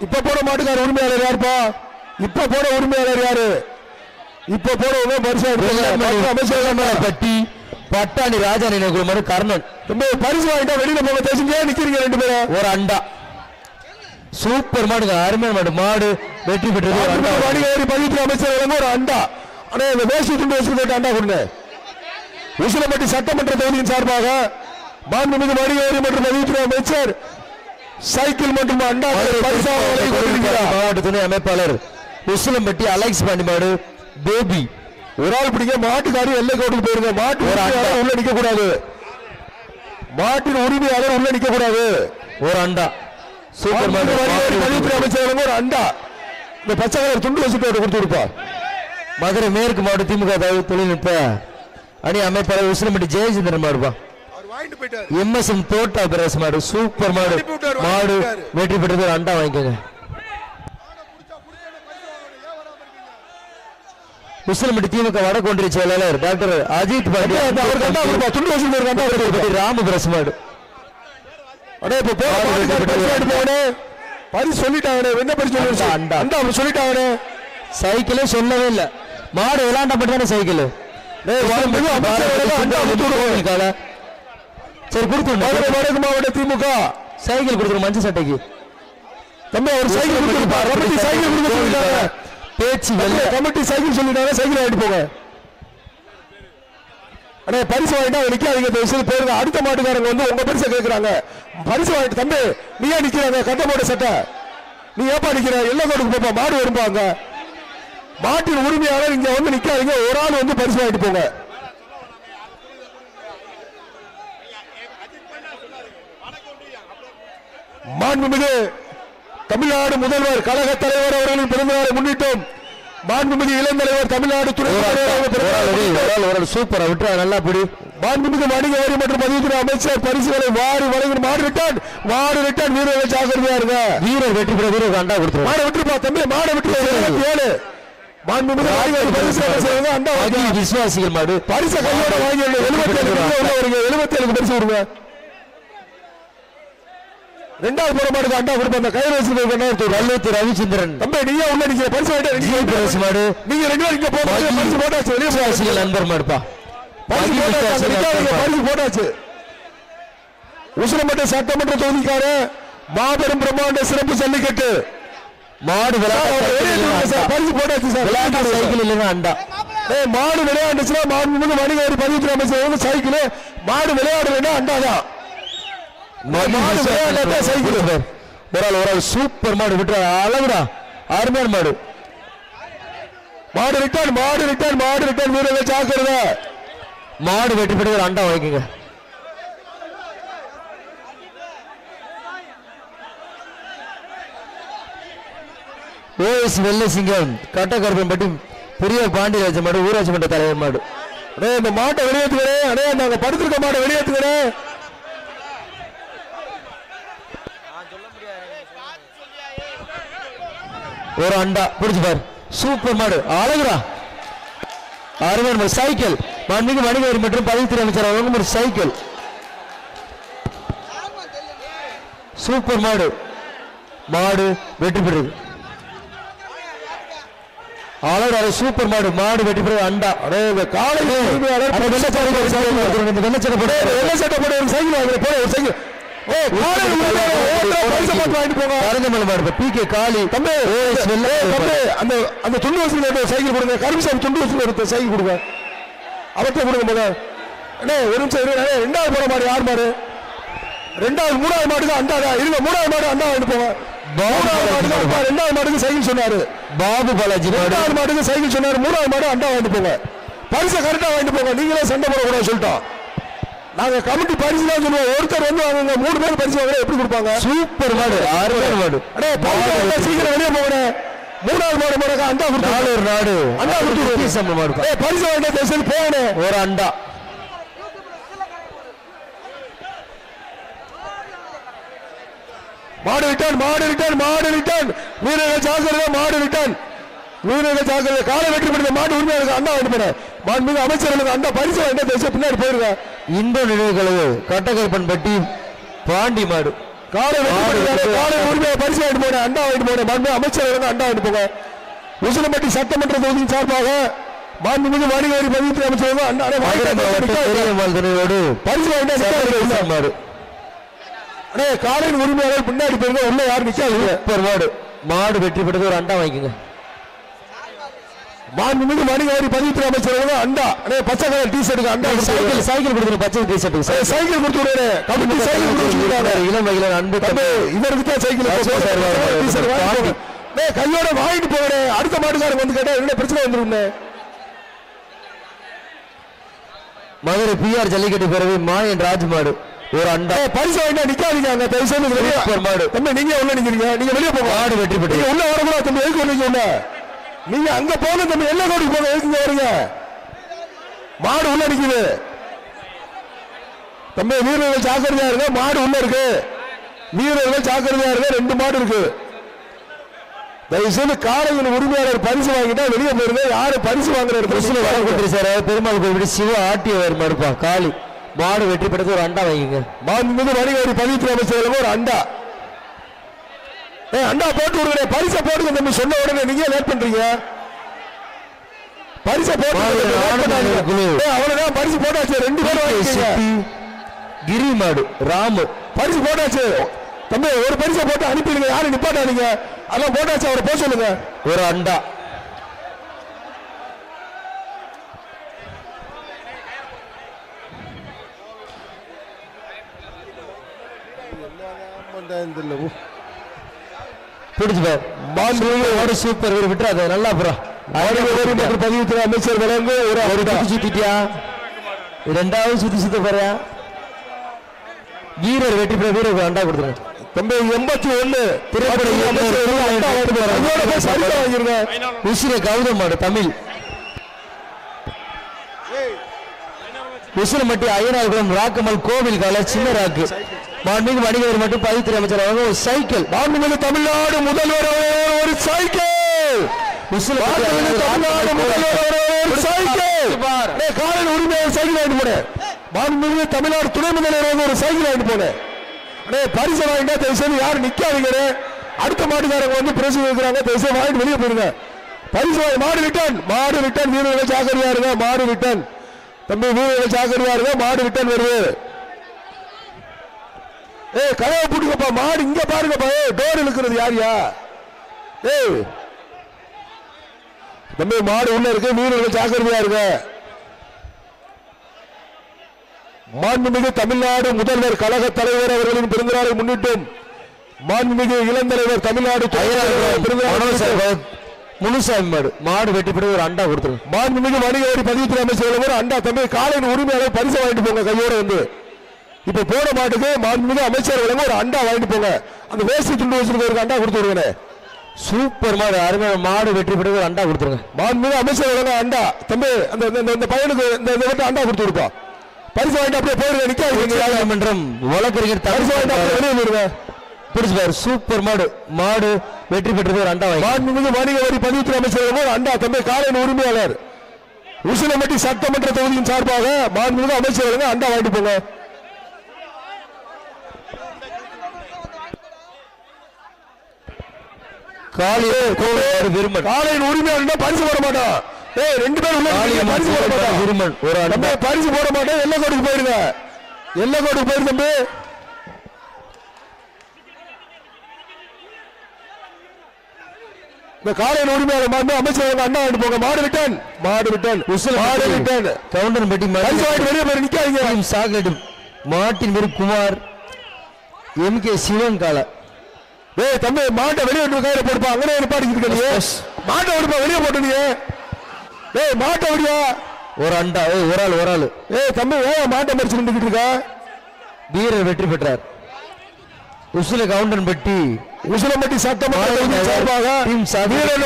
இப்ப போட மாட்டுக்கார உரிமையாளர் யாருப்பா இப்ப போட உரிமையாளர் யாரு இப்ப போட பரிசு அமைச்சர் பட்டி பட்டாணி ராஜா நினைவு கர்ணன் பரிசு வாங்கிட்டா வெளியில போக தெரிஞ்சு நிக்கிறீங்க 2 பேரும் ஒரு அண்டா சூப்பர் மாடுங்க அருமையான மாடு வெற்றி பெற்றது வணிகவரி பதிவுத்துறை அமைச்சர் ஒரு அண்டா ஆனா இந்த வேஷ்டி துண்டு வச்சு அண்டா கொடுங்க உசிலம்பட்டி சட்டமன்ற தொகுதியின் சார்பாக மாண்புமிகு வணிகவரி மற்றும் பதிவுத்துறை அமைச்சர் சைக்கிள் மற்றும் அண்டா மாவட்ட துணை அமைப்பாளர் உசிலம்பட்டி அலெக்ஸ் பாண்டி மாடு பேபி ஒரு ஆள் பிடிக்க மாட்டுக்காரி எல்லை கோட்டுக்கு போயிருங்க மாட்டு உள்ள நிக்க கூடாது மாட்டின் உரிமையாளர் உள்ள நிக்க கூடாது ஒரு அண்டா சூப்பர் பதிவுத்துறை அமைச்சர் ஒரு அண்டா இந்த பச்சை கலர் துண்டு வச்சுட்டு கொடுத்து கொடுப்பா மதுரை மேற்கு மாவட்ட திமுக தொழில்நுட்ப அணி அமைப்பாளர் உசிலம்பட்டி ஜெயச்சந்திரன் மாடுப்பா எம்எஸ்எம் தோட்டா பிரஸ் மாடு சூப்பர் மாடு வெற்றி பெற்றது ஒரு அண்டா வாங்கிக்கோங்க உசிலம்பட்டி திமுக வடக்கு ஒன்றிய செயலாளர் டாக்டர் அஜித் ராம பிரஸ் மாடு சைக்கிளே சொல்லவே இல்ல மாடு விளாண்ட மட்டும் தானே சைக்கிள் சரி வடக்கு மாவட்ட திமுக சைக்கிள் கொடுத்துரு மஞ்சள் சட்டைக்கு தம்பி ஒரு சைக்கிள் பேச்சு கமிட்டி சைக்கிள் சொல்லிட்டாங்க சைக்கிள் வாங்கிட்டு போங்க அண்ணே பரிசு வாங்கிட்டா நிக்காதீங்க போயிருங்க அடுத்த மாட்டுக்காரங்க வந்து உங்க பரிசை கேட்கறாங்க பரிசு வாங்கிட்டு தம்பி நீ ஏன் நிக்கிறாங்க கட்ட போட்ட சட்டை நீ ஏப்பா நிக்கிற எல்லை கோட்டுக்கு போப்பா மாடு வரும்பாங்க மாட்டின் உரிமையாளர் இங்க வந்து நிக்காதீங்க ஒரு ஆள் வந்து பரிசு வாங்கிட்டு போங்க மாண்புமிகு தமிழ்நாடு முதல்வர் கழக தலைவர் அவர்களின் பிறந்தநாளை முன்னிட்டும் மாண்புமிகு இளந்தலைவர் தமிழ்நாடு துணை சூப்பரா விட்டு நல்லா பிடி. மாண்புமிகு வணிக வரி மற்றும் பதிவுத்துறை அமைச்சர் பரிசுகளை வாரி வழங்கும் மாடு ரிட்டர்ன் வீரர்கள் ஜாக்கிரதையா இருங்க. வீரர் வெற்றி பெற வீரர் அண்டா கொடுத்துருவோம். மாடை விட்டுருப்பா தம்பி, மாடை விட்டு 7 மாண்புமிகு அண்டா விசுவாசிகள் மாடு பரிசு கையோட வாங்கி 77 பரிசு கொடுங்க. ரெண்டாவது போற மாடுக்கு அண்டா கொடுப்ப அந்த கையில் வச்சிருக்க வல்லூத்து ரவிச்சந்திரன் தம்பி நீங்க உள்ள நீங்க பரிசு பரிசு மாடு நீங்க 2 பேரும் இங்க போங்க. பரிசு போட்டாச்சு, விசுவாசிகள் நண்பர் மாடுப்பா. பரிசு போட்டாச்சு. உசிலம்பட்டி சட்டமன்ற தொகுதிக்கார மாபெரும் பிரம்மாண்ட சிறப்பு ஜல்லிக்கட்டு மாடு பரிசு போட்டாச்சு சார். சைக்கிள் இல்லைன்னா அண்டா. மாடு விளையாண்டுச்சுன்னா மாண்புமிகு வணிக வரி பதிவுத்துறை அமைச்சர் சைக்கிள், மாடு விளையாடலைன்னா அண்டாதான். ஒரு ஆள் சூப்பர் மாடு விட்டு அழகுடா, அருமையான மாடு. மாடு ரிட்டர்ன் வீரர்கள் ஜாக்கிரதை. மாடு வெட்டி போட்டு ஒரு அண்டா வாங்கிக்கங்க. ஓஎஸ் வெள்ளசிங்கம் கட்டக்கருப்பன்பட்டி பெரிய பாண்டியராஜ மாடு ஊராட்சி மன்ற தலைவர் மாடு. இந்த மாட்டை வெளியேற்றுக்கிறேன். அடே நாங்க படுத்திருக்க மாட்டை வெளியேற்றுக்கிறேன். ஒரு அண்டா பிடிச்சு பாரு. சூப்பர் மாடு அழகுடா, அருமையான மாடு. சைக்கிள் மாண்புமிகு வணிக வரி மற்றும் பதிவுத்துறை அமைச்சர் அவங்க ஒரு சைக்கிள். சூப்பர் மாடு, மாடு வெற்றி பெறுது. அழகு சூப்பர் மாடு, மாடு வெற்றி பெறுது அண்டா. காலை வெள்ளச்சட்டப்பட சைக்கிள் வாங்குற போல ஒரு சைக்கிள் அந்த துண்டு வசூல் சைக்கிள் கொடுங்க. கரும்பு துண்டு வசூல் சைக்கிள் கொடுங்க. அவற்றை கொடுங்க போல. ஒரு நிமிஷம் 2வது போற மாடு யார் மாடு? 3வது மாடுக்கு அண்டாதா இருங்க. 3வது மாடு அண்டா வாங்கிட்டு போங்க. 2வது மாடுக்கு சைக்கிள் சொன்னாரு பாபு பாலாஜி. 2வது மாடுக்கு சைக்கிள் சொன்னாரு. 3வது மாடு அண்டா வாங்கிட்டு போங்க. பரிசை கரெக்டா வாங்கிட்டு போங்க. நீங்களே சண்டை போடக்கூடாது சொல்லிட்டோம். நாங்க கமிட்டி பரிசு தான் சொல்லுவோம். ஒருத்தர் வந்து வாங்க, 3 பேர் பரிசு வாங்க எப்படி கொடுப்பாங்க? சூப்பர் மாடு, அருமையான மாடு. சீக்கிரம் வெளியே போகிறேன். 3வது மாடு மாடு அண்டா கொடுத்து ஒரு நாடு அண்டா கொடுத்து மாடு பரிசு வாங்கிட்டு போனேன். ஒரு அண்டா மாடு ரிட்டர்ன் வீரர்கள் ஜாக்கிரதை. காலை வெற்றி பெற்ற மாடு உரிமையாளருக்கு அண்டா வாங்கிட்டு போனேன். மாண்புமிகு அமைச்சர்களுக்கு அண்டா பரிசு வாங்கிட்டு பின்னாடி போயிருங்க. இந்த நினைவுகளவு கட்டகருப்பன்பட்டி பாண்டி மாடு காலை உரிமையை பரிசு வாங்கிட்டு போனேன். அண்டா வாங்கிட்டு போனேன். மாண்புமிகு அமைச்சர்களுக்கு அண்டா வாங்கிட்டு போங்க. உசிலம்பட்டி சட்டமன்ற தொகுதியின் சார்பாக மாண்புமிகு வணிக வரி பதிவுத்துறை அமைச்சர் பரிசு வாங்கிட்டு மாடு. காலையின் உரிமையாளர் பின்னாடி போயிருங்க. உள்ள யாரும் நிக்காது. மாடு, மாடு வெற்றி பெற்றது ஒரு அண்டா வாங்கிக்கோங்க. மாண்புமிகு வணிக வரி பதிவுத்துறை அமைச்சர் அண்டா பச்சை கலர் டி-ஷர்ட்டுக்கு அண்டா சைக்கிள் கொடுத்துரு. பச்சை டி-ஷர்ட்டுக்கு சைக்கிள் கொடுத்து இளம் வகையில் அன்பு இவருக்கு தான் சைக்கிள் கையோட வாங்கிட்டு போகிறேன். அடுத்த மாட்டுக்காரங்க வந்து கேட்டா என்ன பிரச்சனை வந்துருங்க. மதுரை பிஆர் ஜல்லிக்கட்டு பிறகு மாயன் ராஜ் மாடு ஒரு அண்டா. பரிசு வாங்கிட்டா நிக்காதீங்க. அங்க பரிசு மாடு தம்பி நீங்க உள்ள நிக்கிறீங்க. நீங்க வெளியே போங்க. மாடு வெற்றி பெற்று உள்ள வரக்கூடாது தம்பி. எதுக்கு வரீங்க? நீங்க அங்க போன தம்பி எல்லா கோடிக்கு போங்க. எதுக்கு வரீங்க? மாடு உள்ள நிக்குது தம்பி. வீரர்கள் ஜாக்கிரதையா இருங்க. மாடு உள்ள இருக்கு. வீரர்கள் ஜாக்கிரதையா இருங்க. 2 மாடு இருக்கு. தயவுசெய்து காலையில் உரிமையாளர் பரிசு வாங்கிட்டா வெளியே போயிருங்க. யாரு பரிசு வாங்குறாரு? சார் பெருமாள் கோவில் சிவ ஆட்டியவர் மறுப்பா காளி மாடு வெற்றி பெற்றது ஒரு அண்டா வாங்கிங்க. மாண்புமிகு வணிக வரி பதிவுத்துறை அமைச்சர்களுக்கு ஒரு அண்டா. அண்டா போட்டு விடுங்க. பரிசை போடுங்க தம்பி. சொன்ன உடனே நீங்க லேட் பண்றீங்க. பரிசை போட்டு அவ்வளவுதான். பரிசு போட்டாச்சு. 2 பேர் வாங்கிக்கீங்க. கிரி மாடு ராமு பரிசு போட்டாச்சு தம்பி. ஒரு பரிசை போட்டு அனுப்பிடுங்க. யாரும் நிப்பாட்டாதீங்க. அதெல்லாம் போட்டாச்சு. அவரை போக சொல்லுங்க. ஒரு அண்டா. பிடிச்சு சூப்பர் விட்டுறாது நல்லா. அப்புறம் பதிவுத்துறை அமைச்சர் வழங்கு ஒரு சுத்திட்டியா 2வது சுத்தி சுத்த போறியா? வீரர் வெற்றி பெற வீரருக்கு அண்டா கொடுத்துருங்க. தம்பி 81 திரைப்பட உசிரை கௌதம் மாடு தமிழ் உசிலம்பட்டி ஐயனார்குளம் ராக்கமல் கோவில் கால சின்ன ராக்கு மாண்புமிகு வணிகர் மற்றும் பதிவுத்துறை அமைச்சர் அவங்க ஒரு சைக்கிள் மாண்புமிகு தமிழ்நாடு முதல்வர் ஒரு சைக்கிள் தமிழ்நாடு முதல்வர் ஒரு சைக்கிள் காலையில் உரிமையாளர் சைக்கிள் வாங்கிட்டு போனேன் மாண்புமிகு தமிழ்நாடு துணை முதல்வர் ஒரு சைக்கிள் வாங்கிட்டு போனேன் பரிசு வாங்கிட்டா தயவுசெய்து யாரும் நிக்காதீங்க அடுத்த மாட்டுக்காரங்க வந்து பிரசு வைக்கிறாங்க தயவுசெய்து வாங்கிட்டு வெளியே போயிருங்க பரிசு மாடு ரிட்டன் வீரர்கள் ஜாக்கிரதையா இருங்க மாடு ரிட்டன் தம்பி வீரர்கள் ஜாக்கிரதையா இருங்க மாடு ரிட்டன் வருது கதவை போட்டுக்கப்பா மாடு இங்க பாருங்கப்பா டோர் இழுக்கிறது யாரியா தம்பி மாடு உள்ள இருக்கு வீரர்கள் ஜாக்கிரதையா இருங்க மாண்புமிகு தமிழ்நாடு முதல்வர் கழக தலைவர் அவர்களின் பிறந்தநாளை முன்னிட்டும் மாண்புமிகு இளந்தலைவர் தமிழ்நாடு முனுசாமி மாடு மாடு வெட்டிப்படி ஒரு அண்டா கொடுத்துருங்க மாண்புமிகு வணிக வரி பதிவுத்துறை அமைச்சர் ஒரு அண்டா தம்பி காலையின் உரிமையாளர் பரிசு வாங்கிட்டு போங்க கையோட வந்து இப்ப போன மாட்டுக்கு மாண்புமிகு அமைச்சர் ஒரு அண்டா வாங்கிட்டு போங்க அந்த வேஷ்டி துண்டு வச்சிருக்க ஒரு அண்டா கொடுத்து விடுங்க சூப்பர் மாடு அருமையான மாடு வெற்றிப்படி ஒரு அண்டா கொடுத்துருங்க மாண்புமிகு அமைச்சர் அண்டா தம்பி அந்த பையனுக்கு இந்த அண்டா கொடுத்து கொடுப்பா பரிசு வாங்கிட்டு அப்படியே போயிருங்க நிக்காதீங்க மன்றம் வழக்கறிஞர் பரிசு வாங்கிட்டு அப்படியே வெளியே போயிருங்க பிடிச்சுப்பாரு சூப்பர் மாடு மாடு வெற்றி பெற்றது ஒரு அண்டா மாண்புமிகு வணிக வரி பதிவுத்துறை அமைச்சர் அண்டா தம்பி காலையின் உரிமையாளர் உசிலம்பட்டி சட்டமன்ற தொகுதியின் சார்பாக மாண்புமிகு அமைச்சர் அண்டா வாங்கிட்டு போங்க காலையின் உரிமையாளர் பரிசு போட மாட்டோம் ரெண்டு பேரும் பரிசு போட மாட்டோம் ஒரு பரிசு போட மாட்டோம் எல்லக்கோட்டுக்கு போயிருங்க எல்லக்கோட்டுக்கு போயிரு தம்பி இந்த காலையில் உரிமையாளர் அமைச்சர் அண்ணா வாங்கிட்டு போங்க மாடு ரிட்டன் கவுண்டர் பெட்டி வெளியே போய் நிக்காதீங்க சாக்லேட் மாட்டின் பேரு குமார் MK சிவன் கால தம்பி மாட்டை வெளியே கையில போடுப்பா அங்கே நிப்பாடிக்கிட்டு மாட்டை விடுப்பா வெளியே போட்டுனீங்க மாட்டை விடியா ஒரு அண்டா ஒரு ஆள் தம்பி மாட்டை மறிச்சு நின்றுக்கிட்டு இருக்கா வீரர் வெற்றி பெற்றார் உசில கவுண்டன் பெட்டி உசிலம்பட்டி சட்டமன்ற சார்பாக 57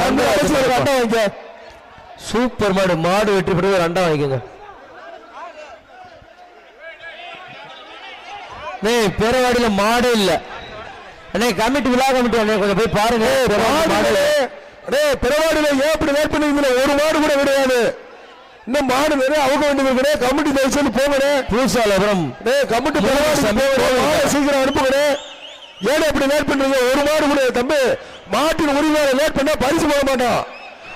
அண்டா வாங்க சூப்பர் மாடு மாடு வெற்றி பெற்று ஒரு அண்டா வாங்கிக்கோங்க பேரவாடியில மாடே இல்ல அண்ணே கமிட்டி விழா கமிட்டி அண்ணே கொஞ்சம் போய் பாருங்க பெருவாடியில ஏன் இப்படி லேட் பண்ணீங்க ஒரு மாடு கூட கிடையாது இன்னும் மாடு நிறைய அவங்க வேண்டிய கமிட்டி தயவுசெய்து போங்கடே பூசாலபுரம் கமிட்டி சீக்கிரம் அனுப்புங்கடே ஏன் இப்படி லேட் பண்றீங்க ஒரு மாடு கூட தம்பி மாட்டின் உரிமையாளர் லேட் பண்ணா பரிசு போட மாட்டோம்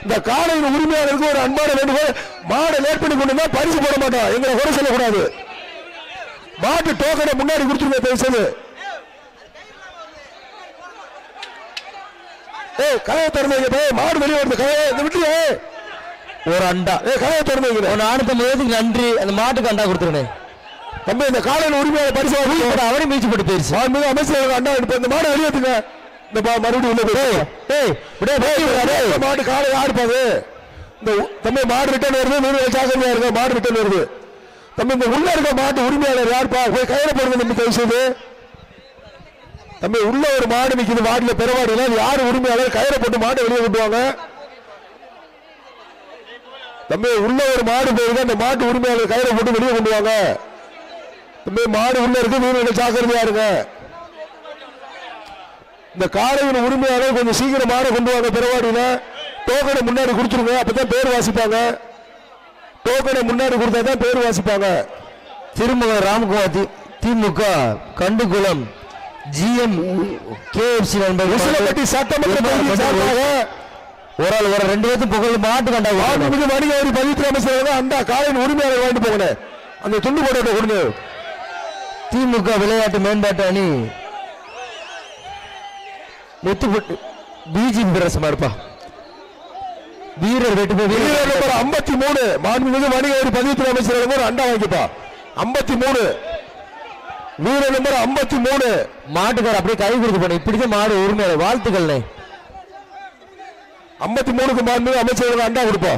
இந்த காலையின் உரிமையாளருக்கு ஒரு அன்பான வேண்டுகோள் மாடை லேட் பண்ணி கொண்டு பரிசு போட மாட்டோம் எங்களை கூட சொல்லக்கூடாது மாட்டு டோக்கனை முன்னாடி கொடுத்துருங்க தயவுசெய்து கதையை திறந்தீங்க மாடு வெளியே வருது கதையை இந்த வீட்டுல ஒரு அண்டா கதையை திறந்தீங்க அனுப்பும் நன்றி அந்த மாட்டுக்கு அண்டா கொடுத்துருனேன் தம்பி இந்த காலையில் உரிமையாளர் பரிசு அவரே மீச்சு போட்டு போயிருச்சு அமைச்சர் அண்டா இந்த மாடு வெளியேற்றுங்க இந்த மறுபடியும் மாடு காலை ஆடுப்பாது இந்த தம்பி மாடு ரிட்டர்ன் வருது நூறு சாகரியா இருக்க மாடு ரிட்டர்ன் வருது தம்பி இந்த உள்ள இருக்க மாட்டு உரிமையாளர் யாருப்பா போய் கையில போடுங்க தம்பி தயவுசெய்து தம்பி உள்ள ஒரு மாடு நிக்குது வார்டுல பெருவாடியில யாரு உரிமையாளர் கயிறை போட்டு மாட்டை வெளியே விட்டுவாங்க தம்பி உள்ள ஒரு மாடு போயிருக்க அந்த மாட்டு உரிமையாளர் கயிறை போட்டு வெளியே கொண்டு வாங்க தம்பி மாடு உள்ள இருக்கு வீரர்கள் ஜாக்கிரதையா இருங்க இந்த காலையின் உரிமையாளர் கொஞ்சம் சீக்கிரம் மாடை கொண்டு வாங்க பெருவாடியில டோக்கனை முன்னாடி கொடுத்துருங்க அப்பதான் பேர் வாசிப்பாங்க டோக்கனை முன்னாடி கொடுத்தா தான் பேர் வாசிப்பாங்க திருமல ராம்குமார் திமுக கண்டுகுளம் GM KFC நண்பர் உசிலம்பட்டி சட்டமன்ற தொகுதி சார்பாக ஒரு ஆள் ஒரு ரெண்டு பேரும் புகழ் மாட்டு கண்டா மாண்புமிகு வணிக வரி பதிவுத்துறை அமைச்சர் அந்த காலையின் உரிமையாளர் வாங்கிட்டு போகல அந்த துண்டு போட்டோ கொடுங்க திமுக விளையாட்டு மேம்பாட்டு அணி முத்துப்பட்டு BJP பிரசமா இருப்பா வீரர் வெட்டு வீரர் நம்பர் 53 மாண்புமிகு வணிக வரி பதிவுத்துறை அமைச்சர் ஒரு அண்டா வாங்கிப்பா 53 வீரர் நம்பர் 53 மாட்டுக்கார அப்படியே கை கொடுத்து போன இப்படிதான் மாடு உரிமையாளர் வாழ்த்துக்கள் 53க்கு மாண்புமிகு அமைச்சர் அண்டா கொடுப்பா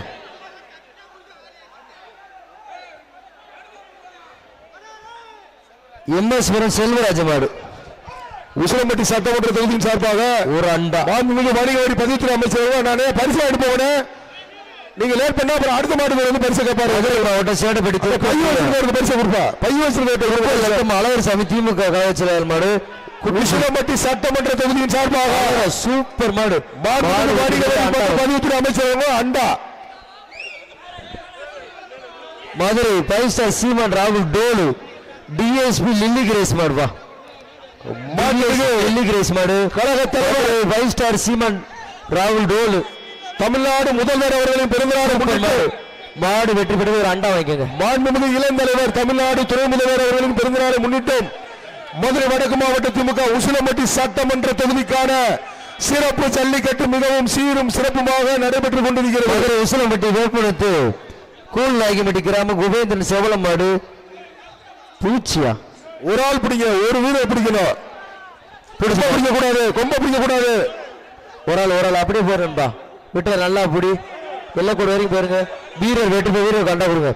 MS செல்வராஜ மாடு உசிலம்பட்டி சட்டமன்ற தொகுதியின் சார்பாக ஒரு அண்டா மாண்புமிகு வணிக வரி பதிவுத்துறை அமைச்சர் நானே பரிசு வாங்கிட்டு போனேன். நீங்க லேட் பண்ணா அப்புறம் அடுத்த மாட்டுக்கு வந்து பரிசு கேட்பாரு. சேட்டை படித்து பைய வச்சிருக்க பரிசு கொடுப்பா. பைய வச்சிருக்க அழகர் சாமி திமுக காவல்துறை மாடு உசிலம்பட்டி சட்டமன்ற தொகுதியின் சார்பாக சூப்பர் மாடு மாண்புமிகு வணிக வரி பதிவுத்துறை அமைச்சர் அண்டா. மதுரை 5 ஸ்டார் சீமான் ராகுல் டோலு டிஎஸ்பி லில்லி கிரேஸ் மாடுவா லில்லி கிரேஸ் மாடு கழக தலைவர் 5 ஸ்டார் சீமான் ராகுல் டோலு தமிழ்நாடு முதல்வர் அவர்களின் பிறந்தநாளை மாடு வெற்றி பெற்று ஒரு அண்டா வாங்கிக்கோங்க. மாண்புமிகு இளந்தலைவர் தமிழ்நாடு துணை முதல்வர் அவர்களின் பிறந்தநாளை முன்னிட்டும் மதுரை வடக்கு மாவட்ட திமுக உசிலம்பட்டி சட்டமன்ற தொகுதிக்கான சிறப்பு ஜல்லிக்கட்டு மிகவும் சீரும் சிறப்புமாக நடைபெற்றுக் கொண்டிருக்கிறது. மதுரை உசிலம்பட்டி வேட்புணத்து கூல் நாயகிமட்டி கிராம குபேந்திரன் செவலம் மாடு பூச்சியா ஒரு ஆள் பிடிங்க, ஒரு வீரர் பிடிக்கணும். பிடிக்க கூடாது, கொம்ப பிடிக்க கூடாது. ஒரு ஆள் அப்படியே போறேன்பா விட்டு நல்லா பிடி வெள்ளக்கூட வரைக்கும் போயிருங்க. வீரர் வெற்றி வீரர் கண்டா கொடுங்க.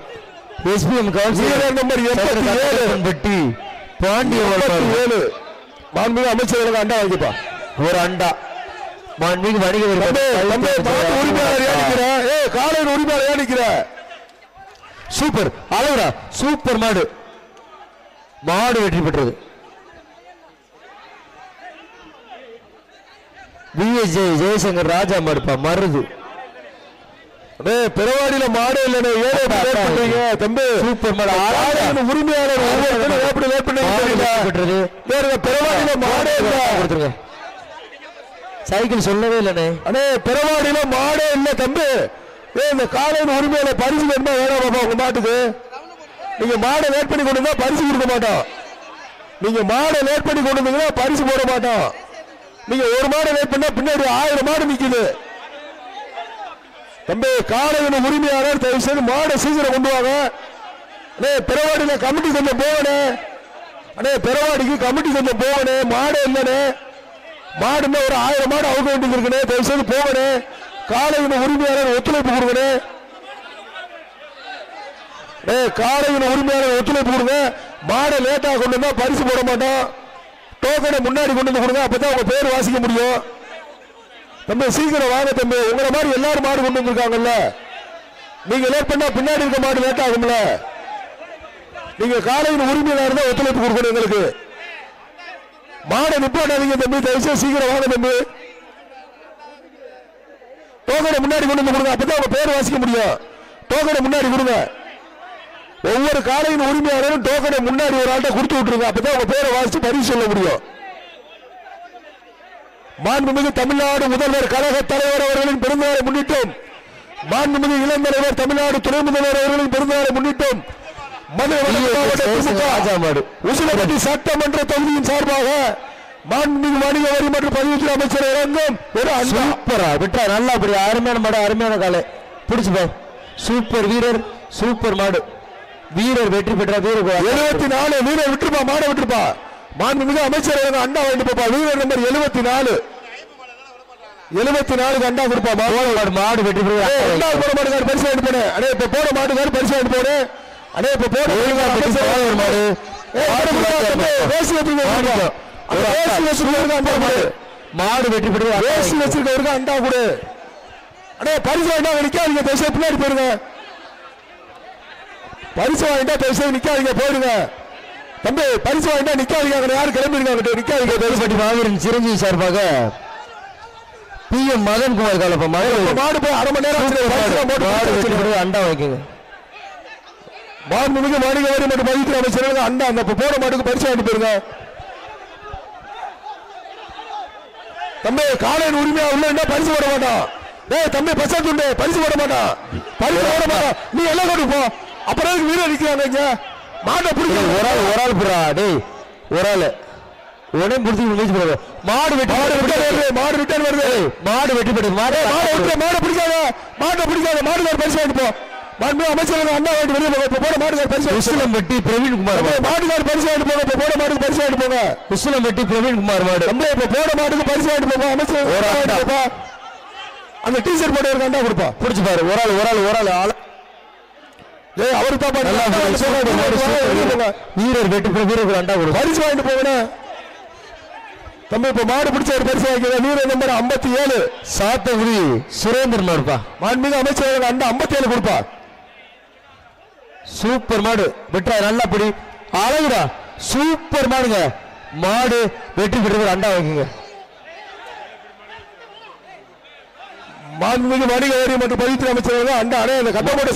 எஸ்பிஎம் வீரர் நம்பர் 87 பெட்டி பாண்டிய மாண்புமிகு அமைச்சர்களுக்கு அண்டா வாங்கிப்பா. ஒரு அண்டா மாண்புமிகு வணிக உரிமையாளர் காலையில் உரிமையாளர் நிற்கிற சூப்பர் அழகுடா சூப்பர் மாடு மாடு வெற்றி பெற்றது. ஜெயசங்கர் ராஜா மாடுப்பா மருது பெருவாடியில மாடு இல்ல தம்பி சூப்பர் மாடு உரிமையாளர் பெருவாடியில மாடே கொடுத்துருங்க. சைக்கிள் சொல்லவே இல்லனே அண்ணே பெருவாடியில மாடே இல்ல தம்பி. இந்த காலையில் உரிமையாளர் பரிசு வேணுமா வேணாம் பாப்பா உங்க மாட்டுக்கு. நீங்க மாடை லேட் பண்ணி கொண்டு வந்தா பரிசு கொடுக்க மாட்டோம். நீங்க மாடை லேட் பண்ணி கொண்டு வந்தீங்கன்னா பரிசு போட மாட்டோம். நீங்க ஒரு மாடை லேட் பண்ணா பின்னாடி 1000 மாடு நிக்குது தம்பி. காலையில் உரிமையாளர் தயவு செய்து மாடை சீக்கிரம் கொண்டு வாங்க. பெருவாடியில கமிட்டி கொஞ்சம் போகணே. அண்ணே பெருவாடிக்கு கமிட்டி கொஞ்சம் போகணே. மாடே இல்லனே. மாடுன்னா ஒரு 1000 மாடு அவுக்க வேண்டியது இருக்குனே. தயவு செய்து போகணே. காலையில் உரிமையாளர் ஒத்துழைப்பு கொடுங்கண்ணே. காலையில் உரிமையாளர் ஒத்துழைப்பு கொடுங்க. மாடை லேட்டா கொண்டு வந்தா பரிசு போட மாட்டோம். டோக்கனை முன்னாடி கொண்டு வந்து கொடுங்க. அப்பதான் உங்க பேர் வாசிக்க முடியும். தம்பி சீக்கிரம் வாங்க தம்பி. உங்களை மாதிரி எல்லாரும் மாடு கொண்டு வந்திருக்காங்கல்ல. நீங்க லேட் பண்ணா பின்னாடி இருக்க மாடு லேட் ஆகும்ல. நீங்க காலையில் உரிமையாளர் தான் ஒத்துழைப்பு கொடுக்கணும் எங்களுக்கு. மாடை நிப்பாட்டாதீங்க தம்பி. தயவுசெய்து சீக்கிரம் வாங்க தம்பி. டோக்கனை முன்னாடி கொண்டு வந்து கொடுங்க. அப்பதான் உங்க பேர் வாசிக்க முடியும். டோக்கனை முன்னாடி கொடுங்க. ஒவ்வொரு காலையின் உரிமையாளரும் டோக்கனை முன்னாடி ஒரு ஆள்கிட்ட கொடுத்து விட்டுருங்க. அப்பதான் உங்க பேரை வாசிச்சு பரிசு சொல்ல முடியும். மாண்புமிகு தமிழ்நாடு முதல்வர் கழக தலைவர் அவர்களின் பிறந்தநாளை முன்னிட்டும் மாண்புமிகு இளந்தலைவர் தமிழ்நாடு துணை முதல்வர் அவர்களின் பிறந்தநாளை முன்னிட்டும் மதுரை உசிலம்பட்டி சட்டமன்ற தொகுதியின் சார்பாக மாண்புமிகு வணிக வரி மற்றும் பதிவுத்துறை அமைச்சர் இறங்கும் ஒரு சூப்பரா விட்டா நல்லா அப்படி அருமையான மாடு அருமையான காலை பிடிச்சு சூப்பர் வீரர் சூப்பர் மாடு வீரர் வெற்றி பெற்ற வீரர் 74 வீரர் விட்டுருப்பா. மாடை விட்டுருப்பா. மாண்புமிகு அமைச்சர் அண்டா வாங்கிட்டு போப்பா. வீரர் நம்பர் 74 அண்டா கொடுப்பா. மாடு வெற்றி பெற்ற மாட்டுக்கார் பரிசு வாங்கிட்டு போனேன். அடே இப்ப போட மாட்டுக்கார் பரிசு வாங்கிட்டு போனேன். அடே இப்ப போட மாடு மாடு வெற்றி பெற்ற வச்சிருக்க அண்டா கொடு. அடே பரிசு வாங்கிட்டா நிக்காதீங்க. பேச பின்னாடி போயிருங்க. பரிசு வாங்கிட்டா பேச நிக்காதீங்க போயிடுங்க தம்பி. பரிசு வாங்கிட்டா நிக்காதீங்க. யாரு கிளம்பிருக்காங்க நிக்காதீங்க. பெருசப்பட்டி மாவீரன் சிரஞ்சீவி சார்பாக PM மதன்குமார் காலப்பா மாடு போய் அரை மணி நேரம் அண்டா வைக்குங்க. மாண்புமிகு வணிக வரி மற்றும் பதிவுத்துறை அமைச்சர் அண்டா அந்த போட மாட்டுக்கு பரிசு வாங்கிட்டு போயிருங்க தம்பி. காலையில் உரிமையா உள்ள பரிசு போட மாட்டான். தம்பி பசாத்துண்டு பரிசு போட மாட்டான். பரிசு போட மாட்டான். நீ எல்லாம் கொண்டு போ. அப்புறம் வீரர் நிக்கிறாங்க. மாட்டை பிடிக்க ஒரு ஆள் புறா டேய் ஒரு ஆள் உடனே பிடிச்சி முயற்சி பண்ணுங்க. மாடு வெட்டி மாடு ரிட்டர்ன் வருது. மாடு வெட்டி போடு. மாடு மாடு பிடிக்காத. மாட்டை பிடிக்காத. மாடுகார் பரிசு வாங்கிட்டு போ. மாண்பு அமைச்சர் அண்ணா வாங்கிட்டு வெளியே போங்க. போட மாடுகார் பரிசு உசிலம்பட்டி பிரவீன்குமார் மாடுகார் பரிசு வாங்கிட்டு போங்க. போட மாட்டுக்கு பரிசு வாங்கிட்டு போங்க. உசிலம்பட்டி பிரவீன்குமார் மாடு இப்ப போட மாட்டுக்கு பரிசு வாங்கிட்டு போங்க. அமைச்சர் அந்த டீஷர்ட் போட்டு ஒரு அண்டா கொடுப்பா. பிடிச்சு பாரு. ஒரு ஆள் அவரு தான் வீரர் வெட்டி வீரர் அண்டா கொடு. பரிசு வாங்கிட்டு போங்க. நம்ம இப்ப மாடு பிடிச்ச ஒரு பரிசு வாங்கிக்கிற வீர நம்பர் 57 சாத்தகுடி சுரேந்தர் மாடுப்பா. மாண்புமிகு அமைச்சர் அண்டா 57 கொடுப்பா. சூப்பர் மாடு வெட்டா நல்லா பிடி அழகுடா சூப்பர் மாடுங்க. மாடு வெற்றி பெற்று அண்டா வாங்கிங்க. மாண்புமிகு வணிக வரி மற்றும் பதிவுத்துறை அமைச்சர் அண்டா அடைய கட்டப்பட்ட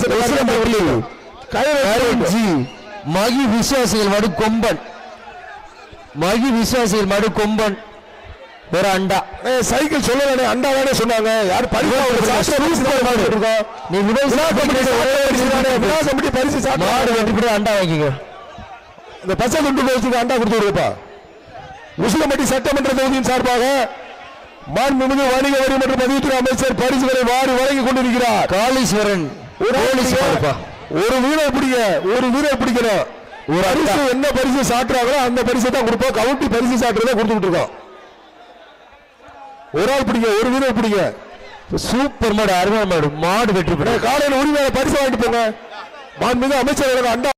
மகி விசுவாசிகள் மாடு கொம்பன். மகி விசுவாசிகள் மாடு கொம்பன் ஒரு அண்டா. சைக்கிள் சொல்லல அண்டா தானே சொன்னாங்க. யார் பரிசு நீ பரிசு மாடு வெற்றி பெற்று அண்டா வாங்கிங்க. இந்த பசங்க துண்டு போச்சுக்கு அண்டா கொடுத்து விடுப்பா. உசிலம்பட்டி சட்டமன்ற தொகுதியின் சார்பாக மாண்புமிகு வணிக வரி மற்றும் பதிவுத்துறை அமைச்சர் பரிசுகளை வாரி வழங்கி கொண்டிருக்கிறார். காளீஸ்வரன் ஒரு வீரர் பிடிக்கணும். ஒரு பரிசு என்ன பரிசு சாட்டுறாங்களோ அந்த பரிசை தான் கொடுப்போம். கவுண்டி பரிசு சாட்டுறதை கொடுத்துட்டு இருக்கோம். ஒரு ஆள் பிடிக்க, ஒரு வீரர் பிடிக்க. சூப்பர் மாடு, அருமையான மாடு. மாடு வெற்றி பெற்ற காலையில் உரிமையான பரிசு வாங்கிட்டு போங்க. மாண்புமிகு அமைச்சர் அண்டா